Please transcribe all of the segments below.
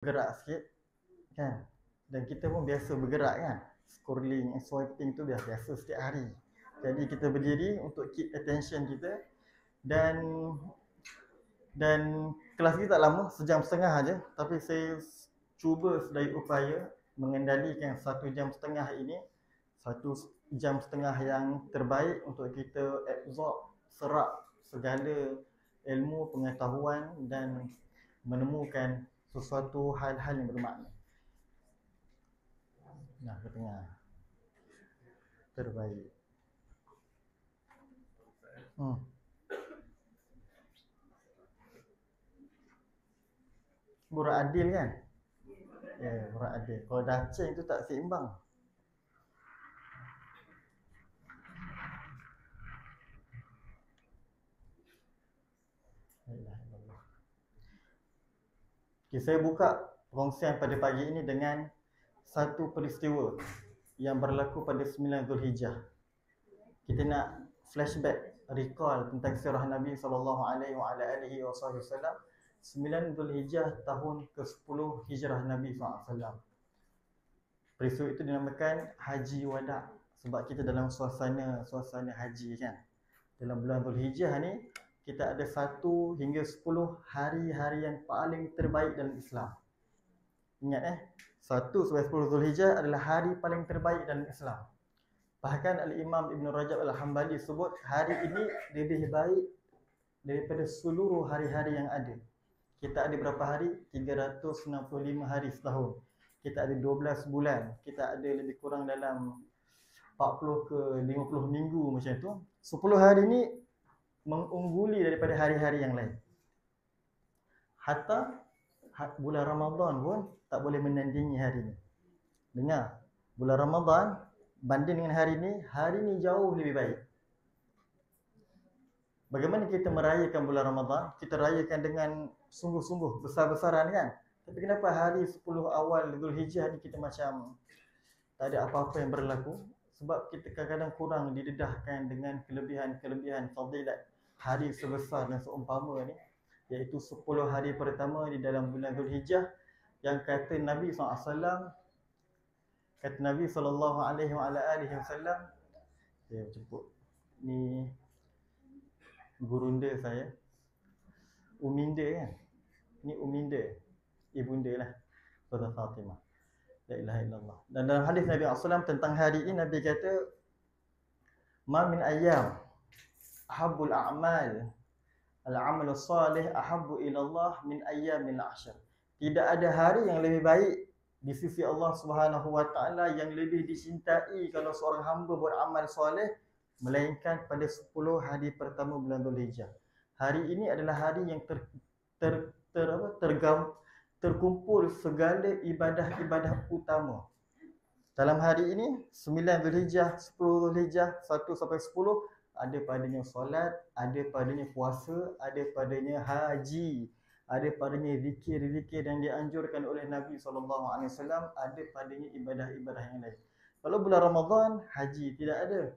bergerak sikit kan, dan kita pun biasa bergerak kan, scrolling and swiping tu biasa setiap hari. Jadi kita berdiri untuk keep attention kita, dan kelas ni tak lama, sejam setengah aja, tapi saya cuba sedaya upaya mengendalikan 1 jam setengah ini, 1 jam setengah yang terbaik untuk kita absorb, serap segala ilmu, pengetahuan dan menemukan sesuatu hal-hal yang bermakna. Nah, ke tengah. Terbaik. Burak adil kan? Ya, burak adil. Kalau dacing tu tak seimbang. Okay, saya buka perkongsian pada pagi ini dengan satu peristiwa yang berlaku pada 9 Zulhijjah. Kita nak flashback, recall tentang sirah Nabi SAW. 9 Zulhijjah tahun ke-10 Hijrah Nabi SAW. Peristiwa itu dinamakan Haji Wada, sebab kita dalam suasana haji kan. Dalam bulan Zulhijjah ni kita ada 1 hingga 10 hari-hari yang paling terbaik dalam Islam. Ingat 1 sampai 10 Zulhijjah adalah hari paling terbaik dalam Islam. Bahkan Al-Imam Ibn Rajab Al-Hambali sebut hari ini lebih baik daripada seluruh hari-hari yang ada. Kita ada berapa hari? 365 hari setahun. Kita ada 12 bulan. Kita ada lebih kurang dalam 40 ke 50 minggu macam tu. 10 hari ni mengungguli daripada hari-hari yang lain. Hatta bulan Ramadan pun tak boleh menandingi hari ni. Dengar, bulan Ramadan banding dengan hari ni jauh lebih baik. Bagaimana kita merayakan bulan Ramadan? Kita rayakan dengan sungguh-sungguh, besar-besaran kan? Tapi kenapa hari 10 awal Zulhijjah ni kita macam tak ada apa-apa yang berlaku? Sebab kita kadang-kadang kurang didedahkan dengan kelebihan-kelebihan fadilat hari sebesar dan seumpama ni, iaitu 10 hari pertama di dalam bulan Zulhijjah yang kata Nabi SAW, saya jemput ni gurunda saya, Uminda kan, ni Uminda, ibunda lah Saudara Fatimah. La ilaha illallah. Dan dalam hadis Nabi SAW tentang hari ini, Nabi kata, ma min ayyam ahabbul a'mal al-amal salih ahabbu ila Allah min ayyamil 'ashr. Tidak ada hari yang lebih baik di sisi Allah Subhanahu wa taala yang lebih dicintai kalau seorang hamba buat amal soleh melainkan pada 10 hari pertama bulan Zulhijjah. Hari ini adalah hari yang terkumpul segala ibadah-ibadah utama. Dalam hari ini 9 Zulhijjah, 10 Zulhijjah, 1 sampai 10 ada padanya solat, ada padanya puasa, ada padanya haji, ada padanya zikir-zikir yang dianjurkan oleh Nabi SAW, ada padanya ibadah-ibadah yang lain. Kalau bulan Ramadan, haji tidak ada,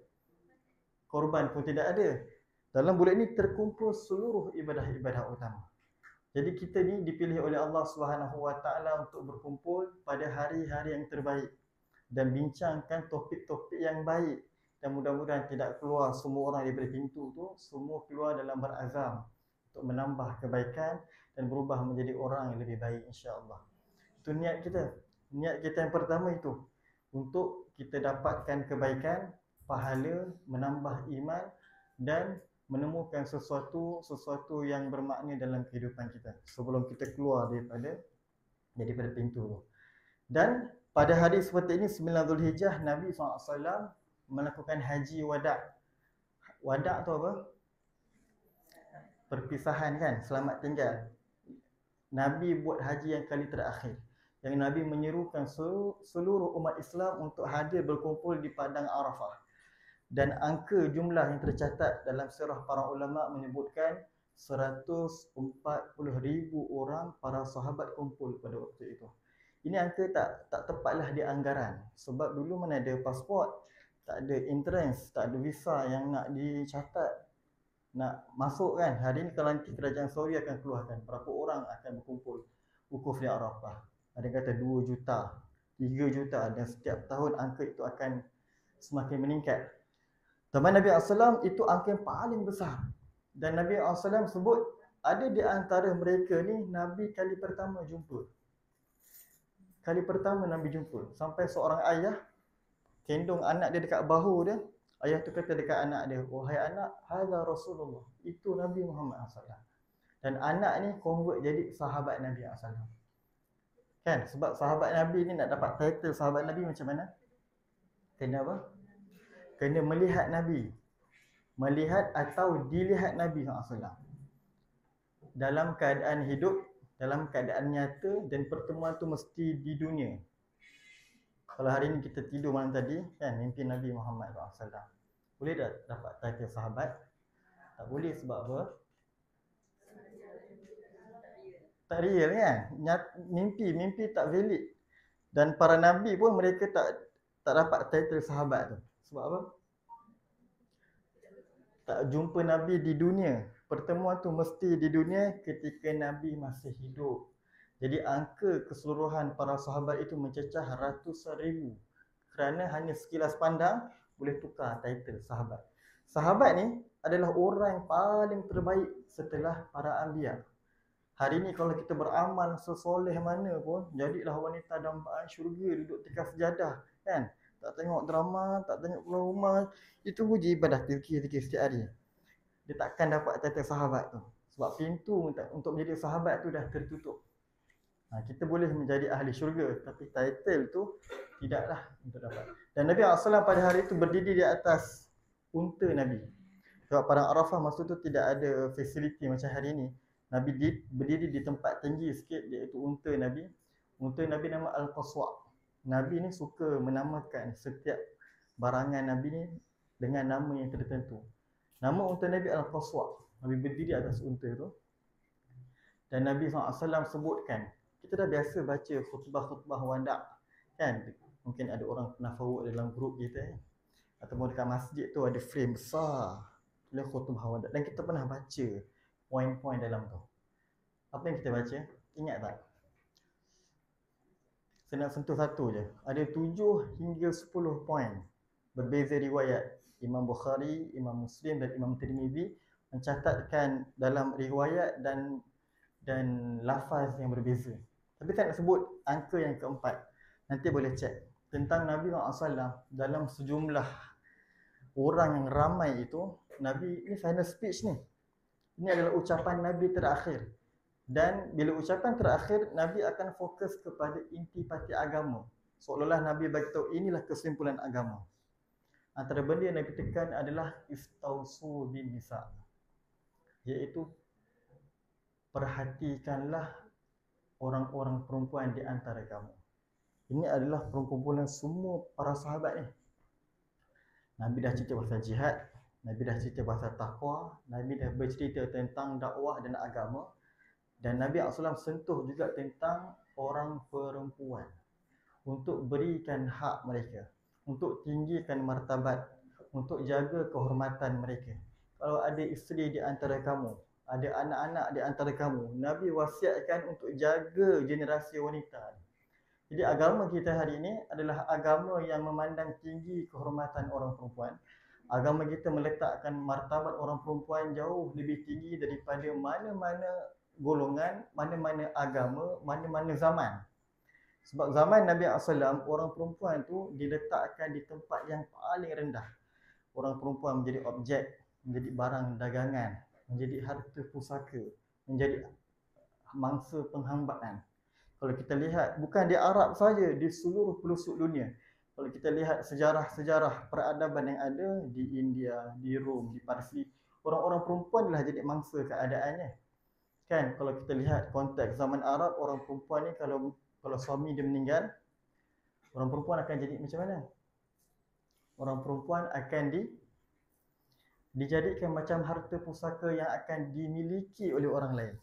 korban pun tidak ada. Dalam bulan ini terkumpul seluruh ibadah-ibadah utama. Jadi kita ni dipilih oleh Allah Subhanahu wa taala untuk berkumpul pada hari-hari yang terbaik dan bincangkan topik-topik yang baik, dan mudah-mudahan tidak keluar semua orang daripada pintu tu, semua keluar dalam berazam untuk menambah kebaikan dan berubah menjadi orang yang lebih baik insya-Allah. Itu niat kita. Niat kita yang pertama itu untuk kita dapatkan kebaikan, pahala, menambah iman dan menemukan sesuatu yang bermakna dalam kehidupan kita sebelum kita keluar daripada pintu tu. Dan pada hari seperti ini 9 Zulhijjah, Nabi SAW melakukan haji wada'. Wada' tu apa? Perpisahan kan, selamat tinggal. Nabi buat haji yang kali terakhir, yang Nabi menyerukan seluruh umat Islam untuk hadir berkumpul di padang Arafah. Dan angka jumlah yang tercatat dalam sirah para ulama menyebutkan 140,000 orang para sahabat kumpul pada waktu itu. Ini angka tak tepatlah di anggaran, sebab dulu mana ada pasport, tak ada entrance, tak ada visa yang nak dicatat, nak masuk kan. Hari ini kalau nanti kerajaan Saudi akan keluarkan berapa orang akan berkumpul wukuf di Arafah. Ada yang kata 2 juta, 3 juta, dan setiap tahun angka itu akan semakin meningkat. Zaman Nabi SAW itu angka yang paling besar. Dan Nabi SAW sebut ada di antara mereka ni Nabi kali pertama jumpa. Kali pertama Nabi jumpa. Sampai seorang ayah kendung anak dia dekat bahu dia. Ayah tu kata dekat anak dia, wahai anak, hadza Rasulullah. Itu Nabi Muhammad SAW. Dan anak ni convert jadi sahabat Nabi SAW. Kan? Sebab sahabat Nabi ni nak dapat title sahabat Nabi macam mana? Kena apa? Kena melihat Nabi. Melihat atau dilihat Nabi SAW. Dalam keadaan hidup, dalam keadaan nyata, dan pertemuan tu mesti di dunia. Kalau hari ni kita tidur malam tadi, kan, mimpi Nabi Muhammad SAW. Boleh tak dapat title sahabat? Tak boleh sebab apa? Tak real kan? Mimpi tak valid. Dan para Nabi pun mereka tak dapat title sahabat tu. Sebab apa? Tak jumpa Nabi di dunia. Pertemuan tu mesti di dunia ketika Nabi masih hidup. Jadi angka keseluruhan para sahabat itu mencecah ratusan ribu. Kerana hanya sekilas pandang boleh tukar title sahabat. Sahabat ni adalah orang yang paling terbaik setelah para anbiya. Hari ni kalau kita beramal sesoleh mana pun, jadilah wanita dambaan syurga, duduk tikar sejadah, kan? Tak tengok drama, tak tengok keluar rumah. Itu puji ibadah zikir setiap hari. Dia takkan dapat title sahabat tu. Sebab pintu untuk menjadi sahabat tu dah tertutup. Kita boleh menjadi ahli syurga, tapi title tu tidaklah untuk dapat. Dan Nabi SAW pada hari itu berdiri di atas unta Nabi. Sebab padang Arafah masa tu tidak ada fasiliti macam hari ini. Nabi berdiri di tempat tinggi sikit, iaitu unta Nabi. Unta Nabi nama Al-Qaswa. Nabi ni suka menamakan setiap barangan Nabi ni dengan nama yang tertentu. Nama unta Nabi Al-Qaswa. Nabi berdiri atas unta tu. Dan Nabi SAW sebutkan, kita dah biasa baca khutbah-khutbah wanda', kan? Mungkin ada orang pernah forward dalam grup kita, ataupun dekat masjid tu ada frame besar tulis khutbah wanda', dan kita pernah baca poin-poin dalam tu. Apa yang kita baca? Ingat tak? Saya nak sentuh satu je. Ada 7 hingga 10 poin. Berbeza riwayat. Imam Bukhari, Imam Muslim dan Imam Tirmizi mencatatkan dalam riwayat dan lafaz yang berbeza. Tapi saya nak sebut angka yang keempat. Nanti boleh cek. Tentang Nabi SAW dalam sejumlah orang yang ramai itu, Nabi ni final speech ni. Ini adalah ucapan Nabi terakhir. Dan bila ucapan terakhir, Nabi akan fokus kepada intipati agama. Seolah-olah Nabi beritahu inilah kesimpulan agama. Antara benda yang Nabi tekan adalah istausu bin nisa, iaitu perhatikanlah orang-orang perempuan di antara kamu. Ini adalah perkumpulan semua para sahabat ni. Nabi dah cerita pasal jihad, Nabi dah cerita pasal taqwa, Nabi dah bercerita tentang dakwah dan agama, dan Nabi SAW sentuh juga tentang orang perempuan untuk berikan hak mereka, untuk tinggikan martabat, untuk jaga kehormatan mereka. Kalau ada isteri di antara kamu, ada anak-anak di antara kamu, Nabi wasiatkan untuk jaga generasi wanita. Jadi agama kita hari ini adalah agama yang memandang tinggi kehormatan orang perempuan. Agama kita meletakkan martabat orang perempuan jauh lebih tinggi daripada mana-mana golongan, mana-mana agama, mana-mana zaman. Sebab zaman Nabi SAW, orang perempuan tu diletakkan di tempat yang paling rendah. Orang perempuan menjadi objek, menjadi barang dagangan, menjadi harta pusaka, menjadi mangsa penghambaan. Kalau kita lihat, bukan di Arab saja, di seluruh pelosok dunia. Kalau kita lihat sejarah-sejarah peradaban yang ada di India, di Rom, di Parsi, orang-orang perempuan adalah jadi mangsa keadaannya. Kan, kalau kita lihat konteks zaman Arab, orang perempuan ni kalau suami dia meninggal, orang perempuan akan jadi macam mana? Orang perempuan akan dijadikan macam harta pusaka yang akan dimiliki oleh orang lain.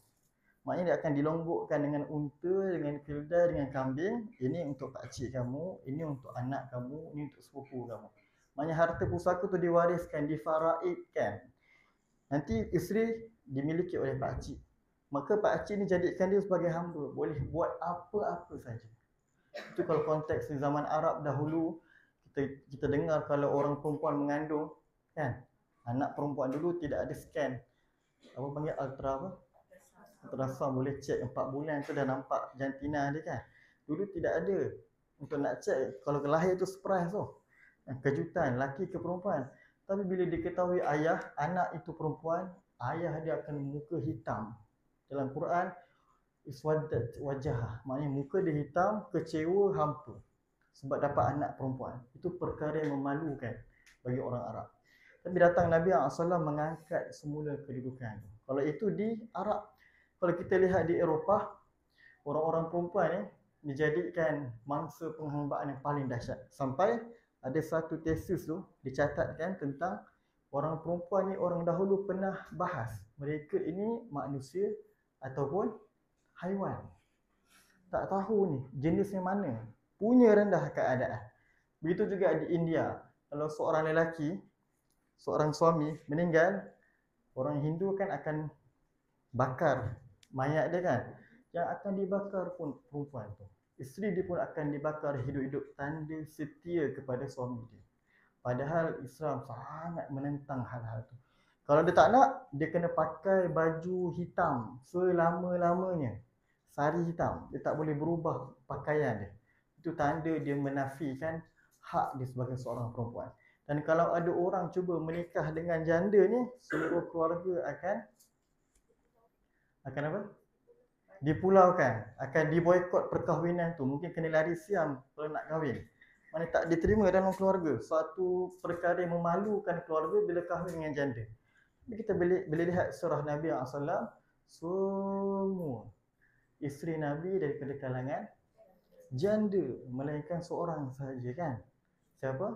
Maknanya dia akan dilonggokkan dengan unta, dengan keldai, dengan kambing. Ini untuk pakcik kamu, ini untuk anak kamu, ini untuk sepupu kamu. Maknanya harta pusaka tu diwariskan, difaraidkan. Nanti isteri dimiliki oleh pakcik. maka pak cik ni jadikan dia sebagai hamba, boleh buat apa-apa saja. Itu kalau konteks di zaman Arab dahulu, kita dengar kalau orang perempuan mengandung, kan, anak perempuan dulu tidak ada scan, apa panggil ultrasound, boleh cek 4 bulan tu dah nampak jantina dia, kan. Dulu tidak ada. Untuk nak cek kalau lahir tu surprise tu, kejutan, laki ke perempuan. Tapi bila diketahui anak itu perempuan, ayah dia akan muka hitam. Dalam Quran, iswadat wajah, maknanya muka dia hitam, kecewa, hampa sebab dapat anak perempuan. Itu perkara yang memalukan bagi orang Arab. Tapi datang Nabi SAW mengangkat semula kedudukan. Kalau itu di Arab, kalau kita lihat di Eropah, orang-orang perempuan ni dijadikan mangsa penghambaan yang paling dahsyat. Sampai ada satu tesis tu dicatatkan tentang orang perempuan ni, orang dahulu pernah bahas mereka ini manusia ataupun haiwan. Tak tahu ni jenisnya mana, punya rendah keadaan. Begitu juga di India, kalau seorang lelaki, seorang suami meninggal, orang Hindu kan akan bakar mayat dia, kan. Yang akan dibakar pun perempuan tu. Isteri dia pun akan dibakar hidup-hidup, tanda setia kepada suami dia. Padahal Islam sangat menentang hal-hal tu. Kalau dia tak nak, dia kena pakai baju hitam selama-lamanya. Sari hitam, dia tak boleh berubah pakaian dia. Itu tanda dia menafikan hak dia sebagai seorang perempuan. Dan kalau ada orang cuba menikah dengan janda ni, seluruh keluarga akan apa? Dipulaukan, akan diboikot perkahwinan tu. Mungkin kena lari siam kalau nak kahwin. Mana tak diterima dalam keluarga. Suatu perkara yang memalukan keluarga bila kahwin dengan janda. Jadi kita boleh lihat surah Nabi SAW, semua isteri Nabi daripada kalangan janda, melainkan seorang sahaja, kan. Siapa?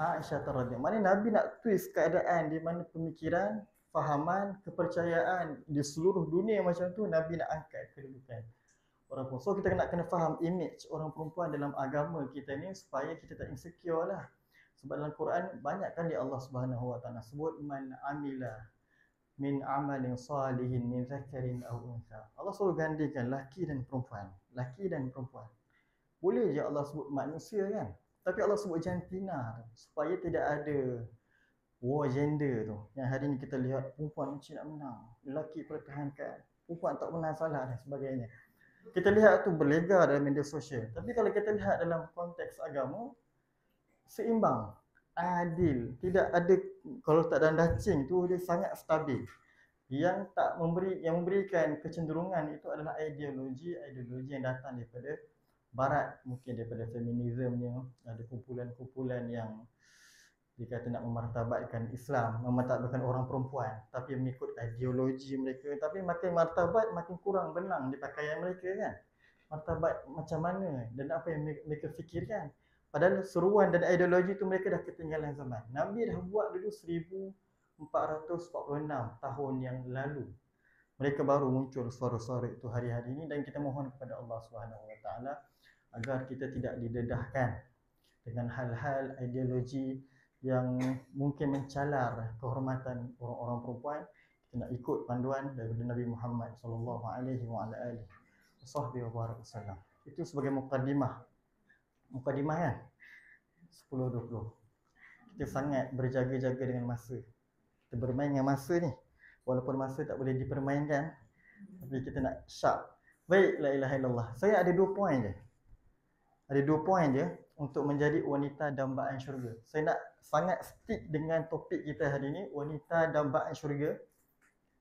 Aisyah radhiyallahu anha. Mana Nabi nak twist keadaan di mana pemikiran, fahaman, kepercayaan di seluruh dunia macam tu, Nabi nak angkat kedudukan orang perempuan. So kita kena faham image orang perempuan dalam agama kita ni supaya kita tak insecure lah. Sebab dalam Quran banyak kali Allah Subhanahu Wa Taala sebut man amila min amalin salihin min zakarin aw untha. Allah selalu gandikan laki dan perempuan, laki dan perempuan. Boleh je Allah sebut manusia, kan, tapi Allah sebut jantina supaya tidak ada war gender tu. Yang hari ni kita lihat perempuan mesti nak menang, lelaki pertahankan, perempuan tak pernah salah dan sebagainya. Kita lihat tu berlegar dalam media sosial. Tapi kalau kita lihat dalam konteks agama, seimbang, adil, tidak ada, kalau tak ada dacing tu dia sangat stabil. Yang memberikan kecenderungan itu adalah ideologi yang datang daripada barat, mungkin daripada feminismenya, ada kumpulan-kumpulan yang dikata nak memartabatkan Islam, memartabatkan orang perempuan, tapi mengikut ideologi mereka. Tapi makin martabat, makin kurang benang di pakaian mereka, kan. Martabat macam mana dan apa yang mereka fikirkan. Padahal seruan dan ideologi itu mereka dah ketinggalan zaman. Nabi dah buat dulu 1446 tahun yang lalu. Mereka baru muncul suara-suara itu hari-hari ini, dan kita mohon kepada Allah Subhanahu Wa Taala agar kita tidak didedahkan dengan hal-hal ideologi yang mungkin mencalar kehormatan orang-orang perempuan. Kita nak ikut panduan daripada Nabi Muhammad sallallahu alaihi wasallam. Itu sebagai mukadimah kan, 10-20. Kita sangat berjaga-jaga dengan masa. Kita bermain dengan masa ni. Walaupun masa tak boleh dipermainkan, tapi kita nak sharp. Baik, la ilaha illallah. Saya ada 2 poin je. Ada 2 poin je untuk menjadi wanita dambaan syurga. Saya nak sangat stick dengan topik kita hari ni, wanita dambaan syurga.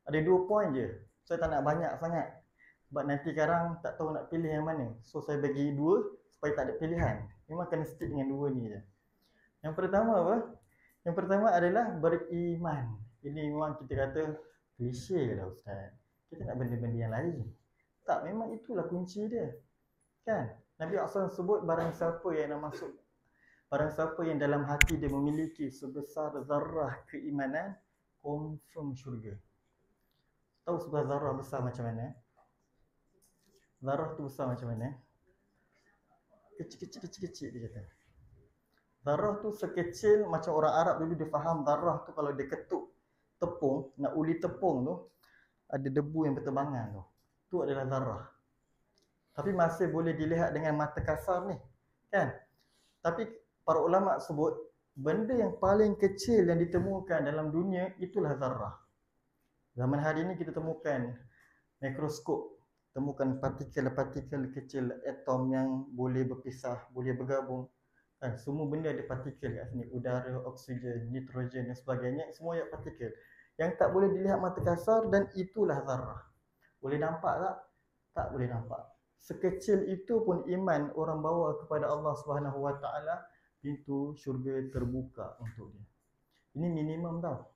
Ada 2 poin je. Saya tak nak banyak sangat. Sebab nanti sekarang tak tahu nak pilih yang mana. So saya bagi 2 supaya tak ada pilihan. Memang kena stick dengan 2 ni je. Yang pertama apa? Yang pertama adalah beriman. Ini memang kita kata klise lah Ustaz. Kita nak benda-benda yang lain. Tak, memang itulah kunci dia. Kan? Nabi SAW sebut barang siapa yang nak masuk, barang siapa yang dalam hati dia memiliki sebesar zarrah keimanan, confirm syurga. Tahu sebesar zarrah besar macam mana? Zarrah tu besar macam mana? Kecil-kecil dia kata. Zarrah tu sekecil macam orang Arab dulu dia faham zarrah tu kalau dia ketuk tepung, nak uli tepung tu, ada debu yang berterbangan tu. Tu adalah zarrah. Tapi masih boleh dilihat dengan mata kasar ni, kan? Tapi para ulama sebut benda yang paling kecil yang ditemukan dalam dunia itulah zarrah. Zaman hari ini kita temukan mikroskop, temukan partikel-partikel kecil atom yang boleh berpisah, boleh bergabung. Kan, semua benda ada partikel kat sini, udara, oksigen, nitrogen dan sebagainya, semua ada partikel. Yang tak boleh dilihat mata kasar dan itulah zarrah. Boleh nampak tak? Tak boleh nampak. Sekecil itu pun iman orang bawa kepada Allah Subhanahu Wa Taala, pintu syurga terbuka untuk dia. Ini minimum tau.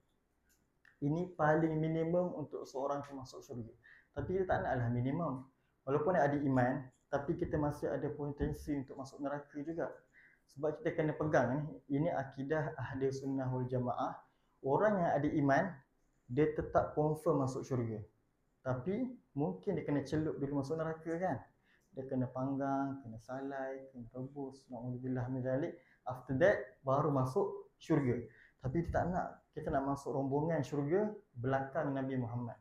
Ini paling minimum untuk seorang yang masuk syurga. Tapi kita tak naklah minimum. Walaupun ada iman, tapi kita masih ada potensi untuk masuk neraka juga. Sebab kita kena pegang ni, ini akidah ahli sunnah wal jamaah. Orang yang ada iman, dia tetap confirm masuk syurga. Tapi mungkin dia kena celup dulu masuk neraka kan. Dia kena panggang, kena salai, kena rebus, na'udzubillah min zalik. After that baru masuk syurga. Tapi kita tak nak, kita nak masuk rombongan syurga belakang Nabi Muhammad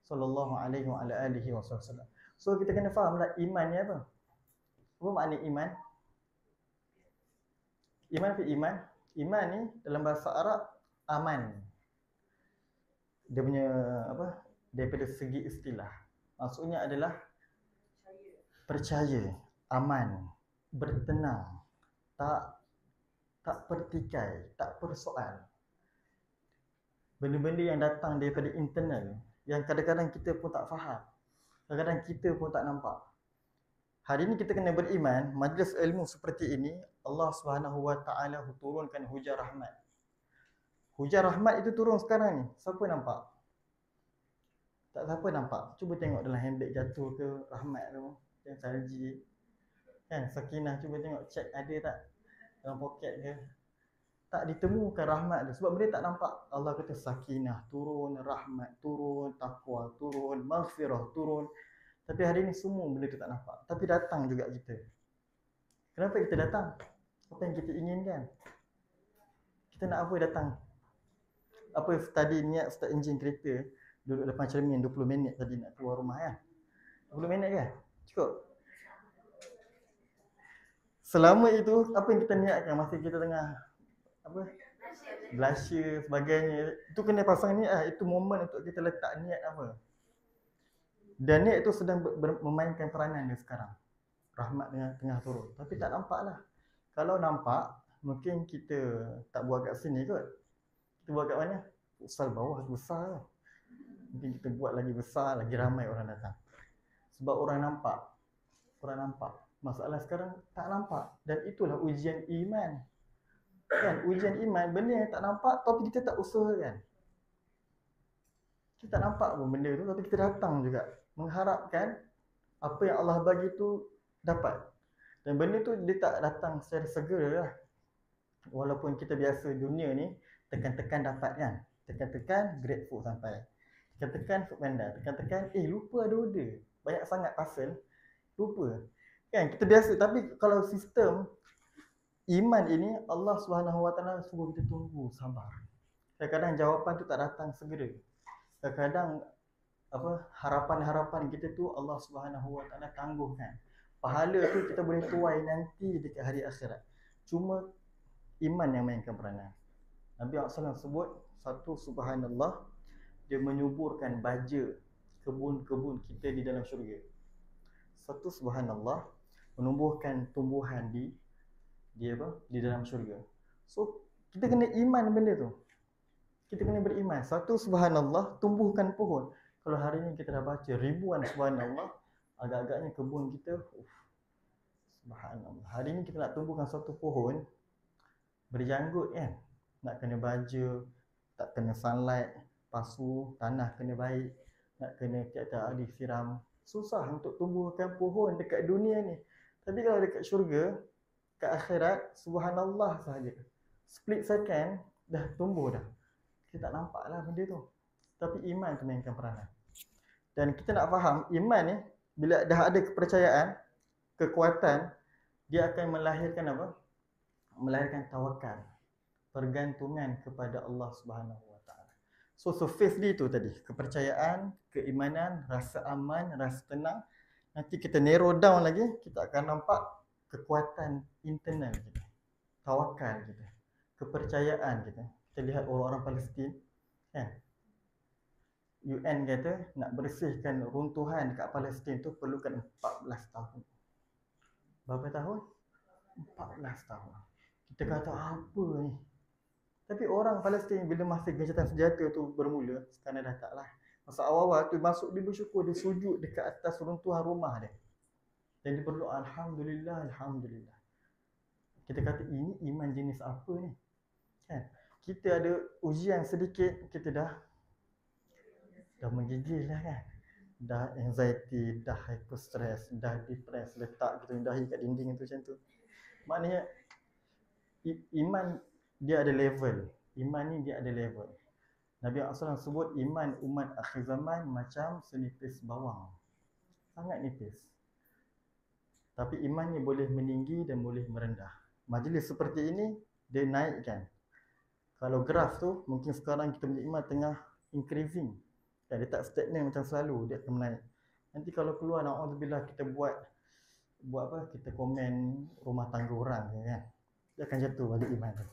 sallallahu alaihi wa ala alihi wasallam. So kita kena fahamlah iman ni apa. Apa makna iman? Iman ni dalam bahasa Arab aman. Dia punya apa? Daripada segi istilah. Maksudnya adalah percaya, aman, bertenang, tak pertikai, tak persoal. Benda-benda yang datang daripada internal, yang kadang-kadang kita pun tak faham. Kadang-kadang kita pun tak nampak. Hari ini kita kena beriman, majlis ilmu seperti ini, Allah Subhanahu Wa Taala turunkan hujan rahmat. Hujan rahmat itu turun sekarang ni. Siapa nampak? Tak siapa nampak. Cuba tengok dalam handbag jatuh ke rahmat tu, yang salji. Kan, sakinah, cuba tengok check ada tak dalam poket ke. Tak ditemukan rahmat tu sebab benda tak nampak. Allah kata sakinah turun, rahmat turun, taqwa turun, maghfirah turun. Tapi hari ni semua benda tu tak nampak. Tapi datang juga kita. Kenapa kita datang? Apa yang kita inginkan? Kita nak apa datang? Apa tadi niat start enjin kereta, duduk depan cermin 20 minit tadi nak keluar rumah kan? 20 minit ke? Cukup? Selama itu apa yang kita niatkan masa kita tengah apa? Blusher sebagainya. Itu kena pasang niat. Itu momen untuk kita letak niat apa. Dan niat itu sedang memainkan peranan dia sekarang. Rahmat tengah turun. Tapi tak nampak lah. Kalau nampak, mungkin kita tak buat kat sini kot. Kita buat kat mana? Futsal bawah besar lah. Mungkin kita buat lagi besar, lagi ramai orang datang. Sebab orang nampak. Orang nampak. Masalah sekarang tak nampak. Dan itulah ujian iman. Kan, ujian iman, benda yang tak nampak tapi kita tak usahakan. Kita tak nampak pun benda tu tapi kita datang juga mengharapkan apa yang Allah bagi tu dapat. Dan benda tu dia tak datang secara segera lah. Walaupun kita biasa dunia ni tekan-tekan dapat kan. Tekan-tekan GrabFood sampai. Tekan-tekan Foodpanda, tekan-tekan lupa ada order. Banyak sangat parcel, lupa. Kan kita biasa tapi kalau sistem iman ini Allah Subhanahu Wa Taala suruh kita tunggu sabar. Kadang-kadang jawapan tu tak datang segera. Kadang-kadang apa harapan-harapan kita tu Allah Subhanahu Wa Taala tangguhkan. Pahala tu kita boleh tuai nanti dekat hari akhirat. Cuma iman yang mainkan peranan. Nabi SAW sebut satu subhanallah dia menyuburkan baja kebun-kebun kita di dalam syurga. Satu subhanallah menumbuhkan tumbuhan di dalam syurga. So kita kena iman benda tu. Kita kena beriman. Satu subhanallah tumbuhkan pohon. Kalau hari ni kita dah baca ribuan subhanallah, agak-agaknya kebun kita subhanallah. Hari ni kita nak tumbuhkan satu pohon berjanggut kan. Nak kena baja, tak kena sunlight, pasu, tanah kena baik, nak kena tiap-tiap hari siram. Susah untuk tumbuhkan pohon dekat dunia ni. Tapi kalau dekat syurga, kat akhirat, subhanallah sahaja. Split second, dah tumbuh dah. Kita tak nampak lah benda tu. Tapi iman tu mainkan peranan. Dan kita nak faham, iman ni, bila dah ada kepercayaan, kekuatan, dia akan melahirkan apa? Melahirkan tawakal. Pergantungan kepada Allah Subhanahu Wa Taala. So surface dia tu tadi, kepercayaan, keimanan, rasa aman, rasa tenang. Nanti kita narrow down lagi, kita akan nampak kekuatan internal kita, tawakal kita, kepercayaan kita. Kita lihat orang-orang Palestin, kan? UN kata nak bersihkan runtuhan kat Palestin tu perlukan 14 tahun. Berapa tahun? 14 tahun. Kita kata apa ni? Tapi orang Palestin bila masa gencatan senjata tu bermula, sekarang dah tak lah. Masa awal-awal tu masuk dia bersyukur, dia sujud dekat atas runtuhan rumah dia. Dan dia berdoa, Alhamdulillah, Alhamdulillah. Kita kata ini iman jenis apa ni? Kan? Kita ada ujian sedikit, kita dah menggigil lah kan. Dah anxiety, dah hyperstress, dah depress, letak kita dahi kat dinding tu macam tu. Maknanya iman dia ada level. Iman ni dia ada level. Nabi SAW sebut iman umat akhir zaman macam senipis bawang. Sangat nipis. Tapi iman ni boleh meninggi dan boleh merendah. Majlis seperti ini dia naikkan. Kalau graf tu mungkin sekarang kita punya iman tengah increasing. Dia tak stagnan macam selalu, dia akan menaik. Nanti kalau keluar na'udzubillah kita buat apa? Kita komen rumah tangga orang kan. Dia akan jatuh balik iman tu.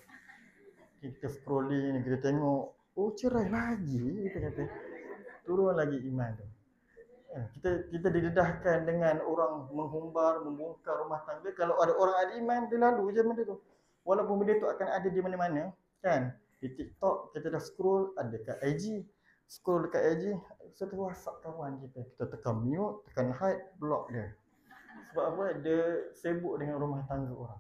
Kita scrolling, kita tengok, oh cerai lagi, kita kata. Turun lagi iman tu. Kita didedahkan dengan orang menghumbar, membongkar rumah tangga. Kalau ada orang ada iman, dia lalu je benda tu. Walaupun benda tu akan ada di mana-mana, kan? Di TikTok, kita dah scroll, ada kat IG. Scroll dekat IG, satu WhatsApp kawan kita. Kita tekan mute, tekan hide, block dia. Sebab apa? Dia sibuk dengan rumah tangga orang.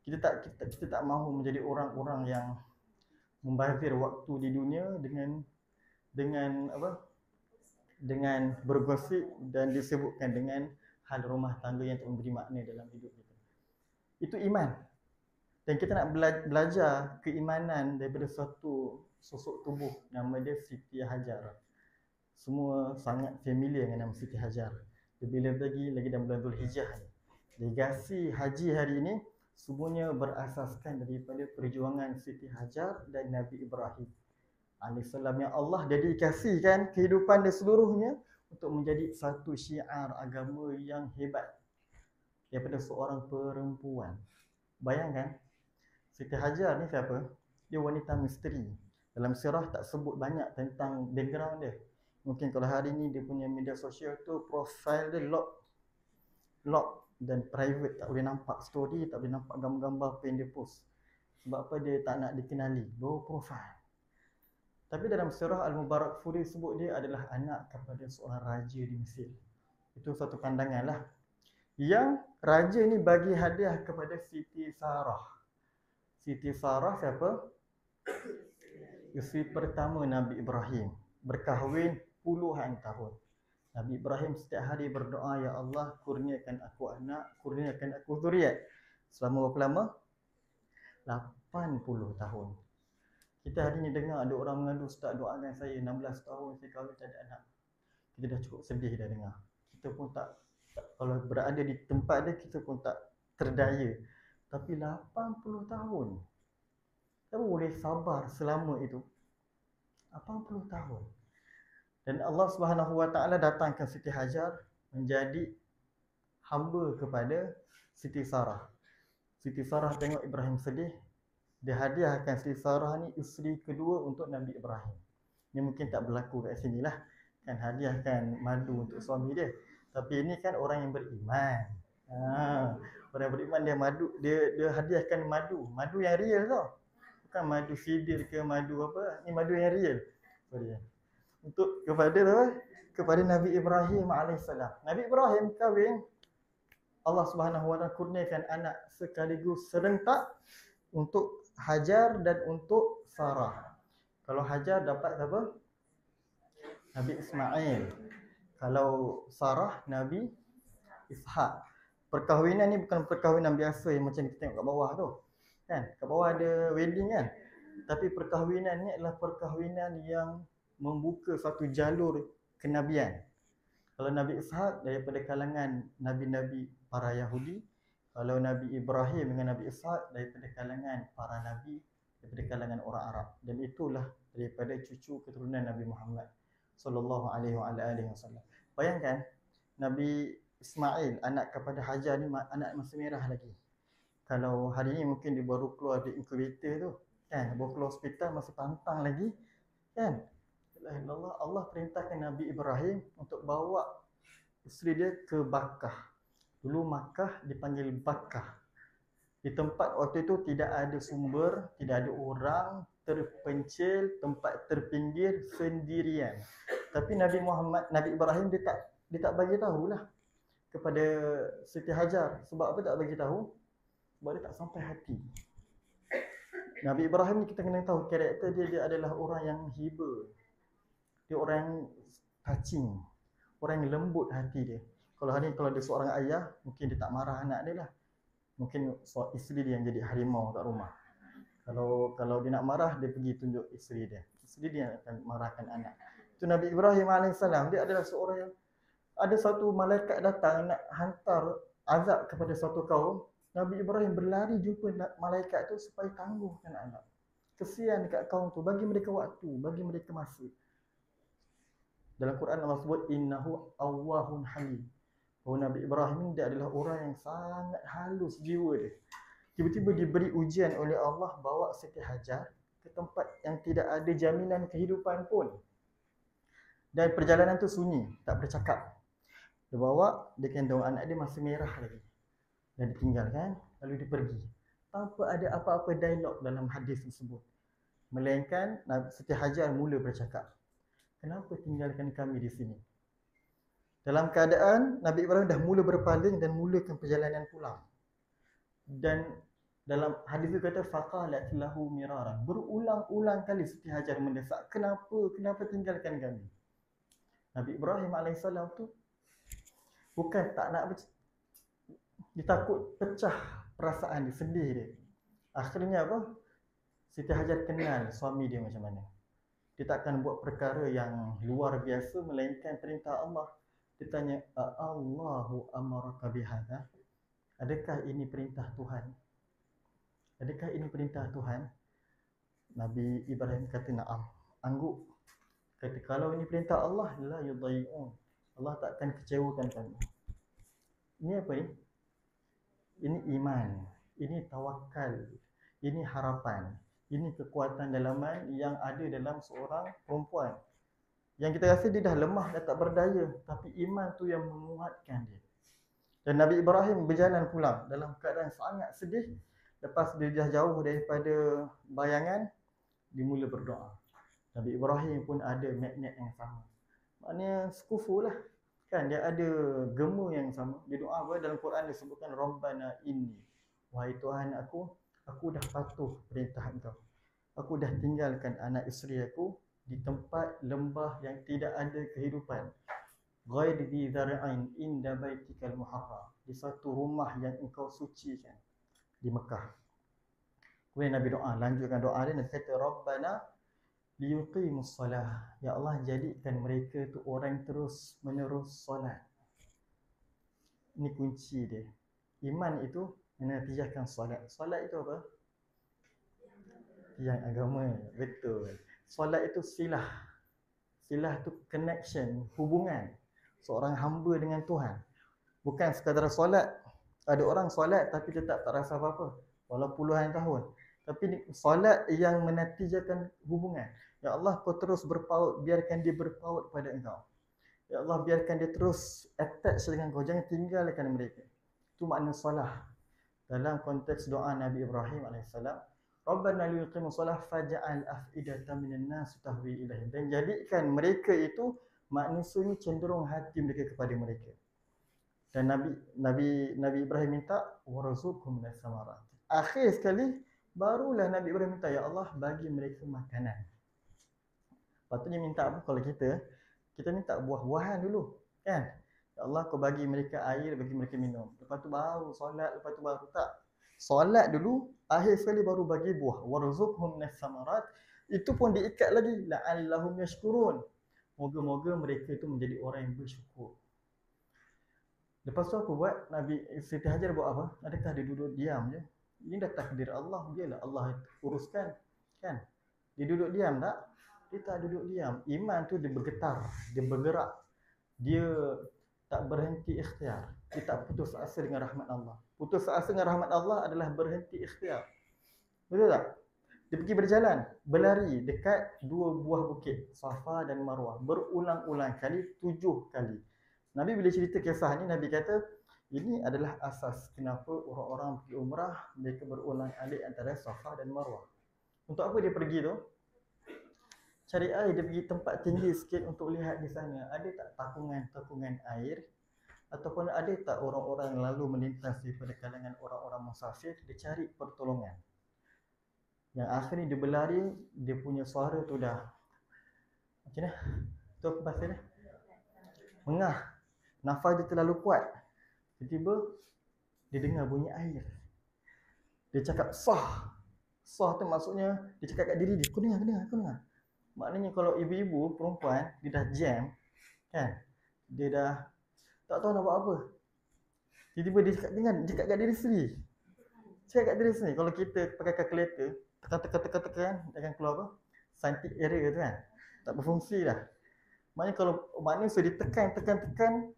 Kita tak mahu menjadi orang-orang yang membazir waktu di dunia dengan apa? Dengan bergosip dan disibukkan dengan hal rumah tangga yang tak memberi makna dalam hidup kita. Itu iman. Dan kita nak belajar keimanan daripada suatu sosok tubuh nama dia Siti Hajar. Semua sangat familiar dengan nama Siti Hajar. Bila lagi dalam bulan Zulhijjah ni. Legasi haji hari ini semuanya berasaskan daripada perjuangan Siti Hajar dan Nabi Ibrahim alaihissalam yang Allah dedikasikan kehidupan dia seluruhnya untuk menjadi satu syiar agama yang hebat daripada seorang perempuan. Bayangkan, Siti Hajar ni siapa? Dia wanita misteri. Dalam sirah tak sebut banyak tentang background dia. Mungkin kalau hari ni dia punya media sosial tu profile dia lock dan private, tak boleh nampak story, tak boleh nampak gambar-gambar apa yang dia post. Sebab apa? Dia tak nak dikenali, low profile. Tapi dalam surah Al-Mubarakfuri sebut dia adalah anak kepada seorang raja di Mesir. Itu satu pandangan lah. Yang raja ni bagi hadiah kepada Siti Sarah. Siti Sarah siapa? Isteri pertama Nabi Ibrahim. Berkahwin puluhan tahun. Nabi Ibrahim setiap hari berdoa, Ya Allah, kurniakan aku anak, kurniakan aku zuriat. Selama berapa lama? 80 tahun. Kita hari ni dengar ada orang mengadu, Ustaz doakan saya 16 tahun saya kahwin tak ada anak. Kita dah cukup sedih dah dengar. Kita pun tak kalau berada di tempat dia, kita pun tak terdaya. Tapi 80 tahun. Siapa boleh sabar selama itu? 80 tahun. Dan Allah Subhanahu Wa Taala datangkan Siti Hajar menjadi hamba kepada Siti Sarah. Siti Sarah tengok Ibrahim sedih, dia hadiahkan Siti Sarah ni isteri kedua untuk Nabi Ibrahim. Ini mungkin tak berlaku kat sini lah. Kan hadiahkan madu untuk suami dia. Tapi ini kan orang yang beriman. Orang yang beriman dia hadiahkan madu yang real tau. Bukan madu sidir ke madu apa. Ni madu yang real. Untuk kepada Nabi Ibrahim alaihissalam. Nabi Ibrahim kahwin, Allah Subhanahu Wa Taala kurniakan anak sekaligus serentak untuk Hajar dan untuk Sarah. Kalau Hajar dapat apa? Nabi Ismail. Kalau Sarah, Nabi Ishaq. Perkahwinan ni bukan perkahwinan biasa yang macam kita tengok kat bawah tu. Kan? Kat bawah ada wedding kan? Tapi perkahwinan ni adalah perkahwinan yang membuka satu jalur kenabian. Kalau Nabi Ishaq daripada kalangan nabi-nabi para Yahudi, kalau Nabi Ibrahim dengan Nabi Ishaq daripada kalangan para nabi daripada kalangan orang Arab, dan itulah daripada cucu keturunan Nabi Muhammad sallallahu alaihi wasallam. Bayangkan Nabi Ismail, anak kepada Hajar ni, anak masih merah lagi. Kalau hari ni mungkin dia baru keluar dari incubator tu, kan, baru keluar hospital masih pantang lagi, kan. La ilaha illallah, Allah perintahkan Nabi Ibrahim untuk bawa isteri dia ke Bakkah. Dulu Makkah dipanggil Bakkah. Di tempat waktu itu tidak ada sumber, tidak ada orang, terpencil, tempat terpinggir, sendirian. Tapi Nabi Ibrahim dia tak bagi tahulah kepada Siti Hajar. Sebab apa tak bagi tahu? Sebab dia tak sampai hati. Nabi Ibrahim ni kita kena tahu karakter dia adalah orang yang hiba. Dia orang yang touching, orang yang lembut hati dia. Kalau hari ni kalau dia seorang ayah, mungkin dia tak marah anak dia lah. Mungkin isteri dia yang jadi harimau kat rumah. Kalau dia nak marah, dia pergi tunjuk isteri dia. Isteri dia akan marahkan anak. Itu Nabi Ibrahim AS, dia adalah seorang yang ada satu malaikat datang nak hantar azab kepada satu kaum. Nabi Ibrahim berlari jumpa malaikat tu supaya tangguhkan anak. Kesian dekat kaum tu, bagi mereka waktu, bagi mereka masa. Dalam Quran Allah sebut innahu awwahun halim. Bahawa Nabi Ibrahim dia adalah orang yang sangat halus jiwa dia. Tiba-tiba diberi ujian oleh Allah, bawa Siti Hajar ke tempat yang tidak ada jaminan kehidupan pun. Dan perjalanan tu sunyi, tak bercakap. Dia bawa, dia kandung anak dia masih merah lagi. Dan ditinggalkan, lalu dia pergi. Tanpa ada apa-apa dialog dalam hadis tersebut. Melainkan Siti Hajar mula bercakap, kenapa tinggalkan kami di sini? Dalam keadaan Nabi Ibrahim dah mula berpaling dan mulakan perjalanan pulang. Dan dalam hadis itu kata faqalat lahu miraran. Berulang-ulang kali Siti Hajar mendesak, kenapa tinggalkan kami? Nabi Ibrahim AS tu bukan tak nak, dia takut pecah perasaan dia, sedih dia. Akhirnya apa? Siti Hajar kenal suami dia macam mana. Dia takkan buat perkara yang luar biasa melainkan perintah Allah. Dia tanya, Allahu amaraka bihadha? Adakah ini perintah Tuhan? Adakah ini perintah Tuhan? Nabi Ibrahim kata na'am, angguk. Kata kalau ini perintah Allah, la yudhai'un. Allah takkan kecewakan kami. Ini apa ni? Ini iman, ini tawakal, ini harapan, ini kekuatan dalaman yang ada dalam seorang perempuan. Yang kita rasa dia dah lemah, dah tak berdaya, tapi iman tu yang menguatkan dia. Dan Nabi Ibrahim berjalan pulang dalam keadaan sangat sedih. Lepas dia dah jauh daripada bayangan, dia mula berdoa. Nabi Ibrahim pun ada magnet yang sama. Maknanya sekufu lah. Kan dia ada gema yang sama. Dia doa apa? Dalam Quran disebutkan Rabbana inni. Wahai Tuhan aku dah patuh perintah Engkau. Aku dah tinggalkan anak isteri aku di tempat lembah yang tidak ada kehidupan. Ghairi dhi zar'ain inda baitikal muharram. Di satu rumah yang Engkau sucikan di Mekah. Kemudian Nabi doa, lanjutkan doa dia, Nabi kata Rabbana liyuqimus salah. Ya Allah, jadikan mereka tu orang terus menerus solat. Ini kunci dia. Iman itu menatijahkan solat. Solat itu apa? Yang agama, betul. Solat itu silah. Silah itu connection, hubungan seorang hamba dengan Tuhan. Bukan sekadar solat. Ada orang solat tapi tetap tak rasa apa-apa walau puluhan tahun. Tapi solat yang menatijahkan hubungan. Ya Allah, kau terus berpaut, biarkan dia berpaut pada Engkau. Ya Allah, biarkan dia terus attach dengan kau, jangan tinggalkan mereka. Itu makna solah. Dalam konteks doa Nabi Ibrahim AS, Rabbana liyuqimus salah faj'al af'idatan minan nas tahwi ilaihim. Dan jadikan mereka itu manusia cenderung hati mereka kepada mereka. Dan Nabi Ibrahim minta warzuqhum minas samarat. Akhir sekali barulah Nabi Ibrahim minta, ya Allah, bagi mereka makanan. Patutnya minta apa kalau kita minta buah-buahan dulu, kan? Ya Allah, kau bagi mereka air, bagi mereka minum. Lepas tu baru solat, lepas tu baru tak. Solat dulu, akhir sekali baru bagi buah. Warzuqhum minas samarat. Itu pun diikat lagi, la'allahum yashkurun. Moga-moga mereka itu menjadi orang yang bersyukur. Lepas tu apa buat? Nabi Siti Hajar buat apa? Adakah dia duduk diam je? Ini dah takdir Allah, biarlah Allah uruskan. Kan? Dia duduk diam tak? Dia tak duduk diam. Iman tu dia bergetar, dia bergerak. Dia tak berhenti ikhtiar. Dia tak putus asa dengan rahmat Allah. Putus asa dengan rahmat Allah adalah berhenti ikhtiar. Betul tak? Dia pergi berjalan, berlari dekat dua buah bukit, Safa dan Marwah, berulang-ulang kali, 7 kali. Nabi bila cerita kisah ni, Nabi kata, ini adalah asas kenapa orang-orang pergi umrah, mereka berulang-alik antara Safa dan Marwah. Untuk apa dia pergi tu? Cari air, dia pergi tempat tinggi sikit untuk lihat di sana, ada tak takungan-takungan air, ataupun ada tak orang-orang lalu melintas daripada kalangan orang-orang musafir, dia cari pertolongan. Yang akhirnya dia berlari, dia punya suara tu dah macam mana? Tu apa bahasa dia? Mengah. Nafas dia terlalu kuat. Tiba-tiba dia dengar bunyi air. Dia cakap sah. Sah tu maksudnya dia cakap kat diri dia, aku dengar. Maknanya kalau ibu-ibu perempuan dia dah jam kan, dia dah tak tahu nak buat apa. Tiba-tiba dia cakap kat diri sendiri. Cakap kat diri sendiri, kalau kita pakai kalkulator, tekan akan keluar apa? Scientific error tu kan. Tak berfungsi dah. Maknanya kalau maknanya so dia tekan,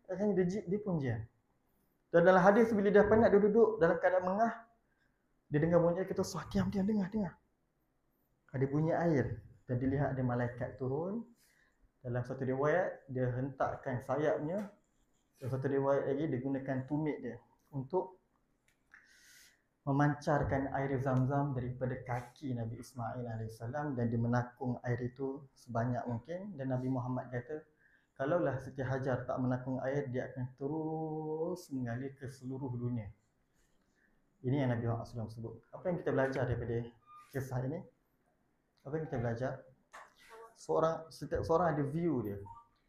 akhirnya dia pun jam. Dan dalam hadis bila dia penat, dia duduk dalam keadaan mengah, dia dengar bunyi air, kata, "Sah, diam, dengar." Ada bunyi air dan dilihat ada malaikat turun. Dalam satu riwayat dia hentakkan sayapnya. Dalam satu riwayat lagi dia gunakan tumit dia untuk memancarkan air Zam-Zam daripada kaki Nabi Ismail AS, dan dia menakung air itu sebanyak mungkin. Dan Nabi Muhammad kata, kalaulah Siti Hajar tak menakung air, dia akan terus mengalir ke seluruh dunia. Ini yang Nabi Muhammad SAW sebut. Apa yang kita belajar daripada kisah ini? Apa yang kita belajar? Setiap seorang ada view dia.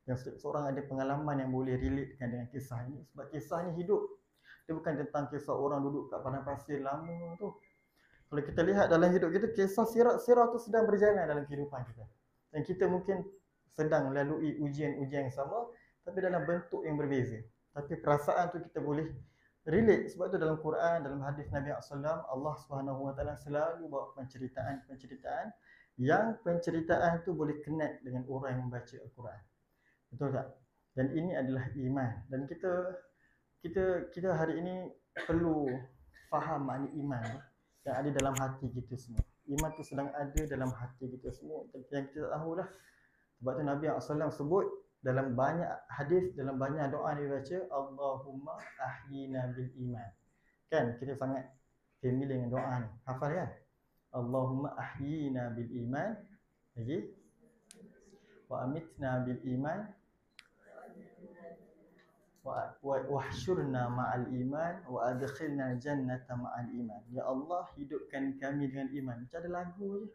Dan setiap seorang ada pengalaman yang boleh relate dengan kisah ini. Sebab kisah ini hidup. Dia bukan tentang kisah orang duduk kat padang pasir lama tu. Kalau kita lihat dalam hidup kita, kisah sirah tu sedang berjalan dalam kehidupan kita. Dan kita mungkin sedang melalui ujian-ujian yang sama, tapi dalam bentuk yang berbeza. Tapi perasaan tu kita boleh relate. Sebab tu dalam Quran, dalam hadis Nabi SAW, Allah SWT selalu bawa penceritaan yang penceritaan tu boleh connect dengan orang yang membaca Al-Quran. Betul tak? Dan ini adalah iman. Dan kita hari ini perlu faham makna iman yang ada dalam hati kita semua. Iman tu sedang ada dalam hati kita semua. Yang kita tak tahulah. Sebab tu Nabi SAW sebut dalam banyak hadis, dalam banyak doa dia baca, Allahumma ahyina bil iman. Kan kita sangat familiar dengan doa ni. Hafal kan? Allahumma ahyina bil iman. Lagi. Wa amitna bil iman. Wahsyurna ma'al iman wa adkhilna jannata ma'al iman. Ya Allah, hidupkan kami dengan iman. Macam ada lagu je.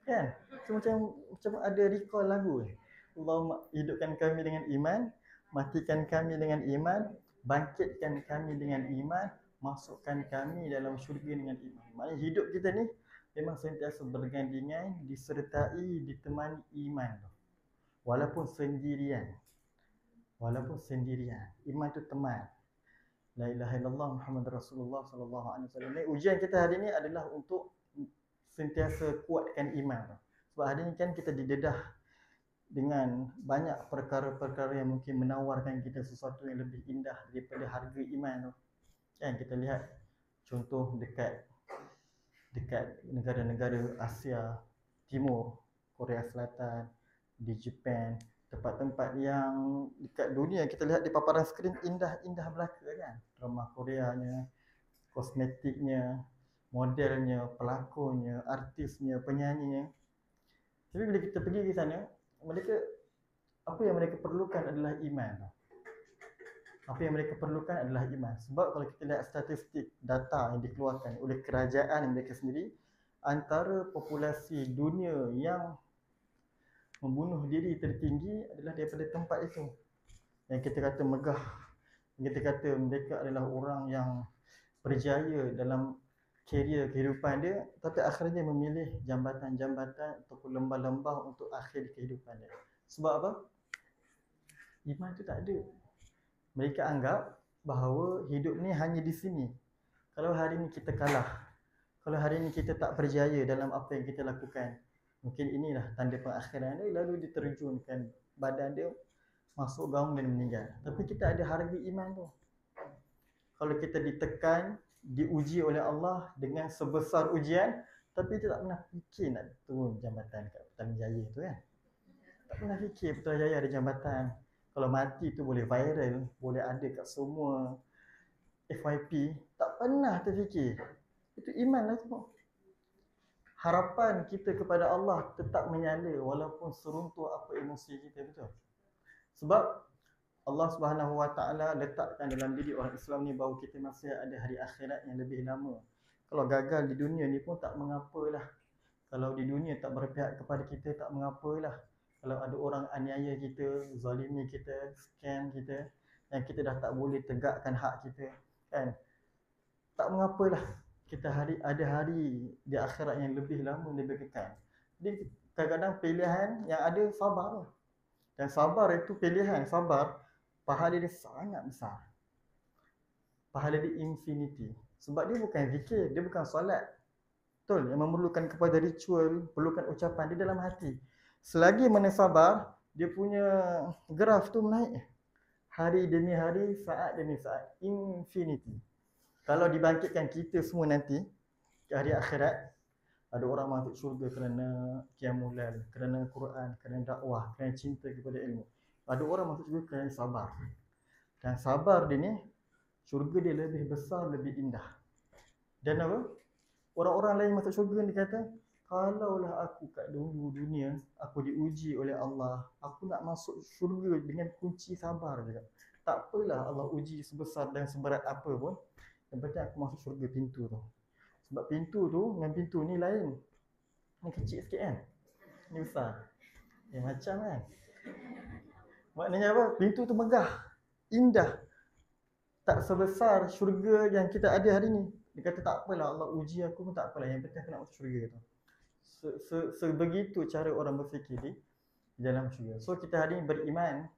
Kan? Macam ada recall lagu je. Allahumma hidupkan kami dengan iman, matikan kami dengan iman, bangkitkan kami dengan iman, masukkan kami dalam syurga dengan iman. Maknanya hidup kita ni memang sentiasa bergandingan, disertai, ditemani iman. Walaupun sendirian. Iman tu teman. La ilaha illallah Muhammad Rasulullah sallallahu alaihi wasallam. Ujian kita hari ini adalah untuk sentiasa kuatkan iman. Sebab hari ini kan kita didedah dengan banyak perkara-perkara yang mungkin menawarkan kita sesuatu yang lebih indah daripada harga iman tu. Kan kita lihat contoh dekat negara-negara Asia Timur, Korea Selatan, di Jepun, tempat-tempat yang dekat dunia kita lihat di paparan skrin indah belaka kan. Drama Koreanya, kosmetiknya, modelnya, pelakonnya, artisnya, penyanyinya. Tapi bila kita pergi ke sana, apa yang mereka perlukan adalah iman. Sebab kalau kita lihat statistik data yang dikeluarkan oleh kerajaan mereka sendiri, antara populasi dunia yang membunuh diri tertinggi adalah daripada tempat itu. Yang kita kata megah, yang kita kata mereka adalah orang yang berjaya dalam karier kehidupan dia, tapi akhirnya memilih jambatan-jambatan ataupun lembah-lembah untuk akhir kehidupan dia. Sebab apa? Iman tu tak ada. Mereka anggap bahawa hidup ni hanya di sini. Kalau hari ni kita kalah, Kalau hari ini kita tak berjaya dalam apa yang kita lakukan, mungkin inilah tanda pengakhiran dia, lalu diterjunkan badan dia masuk gaung dan meninggal. Tapi kita ada harga iman tu. Kalau kita ditekan, diuji oleh Allah dengan sebesar ujian, tapi kita tak pernah fikir nak turun jambatan kat Putrajaya tu kan. Tak pernah fikir Putrajaya ada jambatan. Kalau mati tu boleh viral, boleh ada kat semua FYP. Tak pernah terfikir. Itu iman lah tu. Harapan kita kepada Allah tetap menyala walaupun seruntuh apa emosi kita, betul. Sebab Allah Subhanahu Wa Taala letakkan dalam diri orang Islam ni bahawa kita masih ada hari akhirat yang lebih lama. Kalau gagal di dunia ni pun tak mengapalah. Kalau di dunia tak berpihak kepada kita, tak mengapalah. Kalau ada orang aniaya kita, zalimi kita, scam kita, yang kita dah tak boleh tegakkan hak kita, kan? Tak mengapalah. Kita ada hari di akhirat yang lebih lama, lebih kekal. Jadi kadang-kadang pilihan yang ada sabar. Dan sabar itu pilihan, sabar, pahala dia sangat besar. Pahala dia infinity. Sebab dia bukan zikir, dia bukan solat. Betul, yang memerlukan kepada ritual, perlukan ucapan dia dalam hati. Selagi mana sabar, dia punya graf tu naik. Hari demi hari, saat demi saat, infinity. Kalau dibangkitkan kita semua nanti ke hari akhirat, ada orang masuk syurga kerana qiyamul lail, kerana Quran, kerana dakwah, kerana cinta kepada ilmu. Ada orang masuk syurga kerana sabar. Dan sabar dia ni, syurga dia lebih besar, lebih indah. Dan apa? Orang-orang lain masuk syurga ni kata, kalaulah aku kat dulu dunia, aku diuji oleh Allah, aku nak masuk syurga dengan kunci sabar juga. Tak apalah Allah uji sebesar dan seberat apa pun, yang penting aku masuk syurga pintu tu. Sebab pintu tu dengan pintu ni lain. Ni kecil sikit kan? Ni besar. Macam kan? Maknanya apa? Pintu tu megah, indah. Tak sebesar syurga yang kita ada hari ni. Dia kata tak apalah Allah uji aku pun tak apalah. Yang penting aku nak masuk syurga tu. Sebegitu cara orang berfikir di dalam syurga. So kita hari ni beriman.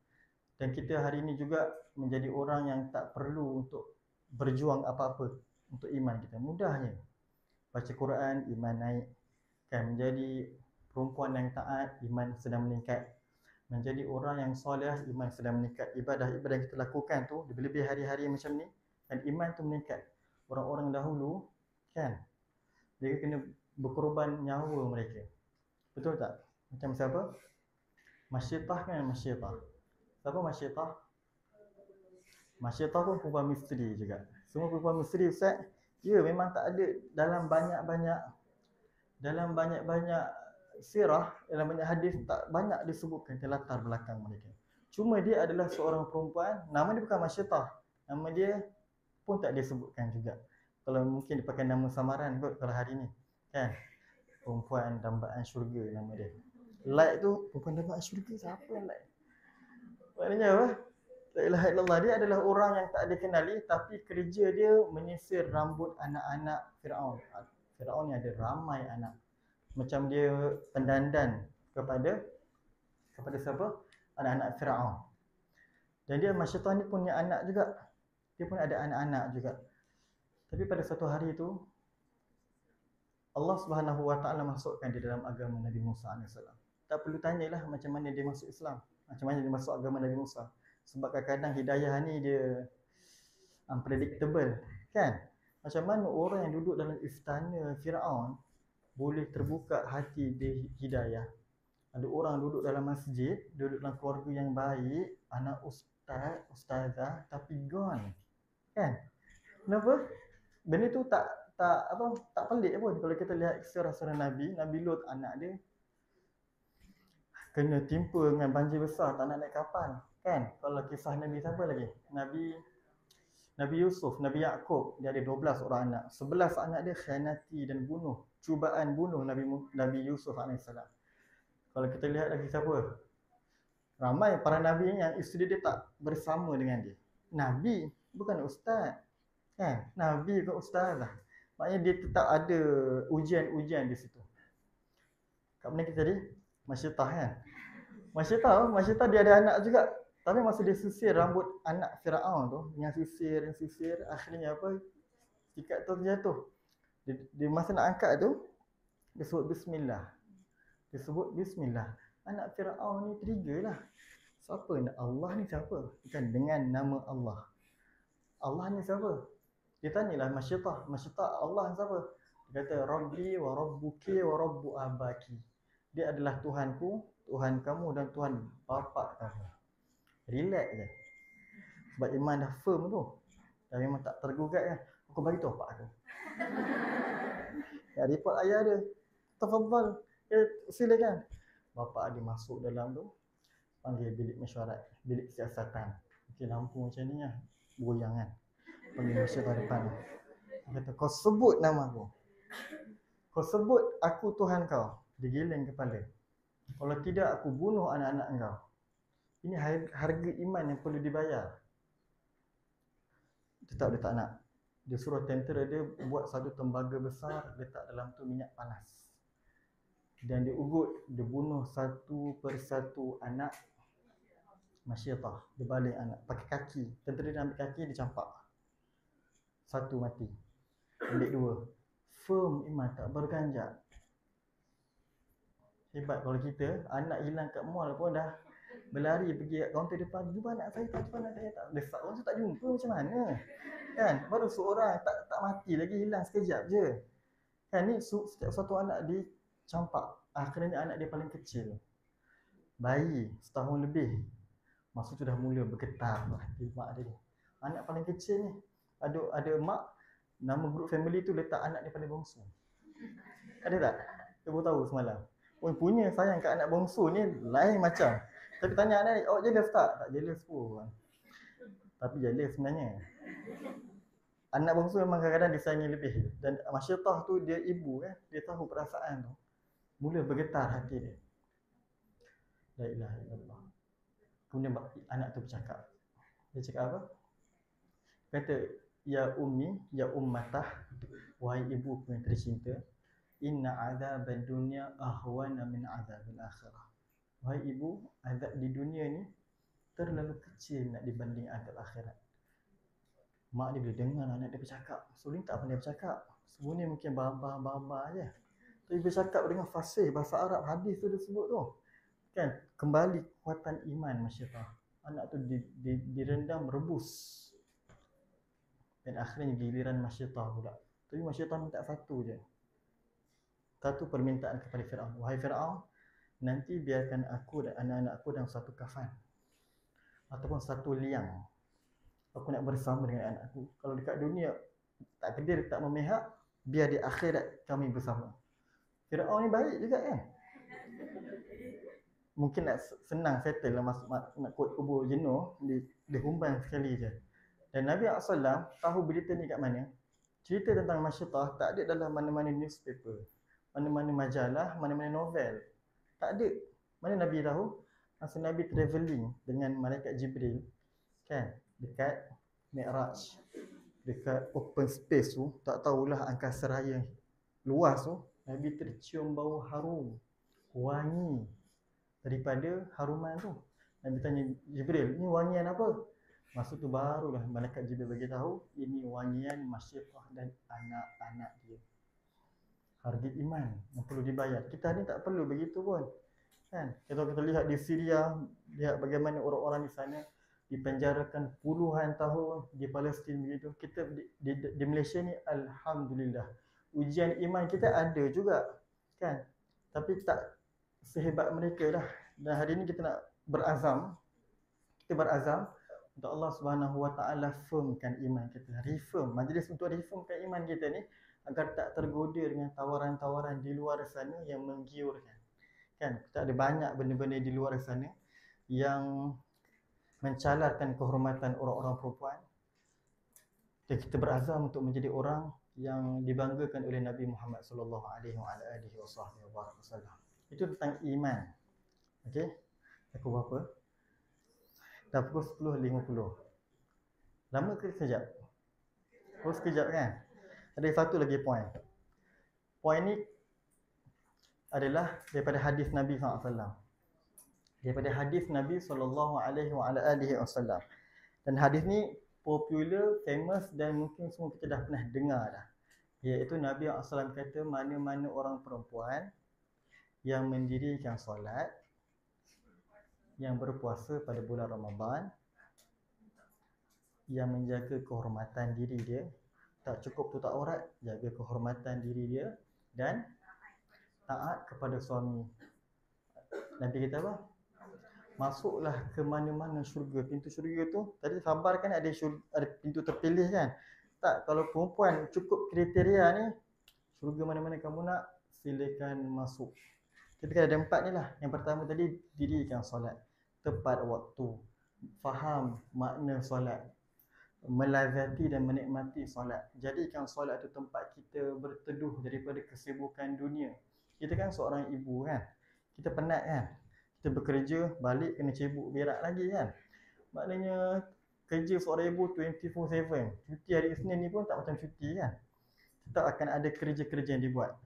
Dan kita hari ni juga menjadi orang yang tak perlu untuk berjuang apa-apa untuk iman kita. Mudahnya baca Quran, iman naik. Kan, menjadi perempuan yang taat, iman sedang meningkat. Menjadi orang yang soleh, iman sedang meningkat. Ibadah-ibadah yang kita lakukan tu, lebih-lebih hari-hari macam ni, dan iman tu meningkat. Orang-orang dahulu, kan, mereka kena berkorban nyawa mereka. Betul tak? Macam siapa? Masyiatah kan, Masyiatah. Siapa Masyiatah? Masyiatah pun perempuan misteri juga. Semua perempuan misteri, Ustaz, ya memang tak ada dalam banyak-banyak sirah, dalam banyak hadis tak banyak disebutkan latar belakang mereka. Cuma dia adalah seorang perempuan, nama dia bukan Masyiatah. Nama dia pun tak disebutkan juga. Kalau mungkin dipakai nama samaran kot kalau hari ni, kan? Perempuan dambaan syurga nama dia. Like tu, perempuan dambaan syurga, siapa yang like? Maknanya apa? La ilaha illallah, dia adalah orang yang tak dikenali, tapi kerja dia menyisir rambut anak-anak Firaun. Firaun ni ada ramai anak. Macam dia pendandan kepada siapa? Anak-anak Firaun. Dan dia Masyiatah ni punya anak juga. Dia pun ada anak-anak juga. Tapi pada satu hari tu, Allah Subhanahu Wa Taala masukkan dia dalam agama Nabi Musa AS. Tak perlu tanyalah macam mana dia masuk Islam, macam mana dia masuk agama Nabi Musa. Sebab kadang-kadang hidayah ni dia unpredictable, kan? Macam mana orang yang duduk dalam istana Firaun boleh terbuka hati dia hidayah? Ada orang duduk dalam masjid, duduk dalam keluarga yang baik, anak ustaz, ustazah, tapi gone, kan? Kenapa? Benda tu tak pelik pun. Kalau kita lihat kisah Nabi Lut, anak dia kena timpa dengan banjir besar, tak nak naik kapal, kan? Kalau kisah Nabi siapa lagi? Nabi Yusuf, Nabi Yaakob, dia ada 12 orang anak. 11 anak dia khianati dan bunuh, cubaan bunuh Nabi Yusuf AS. Kalau kita lihat lagi siapa? Ramai para nabi yang isteri dia tak bersama dengan dia. Nabi bukan ustaz, kan? Nabi bukan ustaz lah. Maknanya dia tetap ada ujian-ujian di situ. Kat mana kita tadi? Masyiatah kan? Masyiatah dia ada anak juga. Tapi masa dia sisir rambut anak Firaun tu, dengan sisir, akhirnya apa? Sikat tu jatuh. Dia masa nak angkat tu, dia sebut bismillah. Dia sebut bismillah. Anak Fir'aun ni trigger lah. Siapa nak Allah ni siapa? Bukan dengan nama Allah. Allah ni siapa? Dia tanyalah Masyiatah. Masyiatah Allah siapa? Dia kata Rabbi wa Rabbuki wa Rabbu abaki. Dia adalah Tuhanku, Tuhan kamu dan Tuhan bapa kamu. Relax je. Sebab iman dah firm tu. Dah memang tak tergugat kan. Aku bagi tahu pak aku. Ya, report ayah dia. Tafadhal. Silakan. Bapa dia masuk dalam tu. Panggil bilik mesyuarat. Bilik siasatan. Okay, lampu macam ni lah. Goyang kan. Panggil mesyuarat depan. Dia kata, kau sebut nama aku. Kau sebut aku Tuhan kau. Dia geleng kepala. Kalau tidak, aku bunuh anak-anak kau. Ini harga iman yang perlu dibayar. Dia tak nak. Dia suruh tentera dia buat satu tembaga besar, letak dalam tu minyak panas. Dan dia ugut, dia bunuh satu persatu anak Masyiatah. Dia baling anak, pakai kaki. Tentera dia ambil kaki, dia campak. Satu mati. Ambil dua. Firm iman, tak berganjak. Hebat kalau kita, anak hilang kat mall pun dah berlari pergi kat kaunter depan. Jumpa anak saya tak, jumpa anak saya tak. Desak orang tu tak jumpa macam mana? Kan? Baru seorang tak mati lagi, hilang sekejap je. Kan ni setiap satu anak dicampak. Kerana anak dia paling kecil. Bayi setahun lebih. Masa tu dah mula bergetar hati mak dia. Anak paling kecil ni. Ada mak, nama grup family tu letak anak dia paling bongsu. Ada tak? Saya baru tahu semalam. Oh, punya sayang kat anak bongsu ni lain macam. Tapi tanya anak ni, awak jealous tak? Tak jealous pun. Tapi jealous sebenarnya. Anak bongsu memang kadang-kadang disayangi lebih. Dan Masyiatah tu dia ibu kan. Dia tahu perasaan tu. Mula bergetar hati dia. La ilaha illallah. Kemudian anak tu bercakap. Dia cakap apa? Kata, ya ummi, ya ummatah. Wahai ibuku yang tercinta. Inna azabad dunya ahwana min azabil akhirah. Wahai ibu, azab di dunia ni terlalu kecil nak dibanding azab akhirat. Mak dia boleh dengar anak dia bercakap. Sebelum tak pandai bercakap. Sebelum ni mungkin baba je. Tapi bercakap dengan fasih bahasa Arab, hadis tu dia sebut tu. Kan? Kembali kekuatan iman Masyiatah. Anak tu direndam rebus. Dan akhirnya giliran Masyiatah pula. Tapi Masyiatah minta satu je. Satu permintaan kepada Fir'aun. Wahai Fir'aun, nanti biarkan aku dan anak-anakku dalam satu kafan. Ataupun satu liang. Aku nak bersama dengan anakku. Kalau dekat dunia tak kedil, tak memihak, biar di akhirat kami bersama. Fir'aun ni baik juga kan? Mungkin nak senang settle lah nak kubur jenuh, dia humbang sekali je. Dan Nabi SAW tahu berita ni kat mana? Cerita tentang Masyiatah tak ada dalam mana-mana newspaper, mana-mana majalah, mana-mana novel. Tak ada. Mana Nabi tahu? Masa Nabi travelling dengan malaikat Jibril, kan? Dekat Mi'raj, dekat open space tu, tak tahulah angkasa raya luas tu, Nabi tercium bau harum, wangi daripada haruman tu. Nabi tanya Jibril, ni wangian apa? Masa tu barulah malaikat Jibril bagi tahu, ini wangian Masyiatah dan anak-anak dia. Harga iman yang perlu dibayar. Kita ni tak perlu begitu pun. Kan? Kalau kita lihat di Syria, lihat bagaimana orang-orang di sana dipenjarakan puluhan tahun, di Palestin begitu. Kita di Malaysia ni alhamdulillah. Ujian iman kita ada juga, kan? Tapi tak sehebat mereka dah. Dan hari ini kita nak berazam. Kita berazam untuk Allah Subhanahu Wa Taala firmkan iman kita. Reform, majlis untuk reformkan iman kita ni agar tak tergoda dengan tawaran-tawaran di luar sana yang menggiurkan. Kan? Kita ada banyak benda-benda di luar sana yang mencalarkan kehormatan orang-orang perempuan. Dan kita berazam untuk menjadi orang yang dibanggakan oleh Nabi Muhammad sallallahu alaihi wasallam. Itu tentang iman. Okey? Aku berapa? Dah pukul 10.50. Lama ke sekejap? Oh, sekejap kan? Ada satu lagi poin. Poin ni adalah daripada hadis Nabi SAW. Daripada hadis Nabi SAW. Dan hadis ni popular, famous dan mungkin semua kita dah pernah dengar dah. Iaitu Nabi SAW kata mana-mana orang perempuan yang mendirikan solat, yang berpuasa pada bulan Ramadan, yang menjaga kehormatan diri dia, tak cukup tutup aurat, jaga kehormatan diri dia, dan taat kepada suami. Nabi kata apa? Masuklah ke mana-mana syurga. Pintu syurga tu, tadi sabar kan ada pintu terpilih kan? Tak, kalau perempuan cukup kriteria ni, syurga mana-mana kamu nak, silakan masuk. Tapi kan ada 4 ni lah. Yang pertama tadi, dirikan solat tepat waktu, faham makna solat, melazati dan menikmati solat. Jadikan solat tu tempat kita berteduh daripada kesibukan dunia. Kita kan seorang ibu kan, kita penat kan, kita bekerja, balik kena cebok berak lagi kan. Maknanya kerja seorang ibu 24/7. Cuti hari Isnin ni pun tak macam cuti kan. Tetap akan ada kerja-kerja yang dibuat.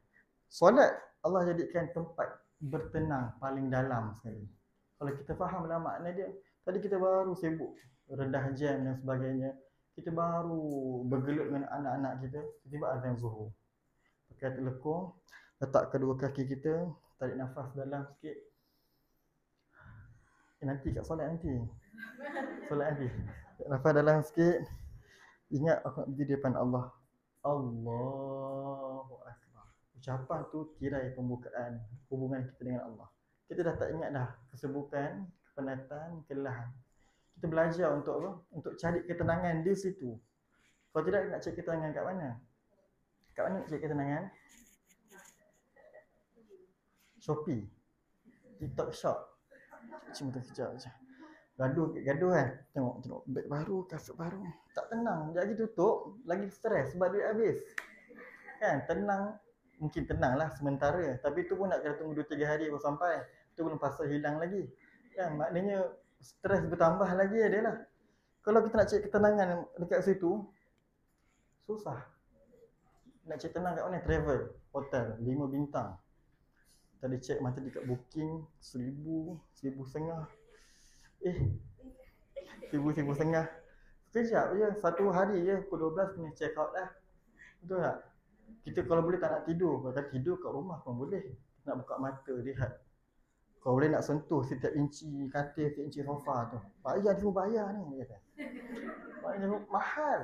Solat Allah jadikan tempat bertenang paling dalam sekali. Kalau kita fahamlah makna dia, tadi kita baru sibuk rendah jam dan sebagainya, kita baru bergelut dengan anak-anak kita, tiba-tiba azan zuhur. Pakai telekung, letak kedua kaki kita, tarik nafas dalam sikit. Nanti kat solat nanti. Solat nanti. Tarik nafas dalam sikit. Ingat aku nak berdiri depan Allah. Allahu Akbar. Ucapan tu tirai pembukaan hubungan kita dengan Allah. Kita dah tak ingat dah kesibukan, kepenatan, kelelahan. Kita belajar untuk apa? Untuk cari ketenangan di situ. Kalau tidak, nak cari ketenangan kat mana? Kat mana nak cari ketenangan? Shopee, TikTok Shop. Cuma tu kejap je. Gaduh kan? Tengok beg baru, kasut baru. Tak tenang. Sekejap lagi tutup, lagi stres sebab duit habis. Kan? Tenang, mungkin tenang lah sementara. Tapi tu pun nak kena tunggu 2-3 hari baru sampai. Tu belum pasal hilang lagi. Kan? Maknanya stres bertambah lagi adalah. Kalau kita nak cari ketenangan dekat situ, susah. Nak cari tenang kat mana? Travel, hotel, 5 bintang. Tadi cek masa dekat booking 1,000, 1,500. 1,500. Sekejap je, satu hari je, pukul 12 kena check out dah. Betul tak? Kita kalau boleh tak nak tidur, kalau tidur kat rumah pun boleh. Nak buka mata, lihat. Kalau boleh nak sentuh setiap inci katil, setiap inci sofa tu. Bayar, semua bayar ni, dia kata. Maknanya mahal.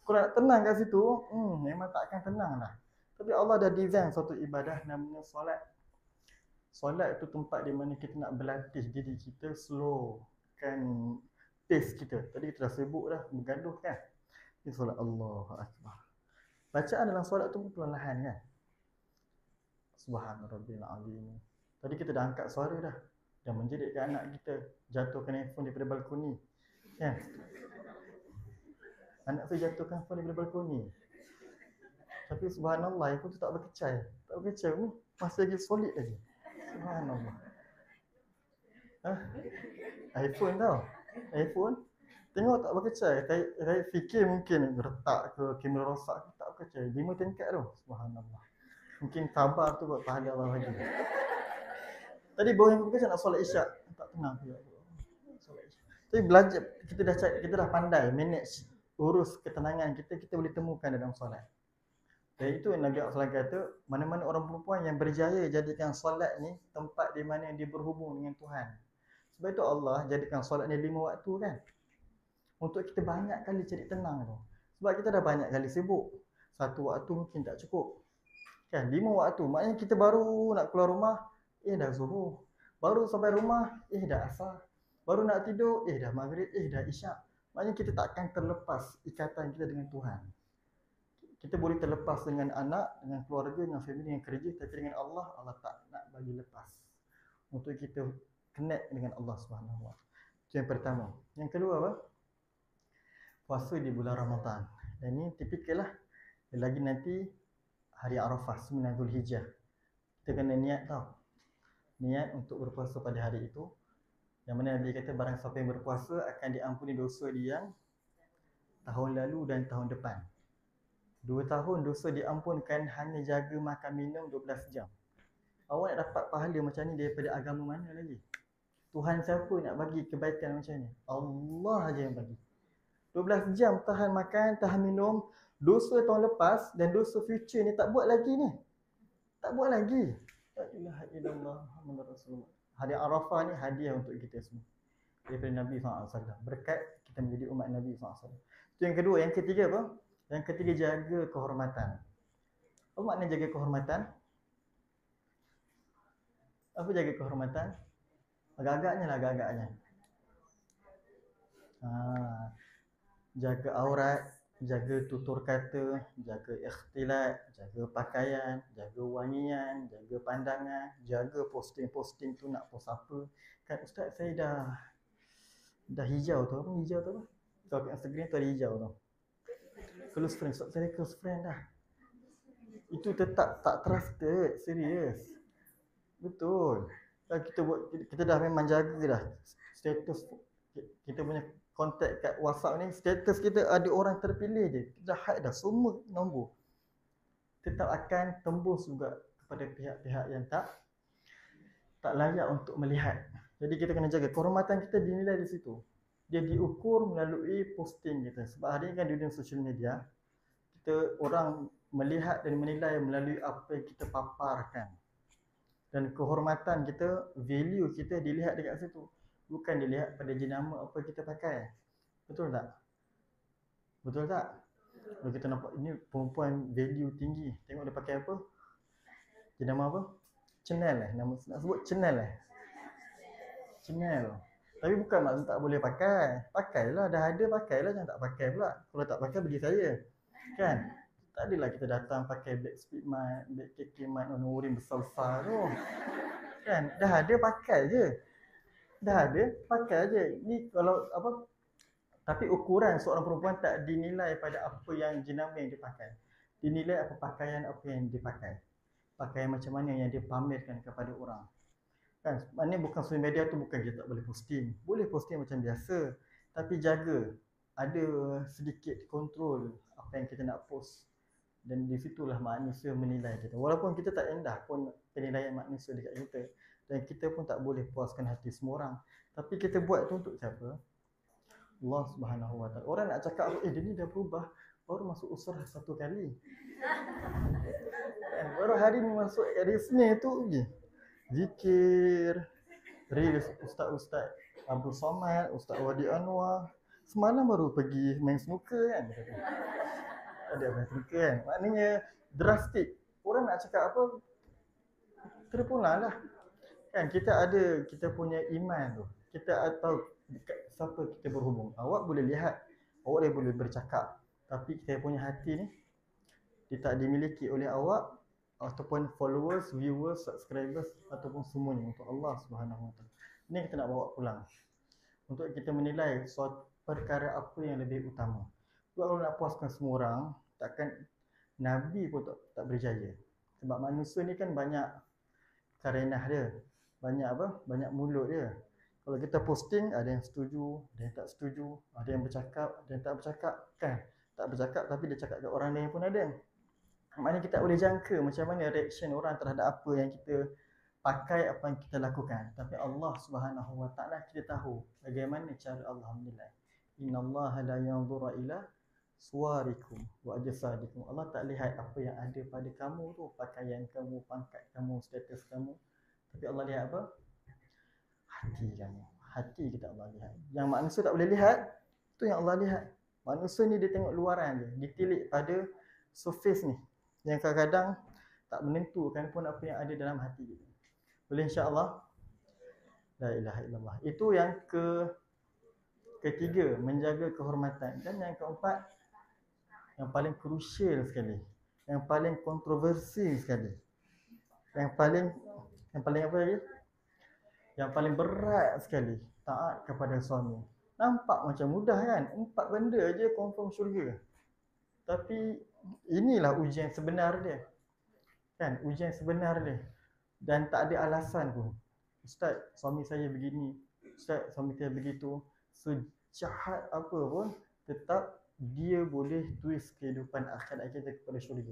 Kalau nak tenang kat situ, memang tak akan tenang lah. Tapi Allah dah design suatu ibadah namanya solat. Solat tu tempat di mana kita nak berlatih diri kita, slowkan pace kita. Tadi kita dah sibuk dah, bergaduh kan. Ini solat Allahu Akbar. Bacaan dalam solat tu pun perlahan kan. Subhana Rabbil Azim. Tadi kita dah angkat suara dah. Dah menjedikkan anak kita, jatuhkan handphone daripada balkoni. Kan? Anak saya jatuhkan handphone daripada balkoni. Tapi subhanallah, aku tu tak berkecai. Tak berkecai ni, masih lagi solid lagi. Subhanallah. iPhone tau. iPhone. Tengok tak berkecai. Saya fikir mungkin retak ke, kamera rosak ke, tak berkecai. 5 tingkat tu. Subhanallah. Mungkin sabar tu buat pahala Allah lagi. Tadi baru yang berkecai nak solat isyak. Tak tenang pula. Solat isyak. Tapi belajar, kita dah pandai manage, urus ketenangan kita boleh temukan dalam solat. Dan itu Nabi SAW kata, mana-mana orang perempuan yang berjaya jadikan solat ni tempat di mana dia berhubung dengan Tuhan. Sebab itu Allah jadikan solat ni 5 waktu kan. Untuk kita banyak kali cari tenang tu. Sebab kita dah banyak kali sibuk. 1 waktu mungkin tak cukup. Kan, 5 waktu. Maknanya kita baru nak keluar rumah, dah zuhur. Baru sampai rumah, dah asar. Baru nak tidur, dah maghrib, dah isyak. Maknanya kita tak akan terlepas ikatan kita dengan Tuhan. Kita boleh terlepas dengan anak, dengan keluarga, dengan family, dengan kerja, tapi dengan Allah, Allah tak nak bagi lepas. Untuk kita connect dengan Allah SWT. Itu yang pertama. Yang kedua apa? Puasa di bulan Ramadan. Dan ini tipikal lah. Lagi nanti hari Arafah, 9 Zulhijjah. Kita kena niat tau. Niat untuk berpuasa pada hari itu. Yang mana Nabi kata barang siapa yang berpuasa akan diampuni dosa dia yang tahun lalu dan tahun depan. 2 tahun dosa diampunkan hanya jaga makan minum 12 jam. Awak nak dapat pahala macam ni daripada agama mana lagi? Tuhan siapa nak bagi kebaikan macam ni? Allah aja yang bagi. 12 jam tahan makan, tahan minum, Dosa tahun lepas dan dosa future ni tak buat lagi ni. Tak buat lagi. La ilaha illallah Muhammadur Rasulullah. Hari Arafah ni hadiah untuk kita semua. Daripada Nabi SAW. Berkat kita menjadi umat Nabi SAW. Itu yang kedua. Yang ketiga apa? Yang ketiga, jaga kehormatan. Apa makna jaga kehormatan? Apa jaga kehormatan? Agak-agaknya lah, agak-agaknya. Jaga aurat, jaga tutur kata, jaga ikhtilat, jaga pakaian, jaga wangian, jaga pandangan, jaga posting-posting tu nak post apa. Kan ustaz, saya dah hijau tu. Apa hijau tu apa? Kalau kat Instagram tu ada hijau tu. Close friend, ustaz saya close friend dah. Itu tetap tak trusted, serius. Betul. Kita dah memang jaga dah status kita punya kontak kat WhatsApp ni, status kita ada orang terpilih je. Kita dah hide dah semua nombor. Tetap akan tembus juga kepada pihak-pihak yang tak layak untuk melihat. Jadi kita kena jaga kehormatan kita, dinilai di situ. Dia diukur melalui posting kita. Sebab hari ni kan dunia social media, kita orang melihat dan menilai melalui apa yang kita paparkan. Dan kehormatan kita, value kita dilihat dekat situ. Bukan dilihat pada jenama apa kita pakai. Betul tak? Betul tak? Kalau kita nampak ini perempuan value tinggi, tengok dia pakai apa? Jenama apa? Chanel nama nak sebut Chanel Chanel. Tapi bukan maksud tak boleh pakai. Pakailah, dah ada pakailah, jangan tak pakai pula. Kalau tak pakai bagi saya. Kan? Tak adalah kita datang pakai bag Speedmart, bag KK Mart, warna besar-besar tu. Kan? Dah ada pakai je. Dah ada, pakai je. Ni kalau apa? Tapi ukuran seorang perempuan tak dinilai pada apa yang jenama yang dia pakai. Dinilai apa pakaian apa yang dia pakai. Pakaian macam mana yang dia pamerkan kepada orang. Kan? Maknanya bukan social media tu bukan kita tak boleh posting. Boleh posting macam biasa. Tapi jaga. Ada sedikit kontrol apa yang kita nak post. Dan di situlah manusia menilai kita. Walaupun kita tak endah pun penilaian manusia dekat kita. Dan kita pun tak boleh puaskan hati semua orang. Tapi kita buat tu untuk siapa? Allah Subhanahu Wa Taala. Orang nak cakap, dia ni dah berubah. Baru masuk usrah 1 kali. Baru hari ni masuk hari Senin tu je. Zikir. Reels Ustaz-Ustaz Abdul Somad, Ustaz Wadi Anwar. Semalam baru pergi main snooker kan. Ada main snooker kan. Maknanya drastik. Orang nak cakap apa, terpulang lah. Kan kita punya iman tu. Kita tahu dekat siapa kita berhubung. Awak boleh lihat, awak boleh bercakap. Tapi kita punya hati ni, dia tak dimiliki oleh awak ataupun followers, viewers, subscribers ataupun semuanya untuk Allah Subhanahu Wa Taala. Ini kita nak bawa pulang. Untuk kita menilai suatu perkara apa yang lebih utama. Kalau nak puaskan semua orang, takkan Nabi pun tak berjaya. Sebab manusia ni kan banyak karenah dia. Banyak apa? Banyak mulut dia. Kalau kita posting, ada yang setuju, ada yang tak setuju, ada yang bercakap, ada yang tak bercakap. Kan? Tak bercakap tapi dia cakap kat orang lain pun ada. Maknanya kita tak boleh jangka macam mana reaction orang terhadap apa yang kita pakai, apa yang kita lakukan. Tapi Allah Subhanahu Wa Taala kita tahu bagaimana cara Allah menilai. Innallaha la yanzuru ila suwarikum wa ajsadikum. Allah tak lihat apa yang ada pada kamu tu, pakaian kamu, pangkat kamu, status kamu. Tapi Allah lihat apa? Hati kamu. Hati kita Allah lihat. Yang manusia tak boleh lihat, tu yang Allah lihat. Manusia ni dia tengok luaran je, ditilik pada surface ni, yang kadang-kadang tak menentukan pun apa yang ada dalam hati kita. Boleh insya-Allah? La ilaha illallah. Itu yang ketiga, menjaga kehormatan. Dan yang keempat, yang paling krusial sekali, yang paling kontroversi sekali, yang paling apa lagi? Yang paling berat sekali, taat kepada suami. Nampak macam mudah kan? 4 benda je confirm syurga. Tapi inilah ujian sebenar dia. Kan? Ujian sebenar dia. Dan tak ada alasan pun. Ustaz, suami saya begini. Ustaz, suami saya begitu. Sejahat apa pun, tetap dia boleh twist kehidupan akhirat kita kepada syurga.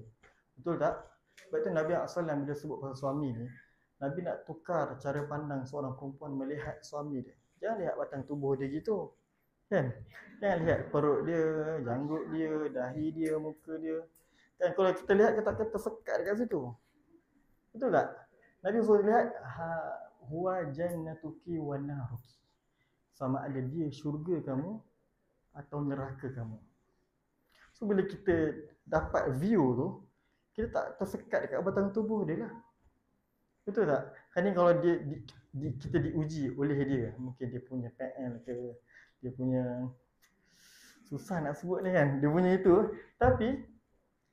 Betul tak? Sebab tu Nabi SAW bila sebut pasal suami ni, Nabi nak tukar cara pandang seorang perempuan melihat suami dia. Jangan lihat batang tubuh dia gitu. Kan? Jangan lihat perut dia, janggut dia, dahi dia, muka dia. Kan kalau kita lihat kita akan tersekat dekat situ. Betul tak? Nabi suruh lihat huwa jannatuki wa naruki. Sama ada dia syurga kamu atau neraka kamu. So bila kita dapat view tu, kita tak tersekat dekat batang tubuh dia lah. Betul tak? Kan kalau kita diuji oleh dia, mungkin dia punya PL ke, dia punya susah nak sebut ni kan, dia punya itu, tapi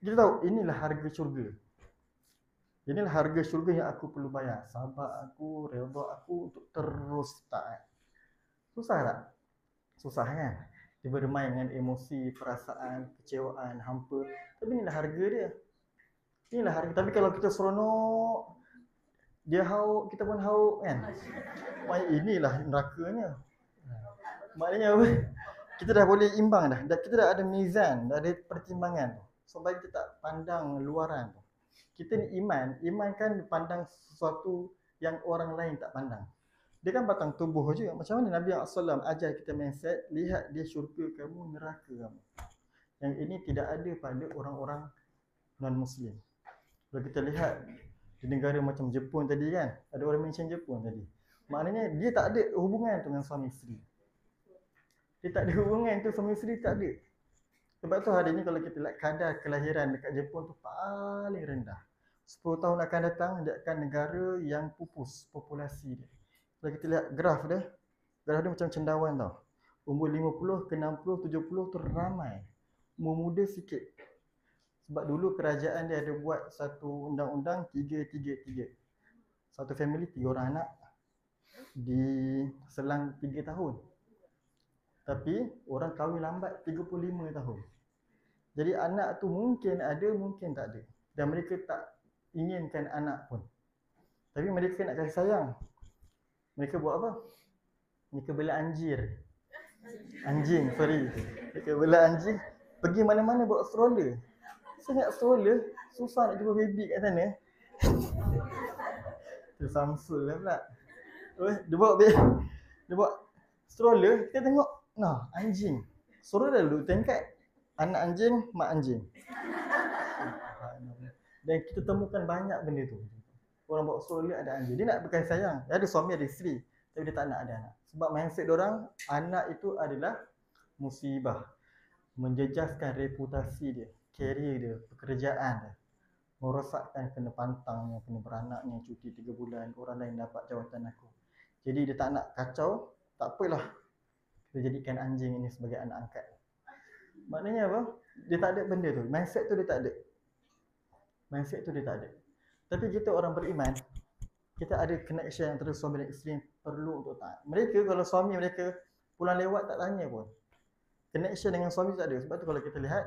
kita tahu inilah harga syurga. Inilah harga syurga yang aku perlu bayar. Sabar aku, redha aku untuk terus taat. Susah tak? Susah kan? Dia bermain dengan emosi, perasaan, kecewaan, hampa. Tapi inilah harga dia. Inilah harga. Tapi kalau kita seronok, dia hauk, kita pun hauk kan? Inilah nerakanya. Maknanya apa? Kita dah boleh imbang dah. Kita dah ada mizan, dah ada pertimbangan. So bagi kita tak pandang luaran tu. Kita ni iman kan pandang sesuatu yang orang lain tak pandang. Dia kan batang tubuh je. Macam mana Nabi SAW ajar kita mindset, lihat dia syurga kamu, neraka kamu. Yang ini tidak ada pada orang-orang non-Muslim. Kalau kita lihat di negara macam Jepun tadi kan, ada orang mention Jepun tadi. Maknanya dia tak ada hubungan tu dengan suami isteri. Dia tak ada hubungan tu suami isteri, tak ada. Sebab tu hari ni kalau kita lihat kadar kelahiran dekat Jepun tu paling rendah. 10 tahun akan datang, dia akan negara yang pupus populasi dia. Kalau kita lihat graf dia macam cendawan tau. Umur 50 ke 60, 70 tu ramai. Umur muda sikit. Sebab dulu kerajaan dia ada buat satu undang-undang 3-3-3. Satu family 3 orang anak di selang 3 tahun. Tapi orang kahwin lambat 35 tahun. Jadi anak tu mungkin ada, mungkin tak ada. Dan mereka tak inginkan anak pun. Tapi mereka nak kasih sayang. Mereka buat apa? Mereka bela anjing. Mereka bela anjing. Pergi mana-mana bawa stroller. Sangat stroller, susah nak jumpa baby kat sana. Tu Samsul lah pula. Dia bawa stroller, kita tengok, nah, anjing. Stroller dulu tingkat anak anjing, mak anjing. Dan kita temukan banyak benda tu. Orang bawa stroller ada anjing. Dia nak berkasih sayang. Dia ada suami, ada isteri. Tapi dia tak nak ada anak. Sebab mindset diorang, anak itu adalah musibah. Menjejaskan reputasi dia, career dia, pekerjaan dia. Merosakkan kena pantangnya, kena beranaknya, cuti 3 bulan, orang lain dapat jawatan aku. Jadi dia tak nak kacau, tak apalah. Kita jadikan anjing ini sebagai anak angkat. Maknanya apa? Dia tak ada benda tu. Mindset tu dia tak ada. Tapi kita orang beriman, kita ada connection antara suami dan isteri yang perlu untuk taat. Mereka kalau suami mereka pulang lewat tak tanya pun. Connection dengan suami tak ada. Sebab tu kalau kita lihat,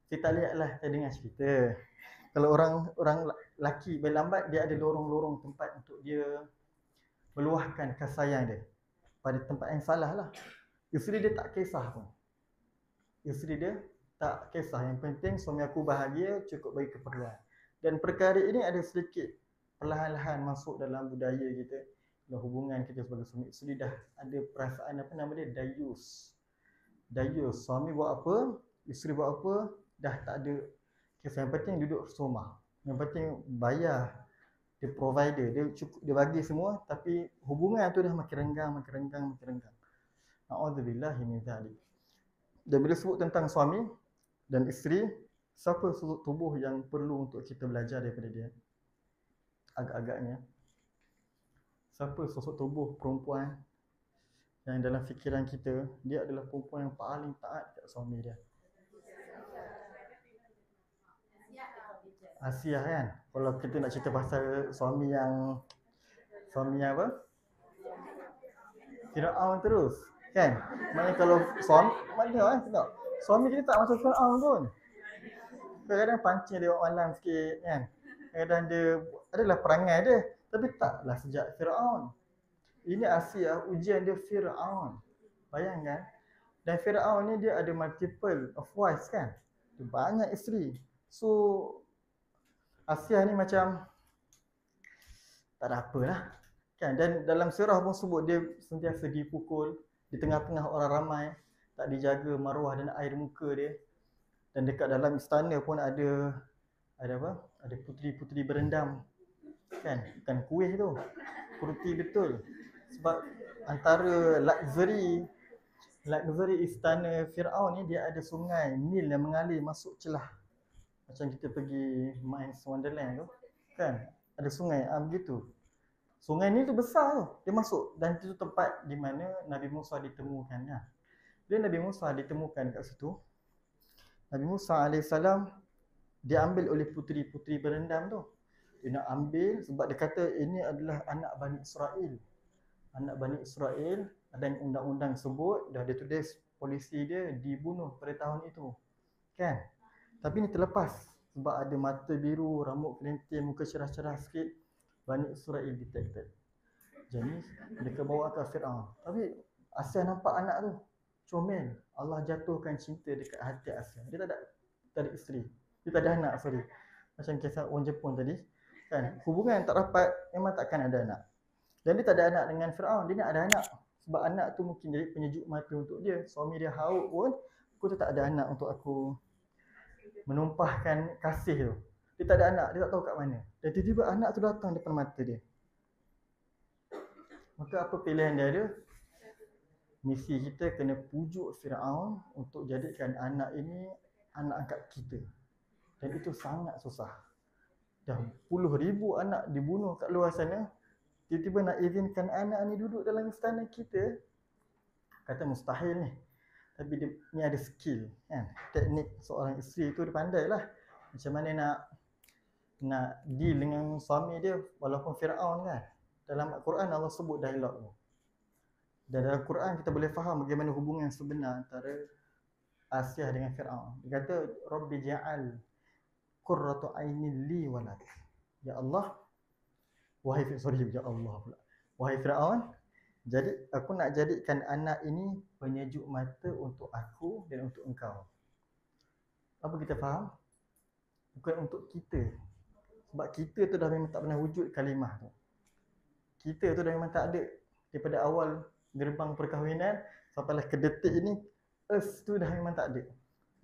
kita lihatlah, kita dengar cerita. Kalau orang lelaki berlambat, dia ada lorong-lorong tempat untuk dia meluahkan kasih sayang dia. Pada tempat yang salah lah. Isteri dia tak kisah pun. Isteri dia tak kisah. Yang penting suami aku bahagia, cukup bagi keperluan. Dan perkara ini ada sedikit perlahan-lahan masuk dalam budaya kita. Dalam hubungan kita sebagai suami isteri dah ada perasaan apa nama dia, dayus. Suami buat apa, isteri buat apa, dah tak ada kisah. Yang penting duduk rumah. Yang penting bayar. Dia provider, dia bagi semua, tapi hubungan tu dah makin renggang. Na'udzubillahi min dzalik. Dan bila sebut tentang suami dan isteri, siapa sudut tubuh yang perlu untuk kita belajar daripada dia? Agak-agaknya, siapa sosok tubuh perempuan yang dalam fikiran kita, dia adalah perempuan yang paling taat kat suami dia? Asia kan? Kalau kita nak cerita pasal suami yang apa? Firaun terus kan? Maknanya kalau suami, mana tengok, suami kita tak macam Firaun pun. Kadang-kadang pancing dia malam sikit kan? Kadang-kadang dia adalah perangai dia, tapi taklah sejak Firaun. Ini Asia, ujian dia Firaun. Bayangkan. Dan Firaun ni dia ada multiple of wives kan? Dia banyak isteri. So Asia ni macam tak ada apalah kan. Dan dalam surah pun sebut dia sentiasa dipukul di tengah-tengah orang ramai. tak dijaga maruah dan air muka dia. Dan dekat dalam istana pun ada apa? Ada puteri-puteri berendam. Kan? Bukan kuih tu. Puteri betul. Sebab antara luxury istana Firaun ni, dia ada sungai Nil yang mengalir masuk celah. Macam kita pergi Mines Wonderland tu, kan? Ada sungai, begitu. Sungai Nil tu besar tu, dia masuk, dan itu tempat di mana Nabi Musa ditemukan. Bila Nabi Musa ditemukan kat situ, Nabi Musa AS dia ambil oleh puteri-puteri berendam tu. Dia nak ambil sebab dia kata ini adalah anak Bani Israel. Anak Bani Israel, ada yang undang-undang sebut, dah dia tulis polisi dia dibunuh pada tahun itu. Kan? Tapi ni terlepas sebab ada mata biru, rambut kelentir, muka cerah-cerah sikit. Bani Israel detected. Jadi mereka bawa ke Firaun. Tapi Asia nampak anak tu comel. Allah jatuhkan cinta dekat hati Asia. Dia tak ada isteri. Dia tak ada anak, sorry. Macam kisah orang Jepun tadi. Kan? Hubungan tak rapat, memang takkan ada anak. Dan dia tak ada anak dengan Firaun. Dia nak ada anak. Sebab anak tu mungkin jadi penyejuk mata untuk dia. Suami dia hauk pun, aku tu tak ada anak untuk aku menumpahkan kasih tu. Dia tak ada anak, dia tak tahu kat mana. Dan tiba-tiba anak tu datang depan mata dia. Maka apa pilihan dia ada? Misi kita kena pujuk Firaun untuk jadikan anak ini anak angkat kita. Dan itu sangat susah. Dah puluh ribu anak dibunuh kat luar sana. Tiba-tiba nak izinkan anak ni duduk dalam istana kita. Kata mustahil ni. Tapi dia ni ada skill, kan? Teknik seorang isteri tu dia pandai lah. Macam mana nak deal dengan suami dia walaupun Firaun, kan. Dalam Al-Quran Allah sebut dialog tu. Dan dalam Quran kita boleh faham bagaimana hubungan sebenar antara Asia dengan Firaun. Dia kata Rabbi ja'al qurratu ainin li walak. Ya Allah, wahai Firaun, jadi aku nak jadikan anak ini penyejuk mata untuk aku dan untuk engkau. Apa kita faham? Bukan untuk kita. Sebab kita tu dah memang tak pernah wujud kalimah tu. Kita tu dah memang tak ada. Daripada awal gerbang perkahwinan sampailah ke detik ini, us tu dah memang tak ada.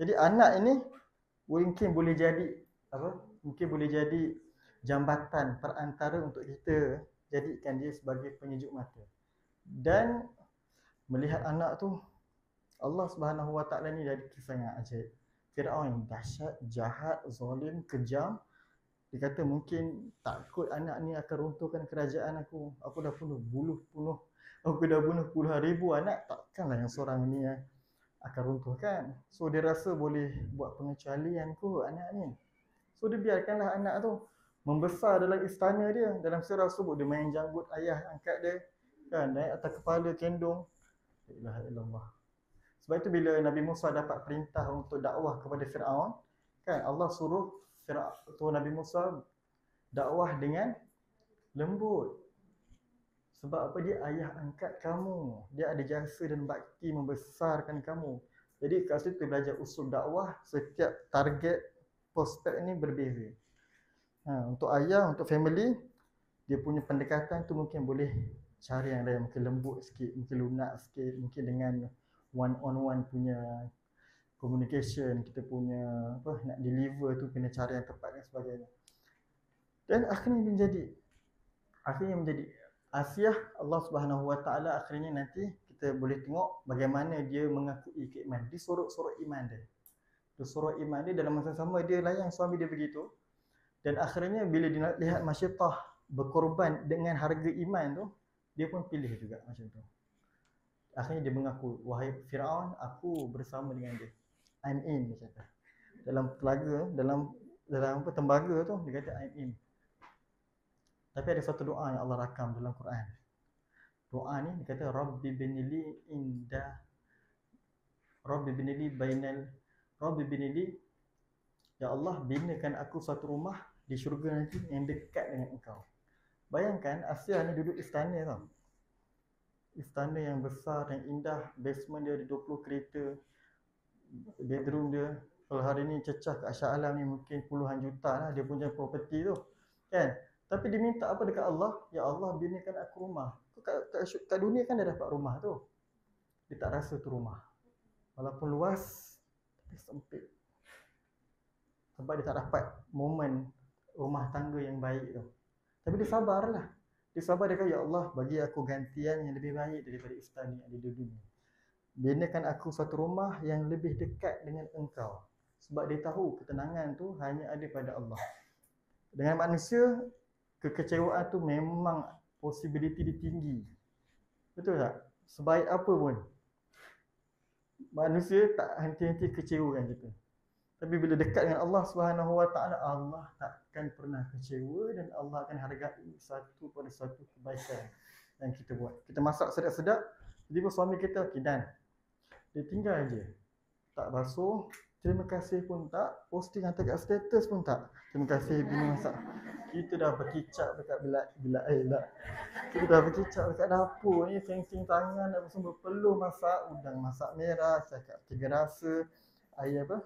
Jadi anak ini mungkin boleh jadi apa? Mungkin boleh jadi jambatan perantara untuk kita jadikan dia sebagai penyejuk mata. Dan melihat anak tu, Allah Subhanahu Wa Taala ni dari kisah yang ajaib. Firaun yang dahsyat, jahat, zalim, kejam. Dia kata mungkin takut anak ni akan runtuhkan kerajaan aku. Aku dah bunuh puluhan ribu anak, takkanlah yang seorang ni akan runtuhkan. So dia rasa boleh buat pengecualian kot anak ni. So dia biarkanlah anak tu membesar dalam istana dia. Dalam surah sebut dia main janggut ayah angkat dia, kan, naik atas kepala kendung. La ilaha illallah. Sebab itu bila Nabi Musa dapat perintah untuk dakwah kepada Firaun, kan, Allah suruh Nabi Musa dakwah dengan lembut. Sebab apa? Dia ayah angkat kamu. Dia ada jasa dan bakti membesarkan kamu. Jadi kat situ belajar usul dakwah, setiap target prospek ni berbeza. Untuk ayah, untuk family, dia punya pendekatan tu mungkin boleh cari yang lain, mungkin lembut sikit, mungkin lunak sikit, mungkin dengan one on one punya communication, kita punya apa, nak deliver tu kena cara yang tepat dan sebagainya. Dan akhirnya menjadi Asia. Allah Subhanahu Wa Taala akhirnya nanti kita boleh tengok bagaimana dia mengakui keimanan di sorok-sorok iman dia. Di sorok iman dia, dalam masa sama dia layan suami dia begitu. Dan akhirnya bila dia lihat Masyiatah berkorban dengan harga iman tu, dia pun pilih juga macam tu. Akhirnya dia mengaku, wahai Firaun, aku bersama dengan dia. I'm in, dia kata. Dalam telaga, dalam tembaga tu dia kata I'm in. Tapi ada satu doa yang Allah rakam dalam Quran. Doa ni dia kata Rabbi binili ya Allah, binakan aku satu rumah di syurga nanti yang dekat dengan engkau. Bayangkan Asia ni duduk istana tau. Istana yang besar, yang indah, basement dia ada 20 kereta, bedroom dia kalau hari ni cecah kat Shah Alam ni mungkin puluhan juta lah dia punya property tu, kan. Tapi dia minta apa dekat Allah? Ya Allah, binakan aku rumah. Kat dunia kan dia dapat rumah tu. Dia tak rasa tu rumah. Walaupun luas, tapi sempit. Sebab dia tak dapat momen rumah tangga yang baik tu. Tapi dia sabarlah. Dia sabar, dia kata, ya Allah, bagi aku gantian yang lebih baik daripada istana yang ada di dunia. Binakan aku satu rumah yang lebih dekat dengan engkau. Sebab dia tahu ketenangan tu hanya ada pada Allah. Dengan manusia, kekecewaan tu memang possibility dia tinggi. Betul tak? Sebaik apa pun, manusia tak henti-henti kecewakan kita. Tapi bila dekat dengan Allah Subhanahu Wa Taala, Allah takkan pernah kecewa dan Allah akan hargai satu pada satu kebaikan yang kita buat. Kita masak sedap-sedap, tiba suami kita, okay, dan dia tinggal je. Tak basuh, terima kasih pun tak, posting hantar kat status pun tak. Terima kasih bini masak. Kita dah berkicap dekat bilik air lah. Kita dah berkicap dekat dapur ni, seng-seng tangan, apa semua perlu masak udang masak merah, cakap tiga rasa, air apa?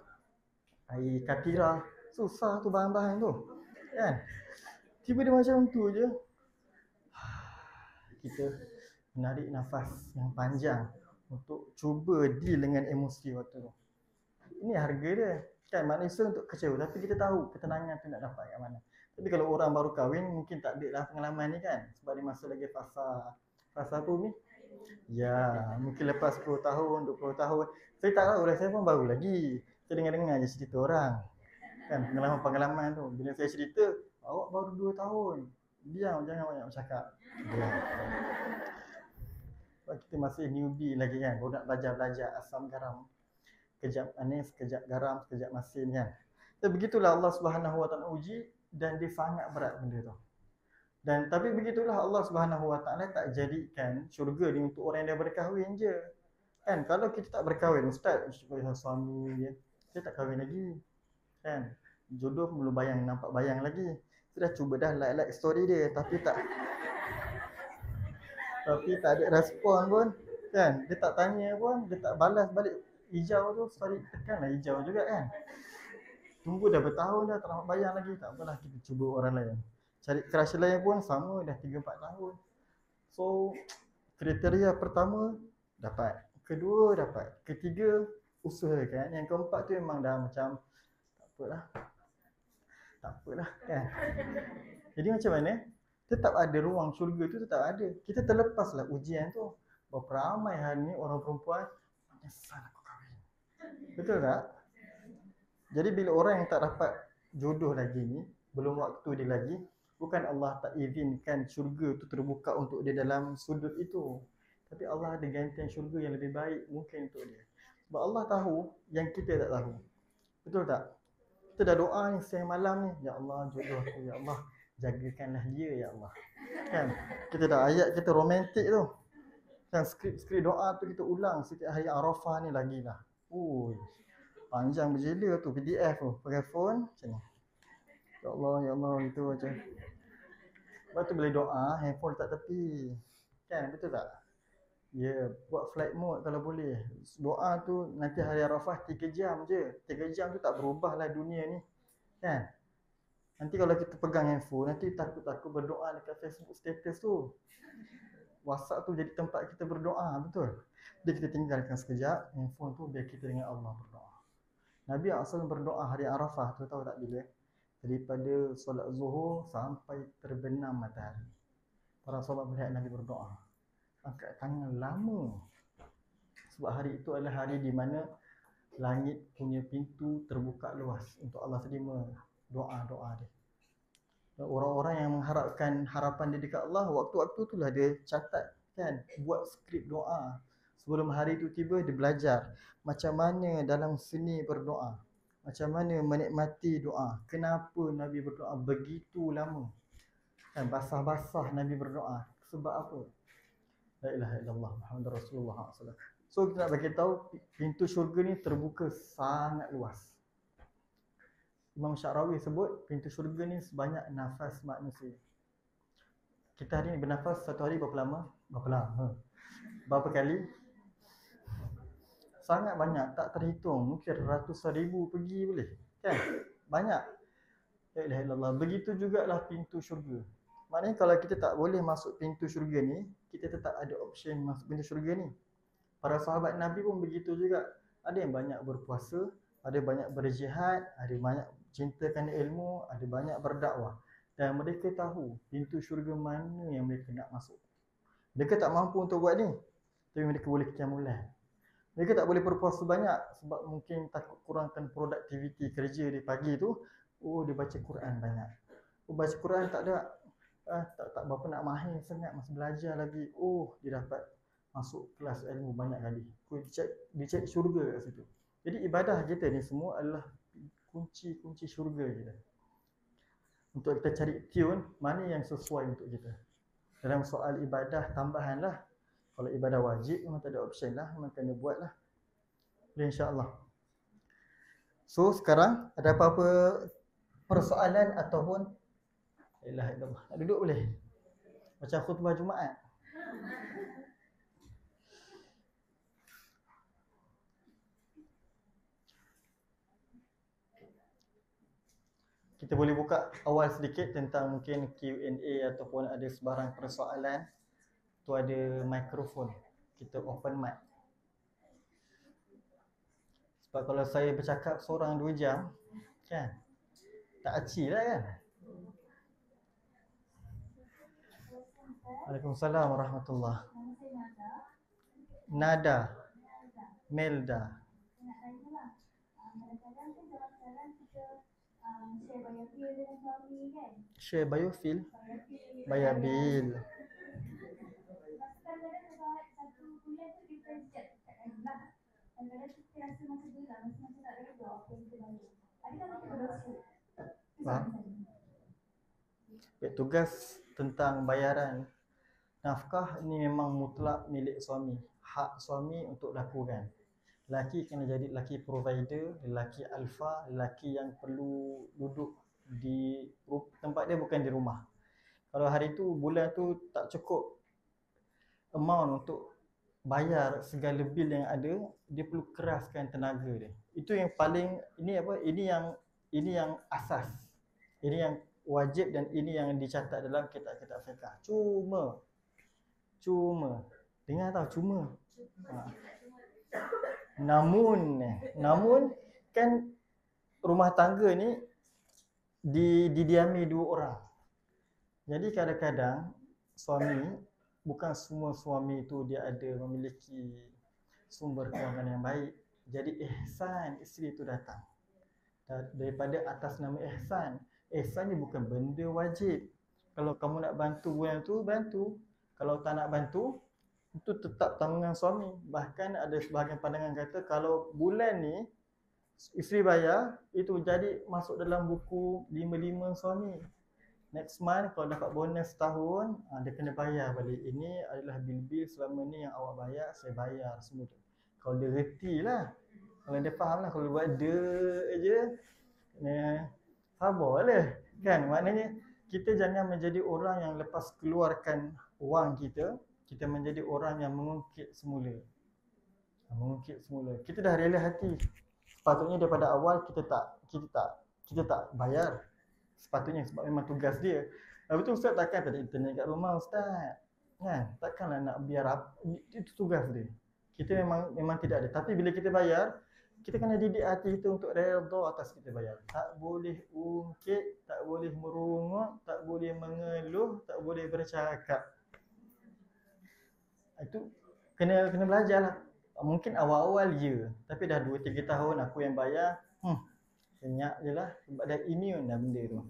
Air katira. Susah tu bahan-bahan tu. Kan? Tiba dia macam tu je. Kita menarik nafas yang panjang untuk cuba deal dengan emosi waktu tu. Ini harga dia. Kan manusia untuk kecewa, tapi kita tahu ketenangan tu nak dapat kat mana. Tapi kalau orang baru kahwin mungkin tak ada lah pengalaman ni kan. Sebab dia masih lagi fasa apa ni? Ya, mungkin lepas 10 tahun, 20 tahun. Saya tak tahu dah, saya pun baru lagi. Saya dengar-dengar je cerita orang. Kan pengalaman tu. Bila saya cerita, awak baru 2 tahun. Diam, jangan banyak bercakap. Sebab kita masih newbie lagi kan. Baru nak belajar asam garam. Sekejap manis, sekejap garam, sekejap masin kan. So, begitulah Allah Subhanahu Wa Taala uji dan dia sangat berat benda tu. Dan tapi begitulah Allah Subhanahu Wa Taala tak jadikan syurga ni untuk orang yang dah berkahwin je. Kan kalau kita tak berkahwin, ustaz, suami dia, saya tak kahwin lagi. Kan? Jodoh belum nampak bayang lagi. Saya dah cuba dah like story dia tapi tak ada respon pun. Kan? Dia tak tanya pun, dia tak balas balik hijau tu, story tekanlah hijau juga kan. Tunggu dah bertahun dah tak nampak bayang lagi, tak apalah kita cuba orang lain. Cari crush lain pun sama dah 3-4 tahun. So kriteria pertama dapat, kedua dapat, ketiga usahakan, yang keempat tu memang dah macam tak apalah kan. Jadi macam mana? Tetap ada ruang syurga tu, tetap ada. Kita terlepaslah ujian tu. Berapa ramai hari ni orang perempuan menyesal aku kahwin. Betul tak? Jadi bila orang yang tak dapat jodoh lagi ni, belum waktu dia lagi, bukan Allah tak izinkan syurga tu terbuka untuk dia dalam sudut itu. Tapi Allah ada gantian syurga yang lebih baik mungkin untuk dia. Sebab Allah tahu yang kita tak tahu. Betul tak? Kita dah doa ni siang malam ni, ya Allah jodoh aku, ya Allah jagakanlah dia, ya Allah. Kan? Kita dah ayat kita romantik tu. Kan skrip doa tu kita ulang setiap hari Arafah ni lagilah. Ui, panjang berjela tu PDF tu, pakai phone macam ni. Ya Allah itu macam. Lepas tu boleh doa, handphone letak tepi. Kan, betul tak? Ya, buat flight mode kalau boleh. Doa tu nanti hari Arafah 3 jam je. 3 jam tu tak berubahlah dunia ni. Kan? Nanti kalau kita pegang handphone, nanti takut-takut berdoa dekat Facebook status tu. WhatsApp tu jadi tempat kita berdoa, betul? Jadi kita tinggalkan sekejap handphone tu biar kita dengan Allah berdoa. Nabi SAW berdoa hari Arafah tu, tahu tak bila? Daripada solat zuhur sampai terbenam matahari. Para sahabat melihat Nabi berdoa. Angkat tangan lama. Sebab hari itu adalah hari di mana langit punya pintu terbuka luas untuk Allah terima doa-doa dia. Dan orang-orang yang mengharapkan harapan dia dekat Allah, waktu-waktu itulah dia catat kan, buat skrip doa. Sebelum hari itu tiba, dia belajar macam mana dalam seni berdoa, macam mana menikmati doa, kenapa Nabi berdoa begitu lama. Kan basah-basah Nabi berdoa. Sebab apa? La ilaha illallah Muhammadur Rasulullah SAW. So kita nak bagi tahu pintu syurga ni terbuka sangat luas. Imam Syarawi sebut pintu syurga ni sebanyak nafas manusia. Kita hari ni bernafas satu hari berapa lama? Berapa kali? Sangat banyak, tak terhitung. Mungkin ratusan ribu pergi boleh. Kan? Banyak. La ilaha illallah. Begitu jugalah pintu syurga. Maknanya kalau kita tak boleh masuk pintu syurga ni, kita tetap ada option masuk pintu syurga ni. Para sahabat Nabi pun begitu juga. Ada yang banyak berpuasa, ada banyak berjihad, ada banyak cintakan ilmu, ada banyak berdakwah. Dan mereka tahu pintu syurga mana yang mereka nak masuk. Mereka tak mampu untuk buat ni, tapi mereka boleh qiyamul-lail. Mereka tak boleh berpuasa banyak sebab mungkin takut kurangkan produktiviti kerja di pagi tu. Oh, dia baca Quran banyak. Oh, baca Quran tak ada. Tak berapa nak mahir sangat, masih belajar lagi. Oh, dia dapat masuk kelas ilmu banyak kali. Dia cari syurga kat situ. Jadi ibadah kita ni semua adalah kunci-kunci syurga kita. Untuk kita cari tune mana yang sesuai untuk kita. Dalam soal ibadah tambahan lah. Kalau ibadah wajib memang tak ada option lah, memang kena buat lah. InsyaAllah. So sekarang ada apa-apa persoalan ataupun la ilaha illallah. Nak duduk boleh? Macam khutbah Jumaat. Kita boleh buka awal sedikit tentang mungkin Q&A ataupun ada sebarang persoalan. Tu ada mikrofon. Kita open mic. Sebab kalau saya bercakap seorang 2 jam, kan? Tak aci lah kan? Waalaikumsalam warahmatullahi. Nada. Melda. Share biofil. Bayar bil. Tugas tentang bayaran nafkah ni memang mutlak milik suami. Hak suami untuk lakukan. Lelaki kena jadi lelaki provider, lelaki alfa, lelaki yang perlu duduk di tempat dia bukan di rumah. Kalau hari tu, bulan tu tak cukup amount untuk bayar segala bil yang ada, dia perlu keraskan tenaga dia. Itu yang paling, ini yang asas. Ini yang wajib dan ini yang dicatat dalam kitab-kitab fiqh. Cuma dengar tahu cuma. Namun kan rumah tangga ni didiami 2 orang. Jadi kadang-kadang suami, bukan semua suami itu dia ada memiliki sumber kewangan yang baik. Jadi ihsan isteri itu datang daripada atas nama ihsan. Ihsan ni bukan benda wajib. Kalau kamu nak bantu bulan tu, bantu. Kalau tak nak bantu, itu tetap tanggungan suami. Bahkan ada sebahagian pandangan kata kalau bulan ni isteri bayar, itu jadi masuk dalam buku 5-5 suami. Next month kalau dapat bonus setahun, dia kena bayar balik. Ini adalah bil-bil selama ni yang awak bayar, saya bayar semua tu. Kalau dia reti lah, kalau dia faham lah. Kalau buat dia je, sabarlah kan. Maknanya kita jangan menjadi orang yang lepas keluarkan wang kita menjadi orang yang mengungkit semula. Kita dah rela hati. Sepatutnya daripada awal kita tak bayar. Sepatutnya sebab memang tugas dia. Betul Ustaz, takkan tak ada internet kat rumah Ustaz. Kan? Takkanlah nak biar itu tugas dia. Kita memang tidak ada. Tapi bila kita bayar, kita kena didik hati kita untuk redha atas kita bayar. Tak boleh ungkit, tak boleh merungut, tak boleh mengeluh, tak boleh bercakap. Itu kena belajar lah. Mungkin awal-awal je, tapi dah 2-3 tahun aku yang bayar, senyap je lah. Sebab dah immune dah benda tu.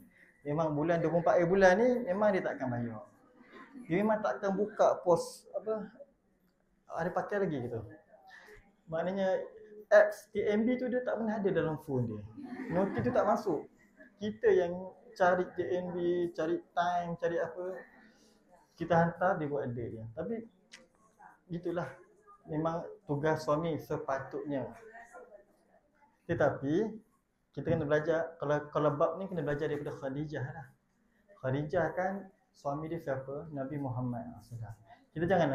Memang bulan 24 hari bulan ni memang dia takkan bayar. Dia memang takkan buka pos ada pakai lagi gitu. Maknanya apps TMB tu dia tak pernah ada dalam phone dia. Notif tu tak masuk. Kita yang cari TMB, cari time, cari apa, kita hantar dia buat ada dia. Tapi gitulah, memang tugas suami sepatutnya. Tetapi kita kena belajar, kalau bab ni kena belajar daripada Khadijah lah. Khadijah kan suami dia siapa? Nabi Muhammad SAW. Kita jangan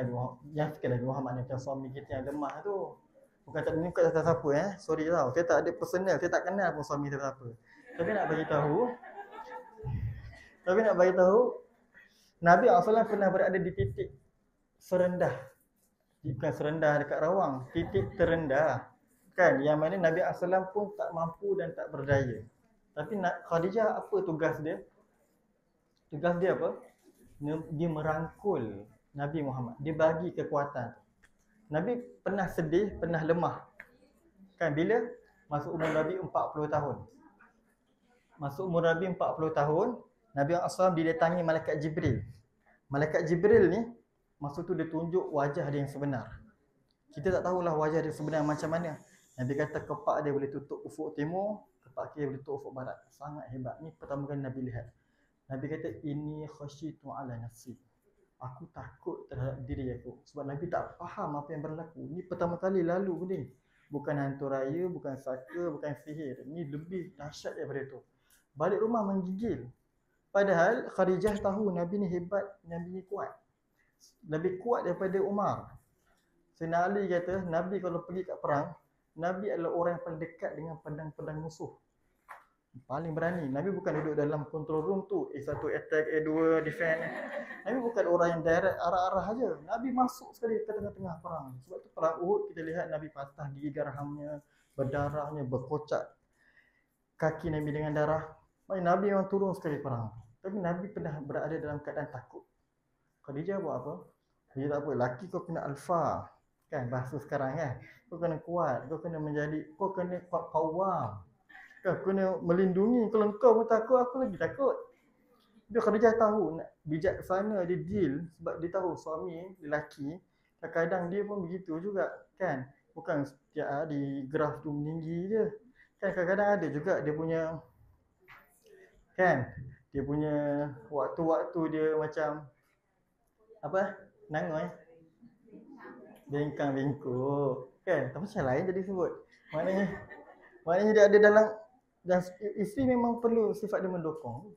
yang fikir Nabi Muhammad ni macam suami kita yang lemah tu. Bukan tak menyukai siapa sorry tau. Saya tak ada personal, saya tak kenal pun suami saya siapa. Tapi nak bagi tahu Nabi SAW pernah berada di titik serendah. Bukan serendah dekat rawang, titik terendah. Kan, yang mana Nabi SAW pun tak mampu dan tak berdaya. Tapi Khadijah apa tugas dia? Tugas dia apa? Dia merangkul Nabi Muhammad. Dia bagi kekuatan. Nabi pernah sedih, pernah lemah. Kan bila masuk umur Nabi 40 tahun. Masuk umur Nabi 40 tahun, Nabi SAW didatangi Malaikat Jibril. Malaikat Jibril ni, masa tu dia tunjuk wajah dia yang sebenar. Kita tak tahulah wajah dia sebenar macam mana. Nabi kata kepak dia boleh tutup ufuk timur, kepak kiri boleh tutup ufuk barat. Sangat hebat. Ni pertama kali Nabi lihat. Nabi kata, inni khasyitu ala nafsi. Aku takut terhadap diri aku. Sebab Nabi tak faham apa yang berlaku. Ni pertama kali lalu ni. Bukan hantu raya, bukan saka, bukan sihir. Ni lebih dahsyat daripada tu. Balik rumah menggigil. Padahal Khadijah tahu Nabi ni hebat, Nabi ni kuat. Lebih kuat daripada Umar. Sayyidina Ali kata, Nabi kalau pergi kat perang, Nabi adalah orang yang paling dekat dengan pedang-pedang musuh. Paling berani. Nabi bukan duduk dalam control room tu, A1 attack, A2 defend. Nabi bukan orang yang direct arah-arah aja. Nabi masuk sekali ke tengah-tengah perang. Sebab tu perang Uhud kita lihat Nabi patah gigi gerhamnya, berdarahnya, berkocak kaki Nabi dengan darah. Nabi memang turun sekali perang. Tapi Nabi pernah berada dalam keadaan takut. Khadijah buat apa? Dia tak apa, laki kau kena alfa. Kan bahasa sekarang kan. Kau kena kuat, kau kena kuat qawwam. Kau kena melindungi. Kalau kau pun takut, aku lagi takut. Dia Khadijah tahu, bijaksana dia deal. Sebab dia tahu suami, lelaki, kadang-kadang dia pun begitu juga. Kan? Bukan setiap hari graf tu meninggi je. Kan kadang-kadang ada juga dia punya, kan? Dia punya waktu-waktu dia macam, apa? Nangoi. Bengkang-bengkok. Kan? Tapi macam lain jadi sebut. Maknanya dia ada dalam, dan isteri memang perlu sifat dia mendukung.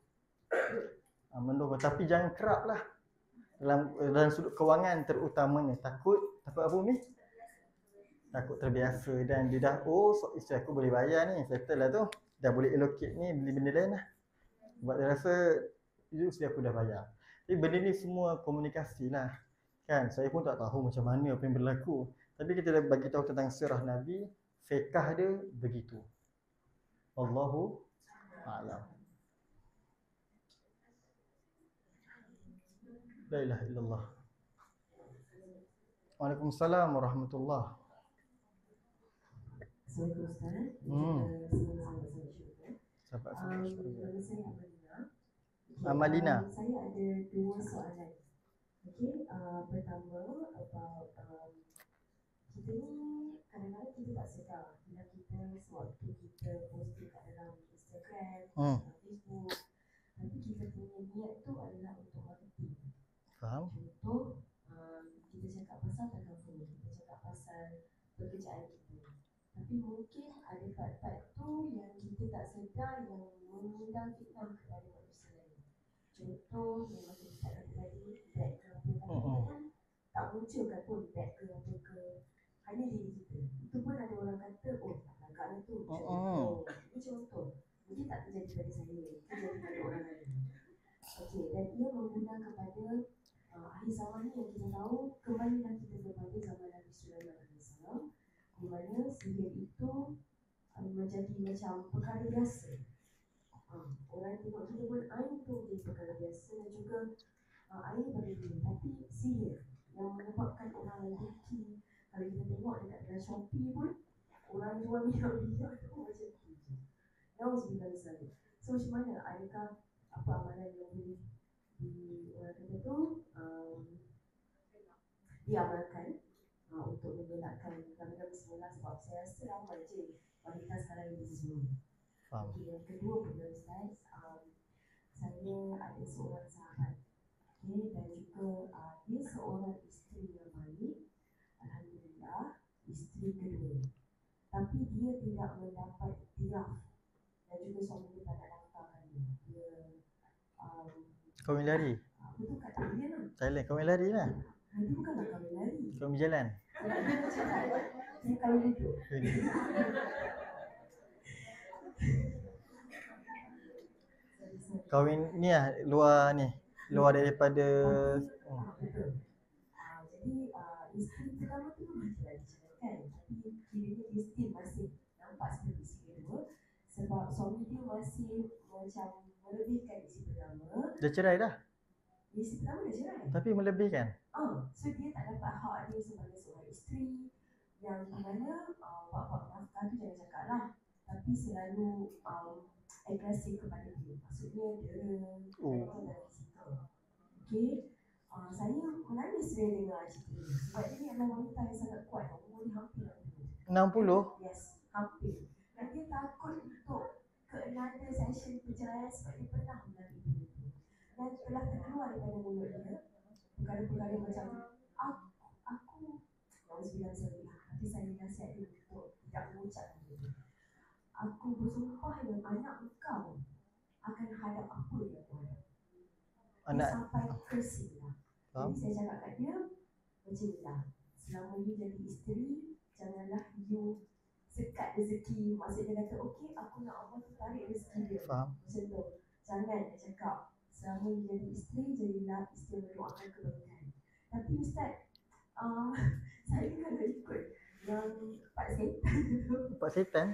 Mendukung. Tapi jangan kerap lah. Dalam sudut kewangan terutamanya. Takut apa ni? Takut terbiasa. Dan dia dah, isteri aku boleh bayar ni. Settle lah tu. Dah boleh allocate ni, beli benda lain lah. Sebab dia rasa, isteri aku dah bayar. Jadi benda ni semua komunikasi lah. Kan, saya pun tak tahu macam mana apa yang berlaku. Tapi kita dah bagi tahu tentang sirah Nabi, fiqh dia begitu. Wallahu a'lam. La ilaha illallah. Waalaikumsalam warahmatullahi. Assalamualaikum Ustaz. Sahabat-sahabat syurga. Nama saya Amalina. Amalina. Saya ada 2 soalan. Okey, pertama about kita ni kadang-kadang kita tak sedar bila kita sewaktu kita posting kat dalam Instagram, Facebook, tapi kita punya niat tu adalah untuk marketing. Faham? Contoh, kita cakap pasal takaful, kita cakap pasal pekerjaan kita. Tapi mungkin ada part-part tu yang kita tak sedar yang mengundang fitnah kepada manusia lain. Contoh, yang macam Ustaz tadi, beg ke apa kan tak munculkan pun beg ke apa ke, hanya diri kita. Itu pun ada orang kata, tak agaklah tu. Ini contoh. Mungkin tak terjadi pada saya, terjadi pada orang lain. Okey, dan ia mengguna kepada akhir zaman ni yang kita tahu, kembalilah kita kepada zaman Nabi Sulaiman AS, di mana sihir itu menjadi macam perkara biasa. Orang tengok kita pun air tu menjadi perkara biasa, dan juga air pada diri. Tapi sihir yang menyebabkan orang lain dengki. Kalau kita tengok dekat dalam Shopee pun, orang jual minyak tu macam tu je. Nauzubillah min zalik. So macam mana? Adakah apa amalan yang boleh orang kata tu diamalkan untuk mengelakkan gambaran bismillah, sebab saya rasa ramai je wanita sekarang yang bisnes dulu. Okay, yang kedua pula Ustaz, saya ada seorang sahabat, okay, dan juga dia seorang isteri yang baik, alhamdulillah, isteri kedua. Tapi dia tidak mendapat iktiraf, dan juga suami dia tak nak nafkahkan dia. Kau lari? Betul kat dia lah. Thailand, kau lari lah. Dia bukanlah kami lari. Kau berjalan? Saya kalau duduk. Kahwin ni lah, luar daripada Betul. Jadi isteri pertama tu memang lagi ceraikan. Tapi kiranya dia still masih nampak seperti isteri kedua, sebab suami dia masih macam melebihkan isteri pertama. Dia cerai dah. Isteri pertama dah cerai. Tapi melebihkan. So dia tak dapat hak dia sebagai seorang isteri, yang di mana bab-bab nafkah tu jangan cakap lah, tapi selalu agresif kepada dia. Maksudnya dera, mental dan fizikal. Okay, saya menangis bila dengar cerita ni, sebab dia ni adalah wanita yang sangat kuat. Umur dia hampir 60? Yes, hampir. Dan dia takut untuk ke another session perceraian sebab dia pernah melalui benda tu. Dan telah terkeluar daripada mulut dia perkara-perkara macam aku Nauzubillah lah, tapi saya nasihat dia untuk tidak mengucapkan itu. Aku bersumpah yang anak engkau akan hadap apa yang aku hadap. Dia sampai cursing lah. Jadi saya cakap kat dia macam ni lah, selama you jadi isteri, janganlah you sekat rezeki. Maksudnya kata okey, aku nak Allah tu tarik rezeki dia. Faham? Macam tu. Jangan dia cakap selama you jadi isteri, jadilah isteri mendoakan kebaikan. Tapi Ustaz, saya kalau ikut yang Pak Setan tu, Pak Setan?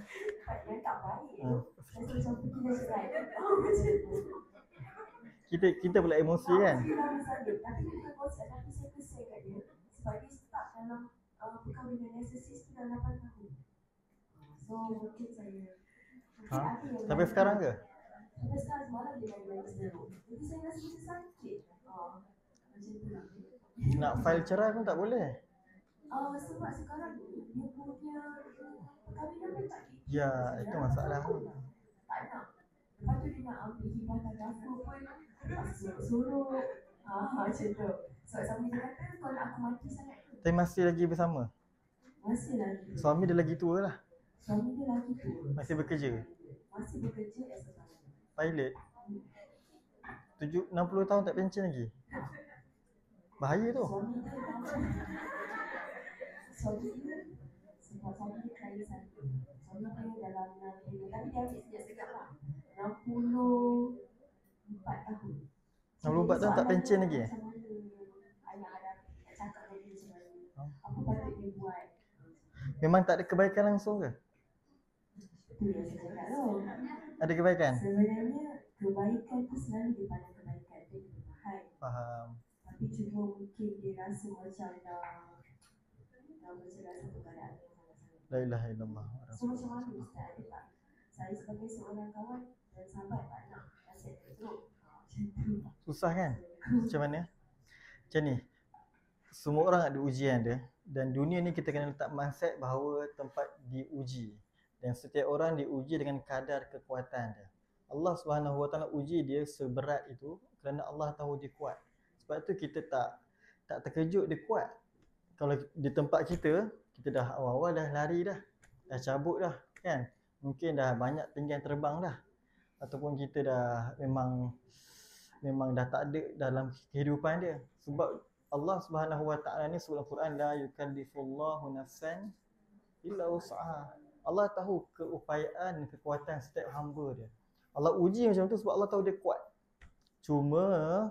Pak yang tak baik tu, saya macam pergi dah cerai. Macam tu. Kita pula emosi kan? Tapi bukan konsep, tapi saya kesian kat dia sebab dia stuck dalam perkahwinan narcissist tu dalam 8 tahun. So mungkin saya Sampai sekarang ke? Sampai sekarang semalam dia nangis teruk. Jadi saya rasa macam sakit. Macam tu lah. Nak file cerai pun tak boleh. Sebab sekarang ni dia punya perkahwinan pun tak Ya, itu masalah pun. tak nak. Lepas tu dia nak ambil hibah takaful pun suruh-suruh. Macam tu. Sebab suami dia kata kau nak aku mati sangat tu. Tapi masih lagi bersama? Masih lagi. Suami dia lagi tua lah? Suami dia lagi tua. Masih bekerja? Masih bekerja as a pilot? 60 tahun tak pencen lagi? Bahaya tu. Suami dia sebab suami dia kaya satu. Suami dia dalam 60, tapi dia ambil sekejap-sekejap lah, 64 tahun. 64 tahun tak pencen lagi? Ayah ada cakap dengan dia macam mana, apa patut dia buat. Memang tak ada kebaikan langsung ke? Itu yang saya cakap tu. Ada kebaikan? Sebenarnya kebaikan tu selalu dia pandang kebaikan tu dia faham. Faham. Tapi cuma mungkin dia rasa macam dah bercerai satu keadaan yang sangat-sangat. La ilaha illallah. So macam mana Ustaz, ada tak? Saya sebagai seorang kawan dan sahabat tak nak nasihat teruk. Macam tu. Susah kan? Macam mana? Macam ni. Semua orang ada ujian dia. Dan dunia ni kita kena letak mindset bahawa tempat diuji. Dan setiap orang diuji dengan kadar kekuatan dia. Allah SWT uji dia seberat itu kerana Allah tahu dia kuat. Sebab tu kita tak terkejut dia kuat. Kalau di tempat kita dah awal-awal dah lari dah cabut dah kan. Mungkin dah banyak tinggal terbang dah. Ataupun kita dah memang dah tak ada dalam kehidupan dia. Sebab Allah SWT ni sebut dalam Quran, la yukallifullahu nafsan illa wus'aha. Allah tahu keupayaan, kekuatan setiap hamba dia. Allah uji macam tu sebab Allah tahu dia kuat. Cuma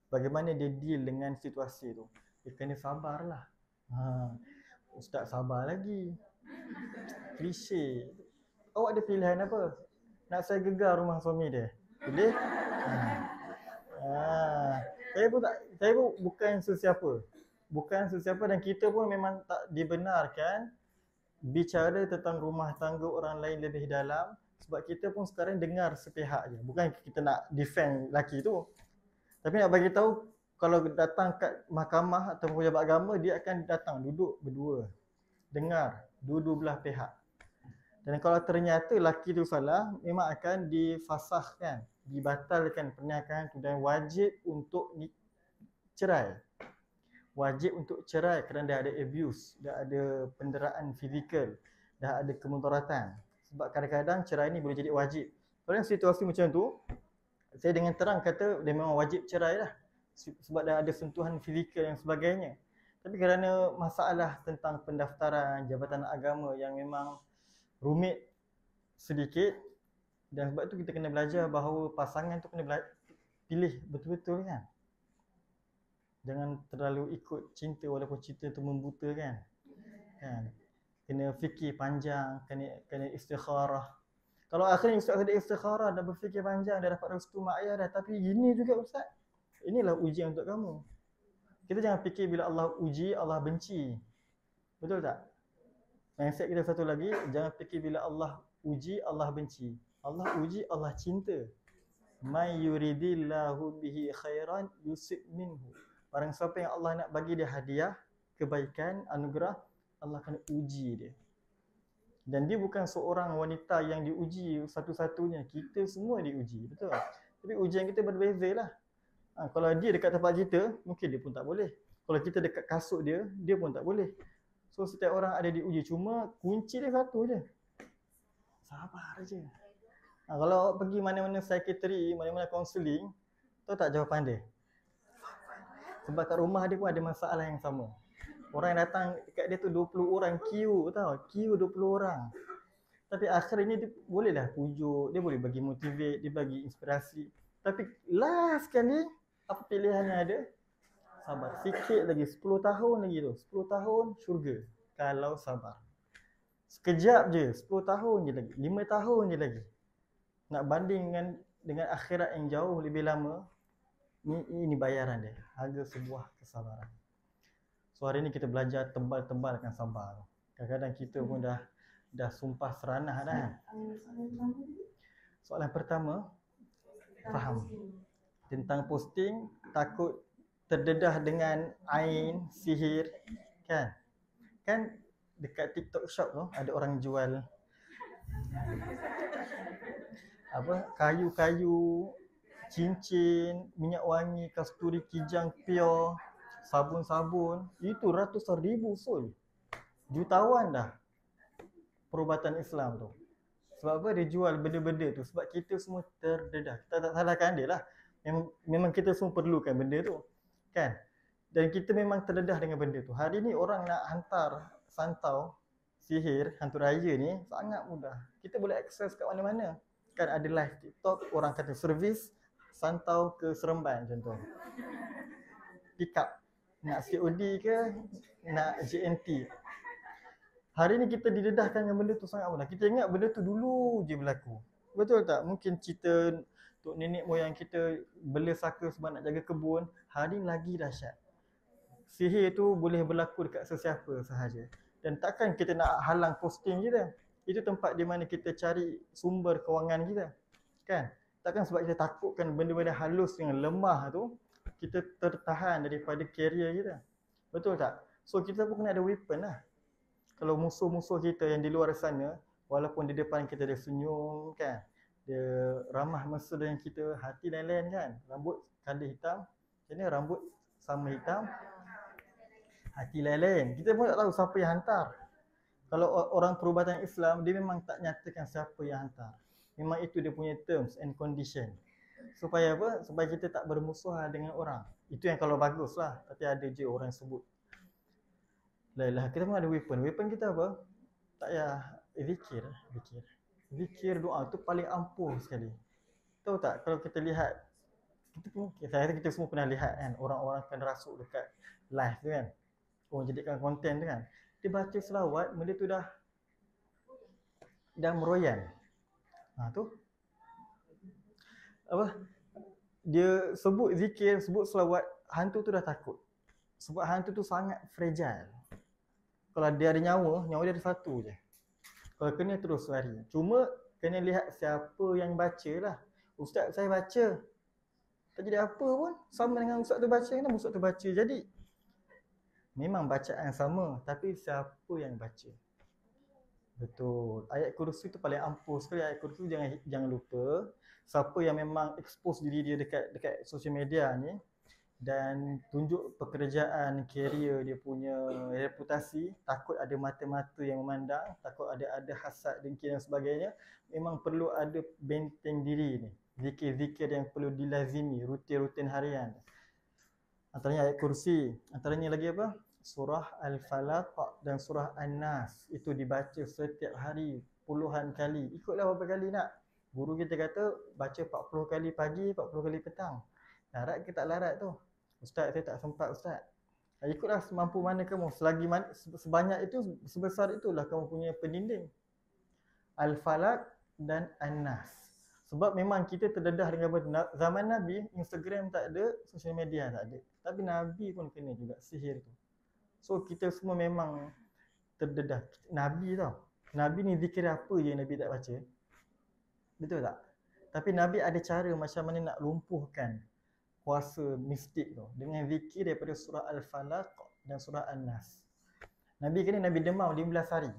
bagaimana dia deal dengan situasi tu. Dia kena sabarlah. Ustaz sabar lagi. Klise. Awak ada pilihan apa? Nak saya gegar rumah suami dia? Boleh? Saya pun bukan sesiapa. Bukan sesiapa dan kita pun memang tak dibenarkan bicara tentang rumah tangga orang lain lebih dalam sebab kita pun sekarang dengar sepihak je. Bukan kita nak defend lelaki tu. Tapi nak bagi tahu kalau datang kat mahkamah atau pejabat agama, dia akan datang duduk berdua. Dengar dua-dua belah pihak. Dan kalau ternyata lelaki tu salah, memang akan difasahkan, dibatalkan pernikahan tu dan wajib untuk cerai. Wajib untuk cerai kerana dah ada abuse, dah ada penderaan fizikal, dah ada kemudaratan. Sebab kadang-kadang cerai ni boleh jadi wajib. Kalau situasi macam tu, saya dengan terang kata dia memang wajib cerai lah. Sebab dah ada sentuhan fizikal dan sebagainya. Tapi kerana masalah tentang pendaftaran jabatan agama yang memang rumit sedikit, dan sebab itu kita kena belajar bahawa pasangan tu kena pilih betul-betul kan. Jangan terlalu ikut cinta walaupun cinta tu membutakan. Kan? kena fikir panjang, kena istikharah. Kalau akhirnya ustaz ada istikharah, dah berfikir panjang, dah dapat restu mak ayah dah, tapi gini juga ustaz. Inilah ujian untuk kamu. Kita jangan fikir bila Allah uji, Allah benci. Betul tak? Mindset kita satu lagi, jangan fikir bila Allah uji, Allah benci. Allah uji, Allah cinta. May yuridillahu bihi khairan yusib minhu. Barang siapa yang Allah nak bagi dia hadiah, kebaikan, anugerah, Allah akan uji dia. Dan dia bukan seorang wanita yang diuji satu-satunya. Kita semua diuji, betul? Tapi ujian kita berbeza lah. Kalau dia dekat tempat kita, mungkin dia pun tak boleh. Kalau kita dekat kasut dia, dia pun tak boleh. So setiap orang ada diuji, cuma kunci dia satu je. Sabar je. Kalau awak pergi mana-mana psikiatri, mana-mana kaunseling, tahu tak jawapan dia? Sebab kat rumah dia pun ada masalah yang sama. Orang yang datang dekat dia tu 20 orang queue, tahu? Queue 20 orang. Tapi akhirnya dia bolehlah pujuk, dia boleh bagi motivate, dia bagi inspirasi. Tapi last kali, apa pilihan yang ada? Sabar. Sikit lagi, 10 tahun lagi tu. 10 tahun, syurga. Kalau sabar. Sekejap je, 10 tahun je lagi. 5 tahun je lagi. Nak banding dengan akhirat yang jauh lebih lama, ini bayaran dia. Harga sebuah kesabaran. So hari ni kita belajar tebal-tebalkan sabar. Kadang-kadang kita pun dah sumpah seranah dah kan. Soalan pertama, faham. Tentang posting, takut terdedah dengan ain, sihir, kan? Kan dekat TikTok shop tu ada orang jual apa, kayu-kayu, cincin, minyak wangi, kasturi kijang pure, sabun-sabun. Itu ratusan ribu full. Jutawan dah perubatan Islam tu. Sebab apa dia jual benda-benda tu? Sebab kita semua terdedah. Kita tak salahkan dia lah. Memang kita semua perlukan benda tu. Kan? Dan kita memang terdedah dengan benda tu. Hari ni orang nak hantar santau sihir, hantu raya ni sangat mudah. Kita boleh akses kat mana-mana. Kan ada live TikTok, orang kata servis santau ke Seremban contoh. Pick up. Nak COD ke, nak JNT. Hari ni kita didedahkan dengan benda tu sangat mudah. Kita ingat benda tu dulu je berlaku. Betul tak? Mungkin cerita tok nenek moyang kita bela saka sebab nak jaga kebun, hari ni lagi dahsyat. Sihir tu boleh berlaku dekat sesiapa sahaja. Dan takkan kita nak halang posting kita. Itu tempat di mana kita cari sumber kewangan kita. Kan? Takkan sebab kita takutkan benda-benda halus yang lemah tu, kita tertahan daripada career kita. Betul tak? So kita pun kena ada weapon lah. Kalau musuh-musuh kita yang di luar sana, walaupun di depan kita dia senyum kan, dia ramah mesra dengan kita, hati lain-lain kan, rambut kala hitam, jadi rambut sama hitam, hati lain-lain. Kita pun tak tahu siapa yang hantar. Kalau orang perubatan Islam, dia memang tak nyatakan siapa yang hantar. Memang itu dia punya terms and condition. Supaya apa? Supaya kita tak bermusuhan dengan orang. Itu yang kalau bagus lah. Tapi ada je orang sebut. Lah, kita pun ada weapon. Weapon kita apa? Tak payah zikir. Zikir doa tu paling ampuh sekali. Tahu tak kalau kita lihat, saya rasa kita semua pernah lihat kan, orang-orang akan rasuk dekat live tu kan. Orang jadikan konten tu kan. Dia baca selawat, benda tu dah meroyan. Tu. Apa? Dia sebut zikir, sebut selawat, hantu tu dah takut. Sebab hantu tu sangat fragile. Kalau dia ada nyawa dia ada satu je. Kalau kena terus lari. Cuma kena lihat siapa yang baca lah. Ustaz saya baca. Tak jadi apa pun. Sama dengan ustaz tu baca, kenapa ustaz tu baca. Jadi memang bacaan sama. Tapi siapa yang baca. Betul. Ayat kursi tu paling ampuh sekali. Ayat kursi jangan lupa. Siapa yang memang expose diri dia dekat social media ni, dan tunjuk pekerjaan, career dia punya reputasi, takut ada mata-mata yang memandang, takut ada hasad, dengki dan sebagainya, memang perlu ada benteng diri ni. Zikir-zikir yang perlu dilazimi, rutin-rutin harian. Antaranya ayat kursi, antaranya lagi apa? Surah Al-Falaq dan surah An-Nas. Itu dibaca setiap hari puluhan kali. Ikutlah berapa kali nak. Guru kita kata baca 40 kali pagi, 40 kali petang. Larat ke tak larat tu? Ustaz saya tak sempat ustaz. Ikutlah semampu mana kamu. Selagi sebanyak itu, sebesar itulah kamu punya pendinding. Al-Falaq dan An-Nas. Sebab memang kita terdedah dengan benda. Zaman Nabi, Instagram tak ada, social media tak ada. Tapi Nabi pun kena juga sihir tu. So kita semua memang terdedah. Nabi tau. Nabi ni zikir apa je Nabi tak baca? Betul tak? Tapi Nabi ada cara macam mana nak lumpuhkan kuasa mistik tu dengan zikir daripada surah Al-Falaq dan surah An-Nas. Nabi kena Nabi demam 15 hari.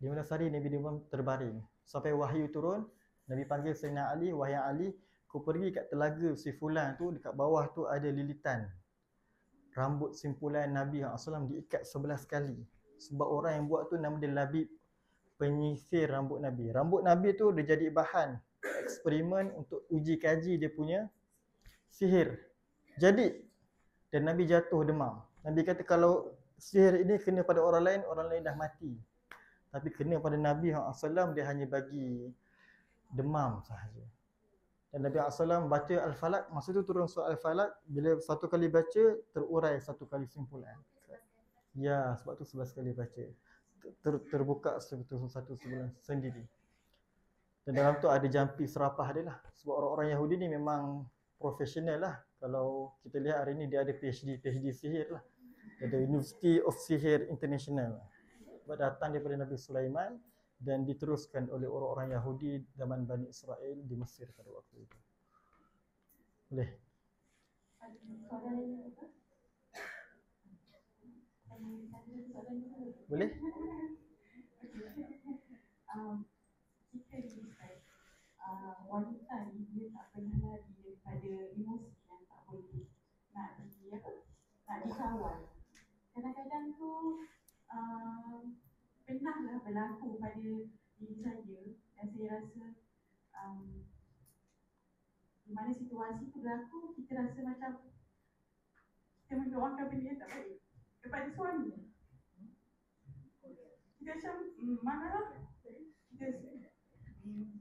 15 hari Nabi demam terbaring. Sampai wahyu turun, Nabi panggil Sayyidina Ali, "Wahai Ali, kau pergi kat telaga si fulan tu, dekat bawah tu ada lilitan. Rambut simpulan Nabi SAW diikat 11 kali. Sebab orang yang buat tu nama dia Labib, penyisir rambut Nabi. Rambut Nabi tu dia jadi bahan eksperimen untuk uji kaji dia punya sihir. Jadi, dan Nabi jatuh demam. Nabi kata kalau sihir ini kena pada orang lain dah mati. Tapi kena pada Nabi SAW, dia hanya bagi demam sahaja. Dan Nabi SAW baca Al-Falaq, masa tu turun surah Al-Falaq, bila satu kali baca, terurai satu kali simpulan. Ya, sebab tu 11 kali baca. Terbuka satu sebulan sendiri. Dan dalam tu ada jampi serapah dia lah. Sebab orang-orang Yahudi ni memang profesional lah. Kalau kita lihat hari ni dia ada PhD sihir lah. Dia ada University of Sihir International. Sebab datang daripada Nabi Sulaiman dan diteruskan oleh orang-orang Yahudi zaman Bani Israel di Mesir pada waktu itu. Boleh? Boleh? Wanita ni dia tak pernah lari daripada emosi yang tak boleh nak dikawal. Kadang-kadang tu pernahlah berlaku pada diri saya dan saya rasa di mana situasi tu berlaku, kita rasa macam kita mendoakan benda yang tak baik kepada suami. Kita macam manalah kita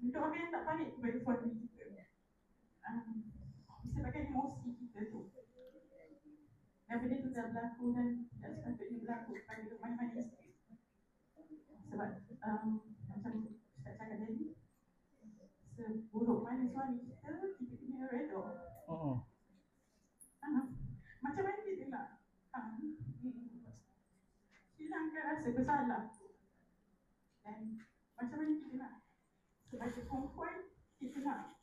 mendoakan yang tak baik kepada suami kita. Disebabkan emosi kita tu. Dan benda tu dah berlaku dan tak sepatutnya berlaku kepada mana-mana isteri. Sebab macam Ustaz cakap tadi, seburuk mana suami kita, kita kena redha. Macam mana kita nak hilangkan rasa bersalah. Dan macam mana kita nak sebagai perempuan, kita nak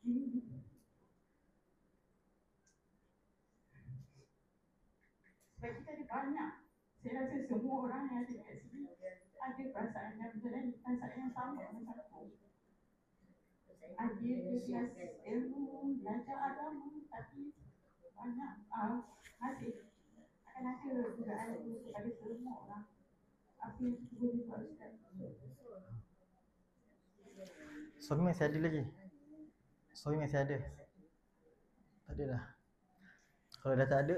sebab kita ada banyak. Saya rasa semua orang yang ada kat sini ada perasaan yang berjalan perasaan yang sama macam aku. Ada kelas ilmu, belajar agama, tapi banyak masih akan ada dugaan kepada semua orang. Apa yang kita boleh buat sekarang? Suami masih ada lagi? Suami masih ada? Tak ada dah. Kalau dah tak ada,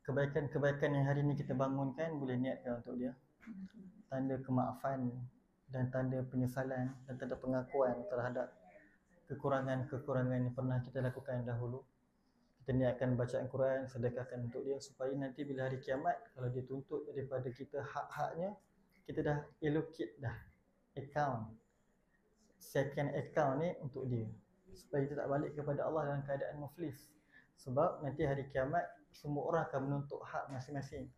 kebaikan-kebaikan yang hari ni kita bangunkan boleh niatkan untuk dia. Tanda kemaafan dan tanda penyesalan dan tanda pengakuan terhadap kekurangan-kekurangan yang pernah kita lakukan dahulu. Kita niatkan bacaan Quran, sedekahkan untuk dia supaya nanti bila hari kiamat, kalau dia tuntut daripada kita hak-haknya, kita dah allocate dah account, second account ni untuk dia, supaya kita tak balik kepada Allah dalam keadaan muflis. Sebab nanti hari kiamat semua orang akan menuntut hak masing-masing.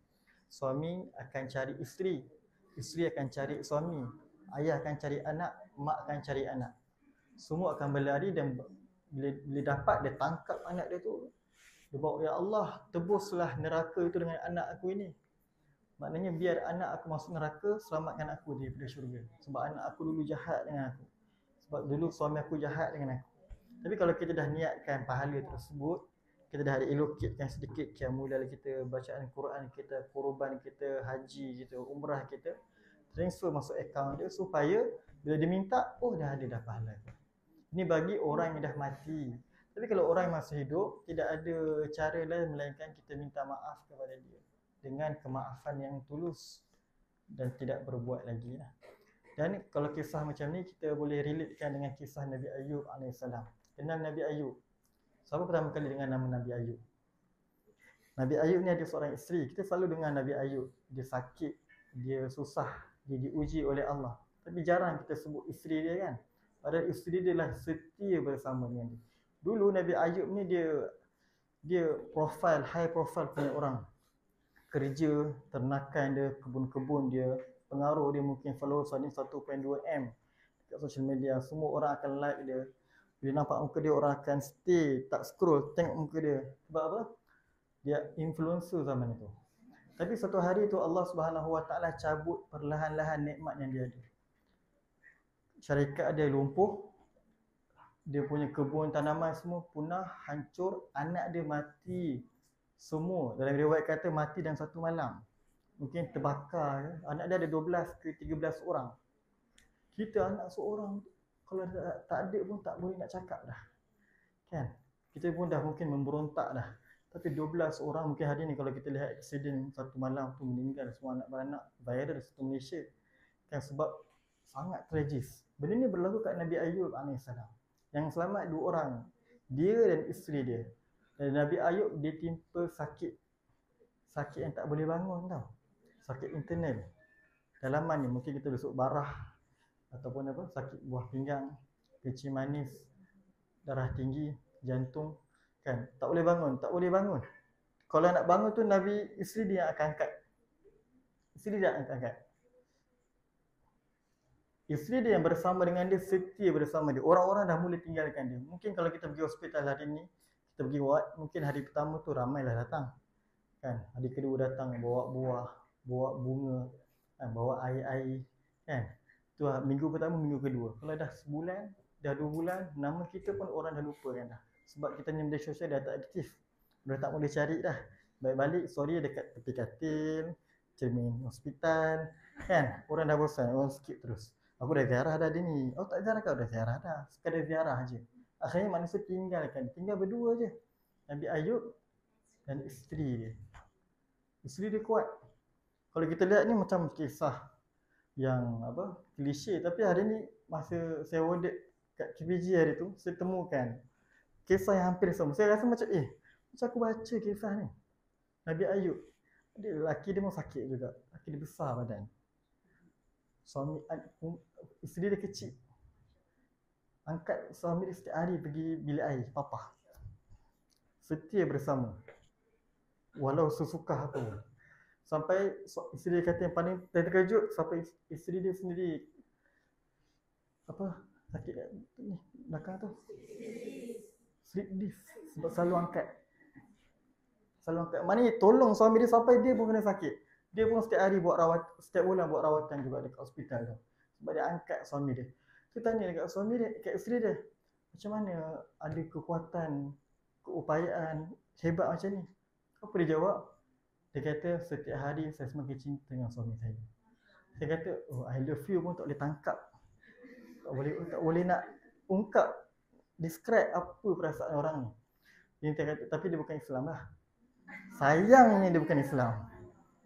Suami akan cari isteri, isteri akan cari suami, ayah akan cari anak, mak akan cari anak. Semua akan berlari dan bila dapat dia tangkap anak dia tu, dia bawa, "Ya Allah, tebuslah neraka itu dengan anak aku ini." Maknanya biar anak aku masuk neraka, selamatkan aku daripada syurga. Sebab anak aku dulu jahat dengan aku. Sebab dulu suami aku jahat dengan aku. Tapi kalau kita dah niatkan pahala tersebut, kita dah ada allocatekan sedikit qiyamul kita, bacaan Quran kita, kurban kita, haji kita, umrah kita, transfer masuk akaun dia supaya bila dia minta, oh dah ada dah pahala. Ini bagi orang yang dah mati. Tapi kalau orang yang masih hidup, tidak ada cara lain melainkan kita minta maaf kepada dia dengan kemaafan yang tulus dan tidak berbuat lagi lah. Dan kalau kisah macam ni, kita boleh relatekan dengan kisah Nabi Ayub AS. Kenal Nabi Ayub? Siapa pertama kali dengan nama Nabi Ayub? Nabi Ayub ni ada seorang isteri. Kita selalu dengar Nabi Ayub, dia sakit, dia susah, dia diuji oleh Allah. Tapi jarang kita sebut isteri dia kan. Padahal isteri dia lah setia bersama dengan dia. Dulu Nabi Ayub ni dia high profile punya orang. Kerja, ternakan dia, kebun-kebun dia, pengaruh dia mungkin followers ni 1.2 M kat social media. Semua orang akan like dia. Bila nampak muka dia, orang akan stay, tak scroll, tengok muka dia. Sebab apa? Dia influencer zaman itu. Tapi satu hari tu Allah Subhanahu Wa Taala cabut perlahan-lahan nikmat yang dia ada. Syarikat dia lumpuh, dia punya kebun tanaman semua punah, hancur, anak dia mati semua. Dalam riwayat kata mati dalam satu malam. Mungkin terbakar ya. Anak dia ada 12 ke 13 orang. Kita anak seorang kalau tak ada pun tak boleh nak cakap dah. Kan? Kita pun dah mungkin memberontak dah. Tapi 12 orang mungkin hari ni kalau kita lihat aksiden satu malam tu meninggal semua anak beranak, viral satu Malaysia. Kan sebab sangat tragis. Benda ni berlaku kat Nabi Ayub AS. Yang selamat 2 orang. Dia dan isteri dia. Dan Nabi Ayub dia timpa sakit. Sakit yang tak boleh bangun tau. Sakit internal. Dalaman ni mungkin kita besuk barah. Ataupun apa, sakit buah pinggang, kencing manis, darah tinggi, jantung. Kan, tak boleh bangun, tak boleh bangun. Kalau nak bangun tu Nabi isteri dia akan angkat. Isteri dia akan angkat. Isteri dia yang bersama dengan dia, setia bersama dia. Orang-orang dah mula tinggalkan dia. Mungkin kalau kita pergi hospital hari ni, kita pergi ward, mungkin hari pertama tu ramailah datang. Kan, hari kedua datang bawa buah, bawa bunga, kan, bawa air-air, kan. Tu minggu pertama, minggu kedua. Kalau dah sebulan, dah 2 bulan, nama kita pun orang dah lupa kan dah. Sebab kita ni media sosial dah tak aktif. Dah tak boleh cari dah. Balik-balik story dekat tepi katil, cermin hospital, kan. Orang dah bosan, orang skip terus. Aku dah ziarah dah dia ni. Oh tak ziarah kau, dah ziarah dah. Sekadar ziarah je. Akhirnya manusia tinggalkan. Tinggal berdua je. Nabi Ayub dan isteri dia. Isteri dia kuat. Kalau kita lihat ni macam kisah yang apa, klise, tapi hari ni masa saya audit kat KPG hari tu, saya temukan kisah yang hampir sama. Saya rasa macam macam aku baca kisah ni. Nabi Ayub, dia lelaki dia pun sakit juga. Lelaki dia besar badan. Suami isteri dia kecil. Angkat suami dia setiap hari pergi bilik air, papa. Setia bersama. Walau sesuka apa pun. Sampai isteri dia kata yang paling terkejut, sampai isteri dia sendiri apa, sakit ni belakang tu, slip disc, sebab selalu angkat. Mana ni tolong suami dia sampai dia pun kena sakit. Dia pun setiap hari buat setiap bulan buat rawatan juga dekat hospital tu. Sebab dia angkat suami dia. Dia tanya dekat suami dia, dekat isteri dia, macam mana ada kekuatan, keupayaan hebat macam ni? Apa dia jawab? Dia kata, setiap hari saya semakin cinta dengan suami saya. Saya kata, oh I love you pun tak boleh tangkap. Tak boleh nak ungkap, describe apa perasaan orang ni. Dia kata, tapi dia bukan Islam lah. Sayangnya dia bukan Islam.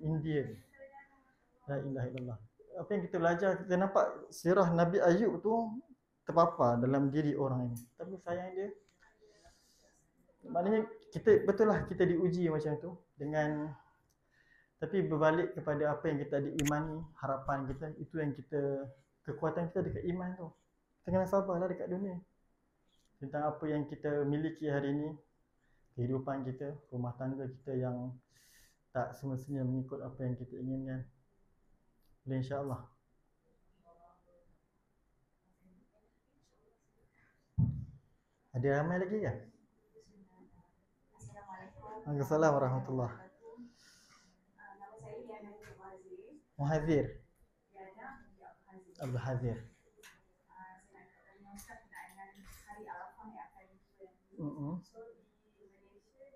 Indian. La ilaha illallah. Apa yang kita belajar, kita nampak sirah Nabi Ayub tu terpapar dalam diri orang ini. Tapi sayang dia, maknanya kita betul lah kita diuji macam tu dengan, tapi berbalik kepada apa yang kita ada imani, harapan kita, itu yang kita, kekuatan kita dekat iman tu. Kita kena sabarlah dekat dunia. Tentang apa yang kita miliki hari ini, kehidupan kita, rumah tangga kita yang tak semestinya mengikut apa yang kita inginkan. InsyaAllah. Ada ramai lagi kan? Assalamualaikum warahmatullahi wabarakatuh. Nama saya Diana Muhazir. Abdul Hazir. Saya nak tanya Ustaz berkenaan hari Arafah yang akan dimulai. So di Malaysia,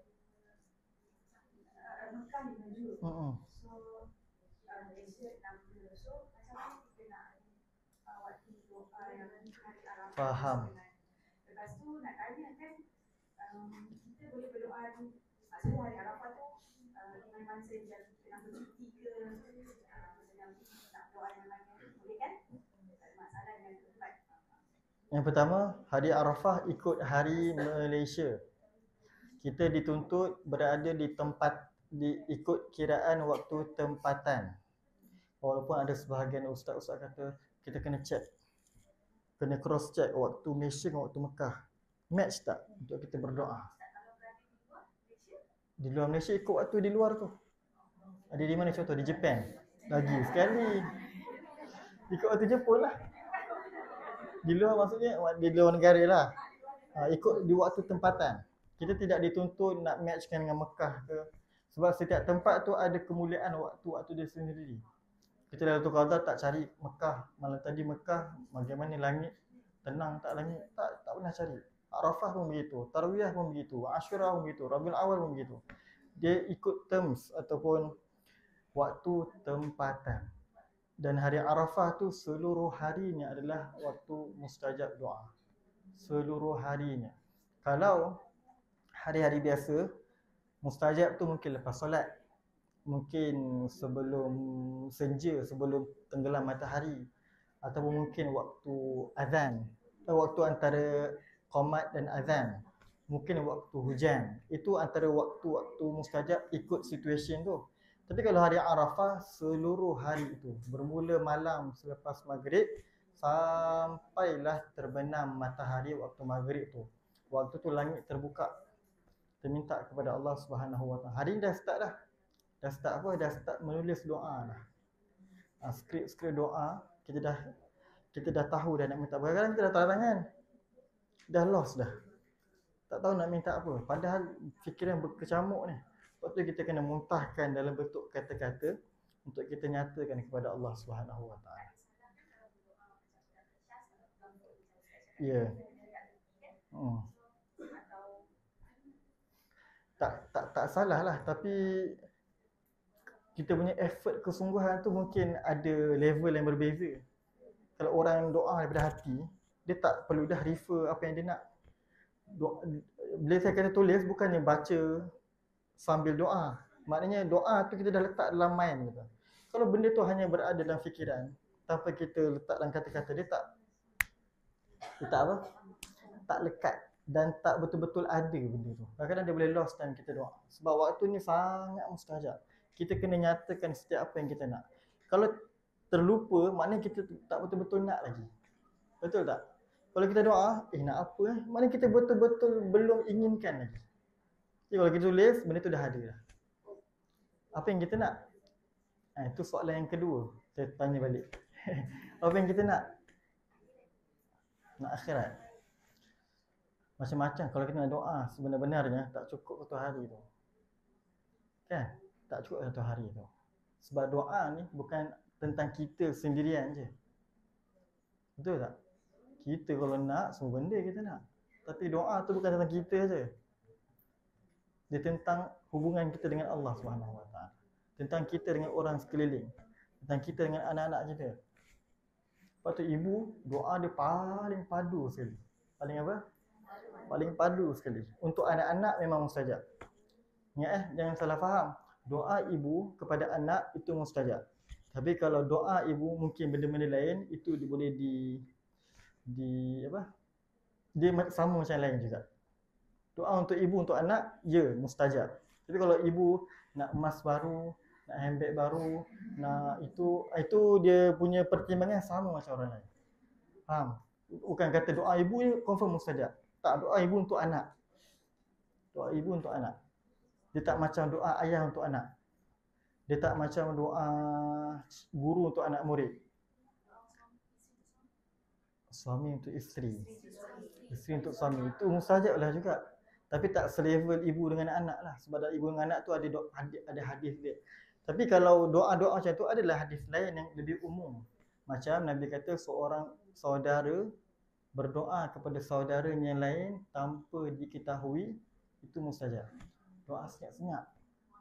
Mekah 5 Jun. So Malaysia 6 Jun. So macam mana kita nak waktu doa yang hari Arafah? Faham. Lepas tu nak tanya kan, kita boleh berdoa ni, maksudnya hari Arafah tu dengan masa yang kita nak bercuti ke, sedang nak berdoa yang lain, boleh kan? Tak ada masalah dengan tempat. Yang pertama, hari Arafah ikut hari Malaysia. Kita dituntut berada di tempat ikut kiraan waktu tempatan. Walaupun ada sebahagian ustaz-ustaz kata kita kena check, kena cross check waktu Malaysia dengan waktu Mekah. Match tak untuk kita berdoa? Di luar Malaysia ikut waktu di luar tu. Ada di mana contoh? Di Japan. Lagi sekali. Ikut waktu Jepun lah. Di luar maksudnya di luar negara lah. Ikut di waktu tempatan. Kita tidak dituntut nak matchkan dengan Mekah ke. Sebab setiap tempat tu ada kemuliaan waktu dia sendiri. Kita Lailatul Qadar tak cari Mekah. Malam tadi Mekah, bagaimana langit tenang tak langit, tak pernah cari. Arafah pun begitu, Tarwiyah pun begitu, Ashura pun begitu, Rabiul Awal pun begitu. Dia ikut terms ataupun waktu tempatan. Dan hari Arafah tu seluruh harinya adalah waktu mustajab doa. Seluruh harinya. Kalau hari-hari biasa, mustajab tu mungkin lepas solat, mungkin sebelum senja, sebelum tenggelam matahari, ataupun mungkin waktu azan, waktu antara qomat dan azan, mungkin waktu hujan. Itu antara waktu-waktu mustajab ikut situation tu. Tapi kalau hari Arafah, seluruh hari itu, bermula malam selepas maghrib sampailah terbenam matahari waktu maghrib tu. Waktu tu langit terbuka. Kita minta kepada Allah Subhanahu Wa Taala. Hari ni dah start dah. Dah start apa? Dah start menulis doa dah. Skrip-skrip doa kita dah tahu dah nak minta. Kadang-kadang kita dah tanda tangan. Dah lost dah. Tak tahu nak minta apa. Padahal fikiran berkecamuk ni. Lepas tu kita kena muntahkan dalam bentuk kata-kata untuk kita nyatakan kepada Allah Subhanahu Wa Taala. Ya. Tak salah lah, tapi kita punya effort kesungguhan tu mungkin ada level yang berbeza. Kalau orang doa daripada hati, dia tak perlu dah refer apa yang dia nak. Bila saya kata tulis, bukannya baca sambil doa. Maknanya doa tu kita dah letak dalam mind kita. Kalau benda tu hanya berada dalam fikiran, tanpa kita letak dalam kata-kata, dia tak lekat dan tak betul-betul ada benda tu. Kadang-kadang dia boleh lost time kita doa. Sebab waktu ni sangat mustajab. Kita kena nyatakan setiap apa yang kita nak. Kalau terlupa, maknanya kita tak betul-betul nak lagi. Betul tak? Kalau kita doa, nak apa? Maknanya kita betul-betul belum inginkan lagi. Jadi kalau kita tulis, benda tu dah ada dah. Apa yang kita nak? Itu soalan yang kedua. Saya tanya balik. Apa yang kita nak? Nak akhirat. Macam-macam kalau kita nak doa sebenar-benarnya tak cukup satu hari tu. Kan? Tak cukup satu hari tu. Sebab doa ni bukan tentang kita sendirian je. Betul tak? Kita kalau nak, semua benda kita nak. Tapi doa tu bukan tentang kita je. Dia tentang hubungan kita dengan Allah Subhanahu Wa Taala. Tentang kita dengan orang sekeliling. Tentang kita dengan anak-anak kita. Lepas tu ibu, doa dia paling padu sekali. Paling apa? Paling padu sekali. Untuk anak-anak memang mustajab. Ingat jangan salah faham. Doa ibu kepada anak itu mustajab. Tapi kalau doa ibu mungkin benda-benda lain, itu boleh dia sama macam lain juga. Doa untuk ibu untuk anak, ya mustajab. Tapi kalau ibu nak emas baru, nak handbag baru, nak itu dia punya pertimbangan sama macam orang lain. Faham? Bukan kata doa ibu ni confirm mustajab. Tak, doa ibu untuk anak. Doa ibu untuk anak. Dia tak macam doa ayah untuk anak. Dia tak macam doa guru untuk anak murid. Suami untuk isteri. Isteri untuk suami. Itu mustajab lah juga. Tapi tak selevel ibu dengan anak lah. Sebab ibu dengan anak tu ada hadis dia. Tapi kalau doa-doa macam tu adalah hadis lain yang lebih umum. Macam Nabi kata seorang saudara berdoa kepada saudara yang lain tanpa diketahui, itu mustajab. Doa senyap-senyap.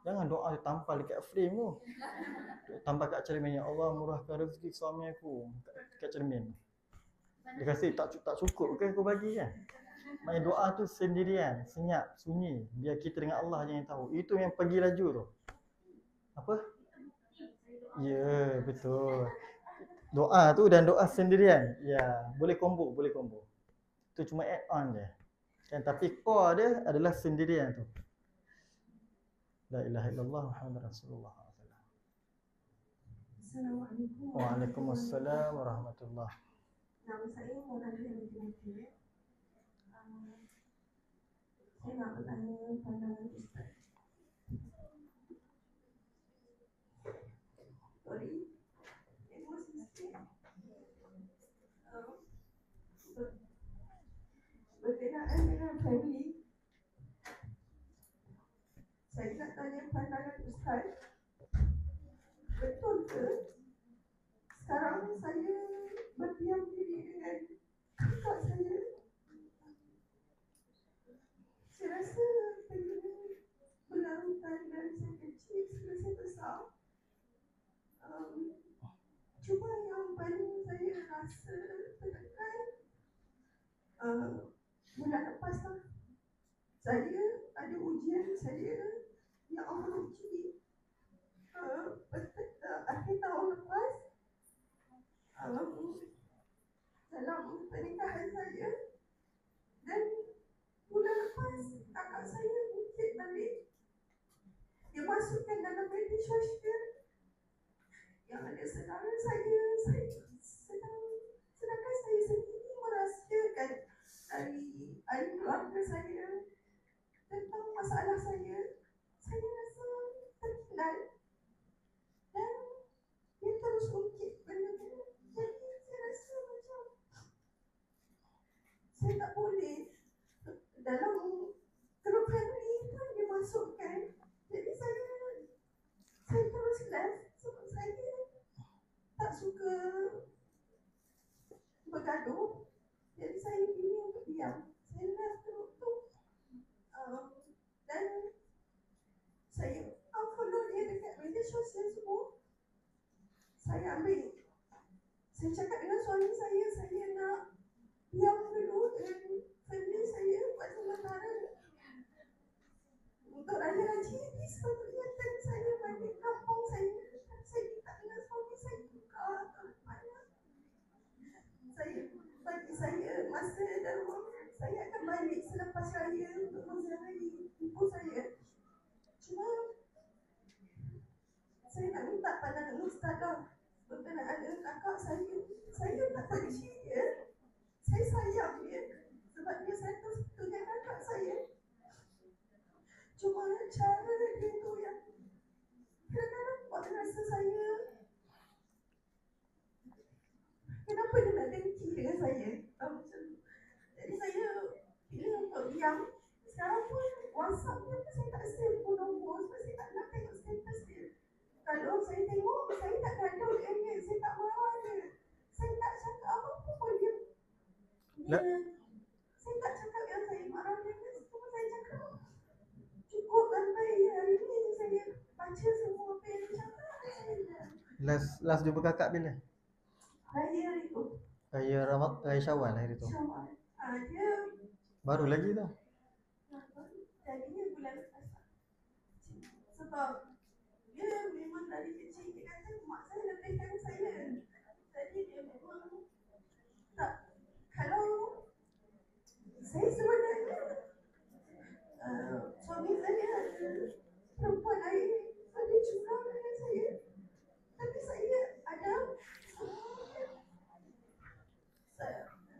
Jangan doa tampal dekat frame tu. Tampal kat cermin, ya Allah murahkan rezeki suami aku kat cermin. Dia kata tak cukup ke aku bagi kan? Maksudnya doa tu sendirian, senyap, sunyi. Biar kita dengan Allah je yang tahu. Itu yang pergi laju tu. Apa? Ya, betul. Doa tu dan doa sendirian. Ya, boleh combo. Itu cuma add on je. Kan, tapi core dia adalah sendirian tu. La ilaha illallah Muhammad Rasulullah. Assalamualaikum. Waalaikumsalam warahmatullahi. Nama saya Mona Binti. Saya nak bertanya pandangan Ustaz. Sorry, emosi sikit. Berkenaan dengan family, saya nak tanya pandangan Ustaz. Betul ke sekarang saya berdiam diri dengan kakak saya? Saya rasa benda berlarutan dari saya kecil sehingga saya besar. Cuma yang paling saya rasa tekan bulan lepas lah, saya ada ujian saya yang Allah uji akhir tahun lepas, dalam pernikahan saya. Dan bulan lepas kakak saya ungkit balik, dia masukkan dalam media sosial yang ada saudara saya sedangkan saya sendiri merahsiakan dari ahli keluarga saya tentang masalah saya. Saya rasa tertinggal dan dia terus ungkit benda-benda. Jadi saya rasa macam saya tak boleh dalam grup family pun dia masukkan. Jadi saya terus left sebab saya tak suka bergaduh. Jadi saya pilih untuk diam. Saya left grup tu dan saya unfollow dia dekat media sosial semua. Saya cakap dengan suami saya nak diam dulu dengan family saya buat sementara untuk Raya Haji ini. Sepatutnya time saya balik kampung saya minta dengan suami saya buka bagi saya masa dan ruang. Saya akan balik selepas raya untuk menziarahi ibu saya. Cuma saya nak minta pandangan Ustaz lah berkenaan dengan kakak saya. Saya tak benci dia, saya sayang dia sebab dia satu dengan kakak saya. Cuma cara dia tu yang kadang-kadang buat rasa saya, kenapa dia nak dengki dengan saya. Jadi saya pilih untuk diam. Sekarang pun WhatsApp dia pun saya tak save pun nombor sebab saya tak nak tengok status dia. Kalau saya tengok, saya tak gaduh dengan dia, saya tak marah dia, saya tak cakap apa-apa pun dia. Saya tak cakap yang saya marah dia. Cuma saya cakap cukup sampai hari ni saya baca semua apa yang dia cakap. Last jumpa kakak bila? Raya hari tu. Raya Syawal hari tu. Syawal. Dia Baru lagi tu. jadinya bulan lepas. Sebab dia memang dari kecil dia kata mak saya lebihkan saya. Jadi dia memang tak. Kalau saya sebenarnya suami saya ada perempuan lain, dia curang dengan saya. Tapi saya ada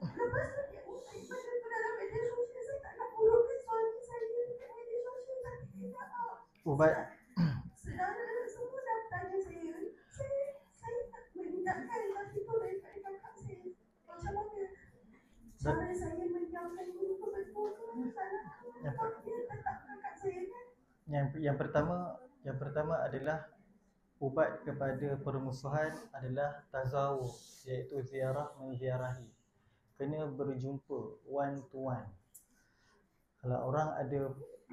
lepas tu dia ungkit benda tu dalam media sosial. Saya tak nak burukkan suami saya dekat media sosial, tapi dia tak. Saudara semua dah tanya saya tak menindakkan, tapi tu daripada kakak saya. Macam mana cara saya mendiamkan diri tu betul ke salah? Sebab dia tetap kakak saya kan. Yang pertama adalah ubat kepada permusuhan adalah tazawuj, iaitu ziarah menziarahi. Kena berjumpa one to one. Kalau orang ada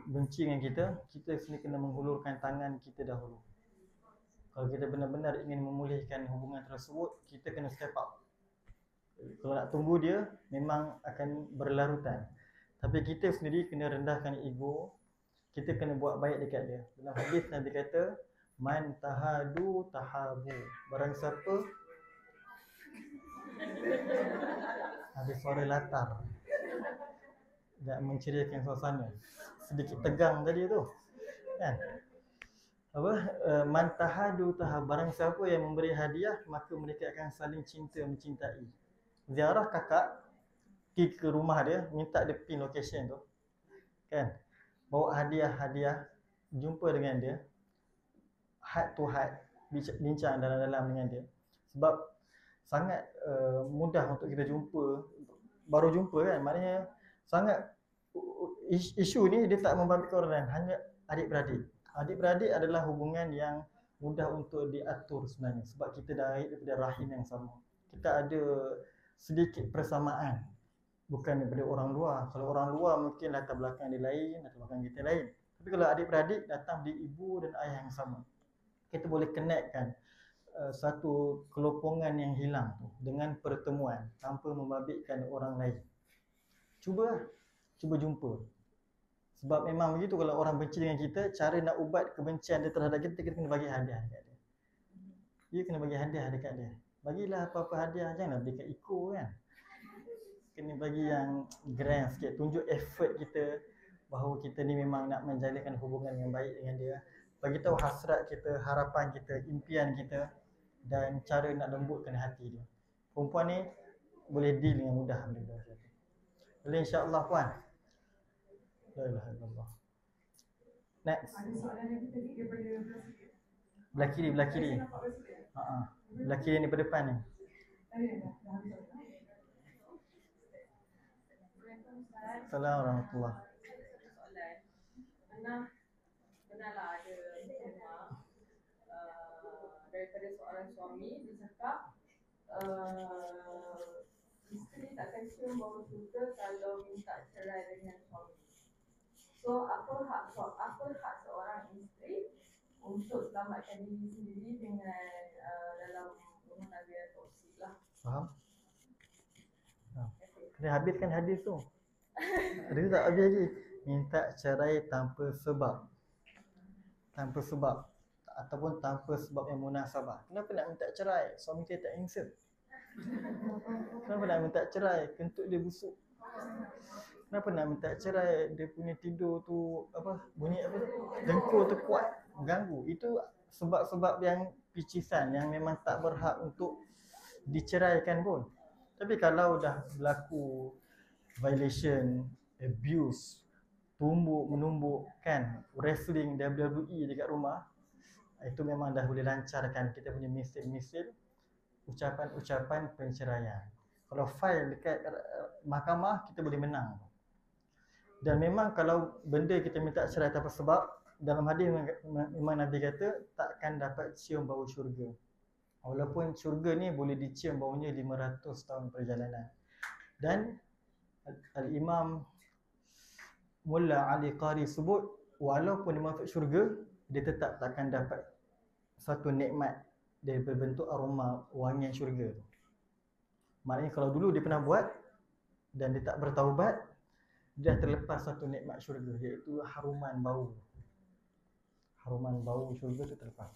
benci dengan kita sini kena menghulurkan tangan kita dahulu. Kalau kita benar-benar ingin memulihkan hubungan tersebut, kita kena step up. Kalau nak tunggu dia, memang akan berlarutan. Tapi kita sendiri kena rendahkan ego. Kita kena buat baik dekat dia. Dalam hadis Nabi kata, man tahadu tahabu. Barang siapa ada suara latar. dan menceriakan suasana. Sedikit tegang tadi tu, kan? Apa? Man tahadu tahab, barang siapa yang memberi hadiah maka mereka akan saling cinta mencintai. Ziarah kakak, pergi ke rumah dia, minta dia pin location tu, kan? Bawa hadiah-hadiah, jumpa dengan dia, heart to heart, bincang dalam-dalam dengan dia. Sebab sangat mudah untuk kita jumpa, baru jumpa kan, maknanya sangat isu ni dia tak membabitkan orang lain, hanya adik-beradik. Adik-beradik adalah hubungan yang mudah untuk diatur sebenarnya, sebab kita daripada rahim yang sama. Kita ada sedikit persamaan, bukan daripada orang luar. Kalau orang luar mungkin latar belakang dia lain, latar belakang kita lain. Tapi kalau adik-beradik datang dari ibu dan ayah yang sama, kita boleh connectkan satu kelopongan yang hilang tu dengan pertemuan tanpa membabitkan orang lain. Cuba jumpa. Sebab memang begitu, kalau orang benci dengan kita, cara nak ubat kebencian dia terhadap kita, kita kena bagi hadiah dekat dia. Dia kena bagi hadiah dekat dia. Bagilah apa-apa hadiah, janganlah berikan iko kan. Kena bagi yang grand sikit, tunjuk effort kita bahawa kita ni memang nak menjalinkan hubungan yang baik dengan dia. Bagi tahu hasrat kita, harapan kita, impian kita dan cara nak lembutkan hati dia. Perempuan ni boleh deal dengan mudah benda tu. Boleh insya-Allah puan. La ilaha illallah. Next. Ada soalan yang kita tadi daripada Belah kiri. Belah kiri ni pada depan ni. Assalamualaikum warahmatullahi. Soalan. Pernahlah ada rumah daripada seorang suami dia cakap isteri takkan cium bau syurga kalau minta cerai dengan suami. So apa hak seorang isteri untuk selamatkan diri sendiri dengan dalam rumah tangga yang toksik lah. Faham? Kena habiskan hadis tu. Ada tak habis lagi? Minta cerai tanpa sebab ataupun tanpa sebab yang munasabah. Kenapa nak minta cerai? Suami kita tak handsome. Kenapa nak minta cerai? Kentut dia busuk. Kenapa nak minta cerai? Dia punya tidur tu bunyi dengkur tu kuat, ganggu. Itu sebab-sebab yang picisan yang memang tak berhak untuk diceraikan pun. Tapi kalau dah berlaku violation, abuse, menumbuk kan, wrestling, WWE dekat rumah, itu memang dah boleh lancarkan kita punya misil ucapan penceraian. Kalau file dekat mahkamah, kita boleh menang. Dan memang kalau benda kita minta cerai tanpa sebab, dalam hadis memang Nabi kata takkan dapat cium bau syurga. Walaupun syurga ni boleh dicium baunya 500 tahun perjalanan. Dan Al-Imam Mulla Ali Qari sebut, walaupun dia masuk syurga, dia tetap takkan dapat satu nikmat dari berbentuk aroma wangian syurga tu. Maknanya kalau dulu dia pernah buat dan dia tak bertaubat, dia dah terlepas satu nikmat syurga, iaitu haruman bau syurga tu terlepas.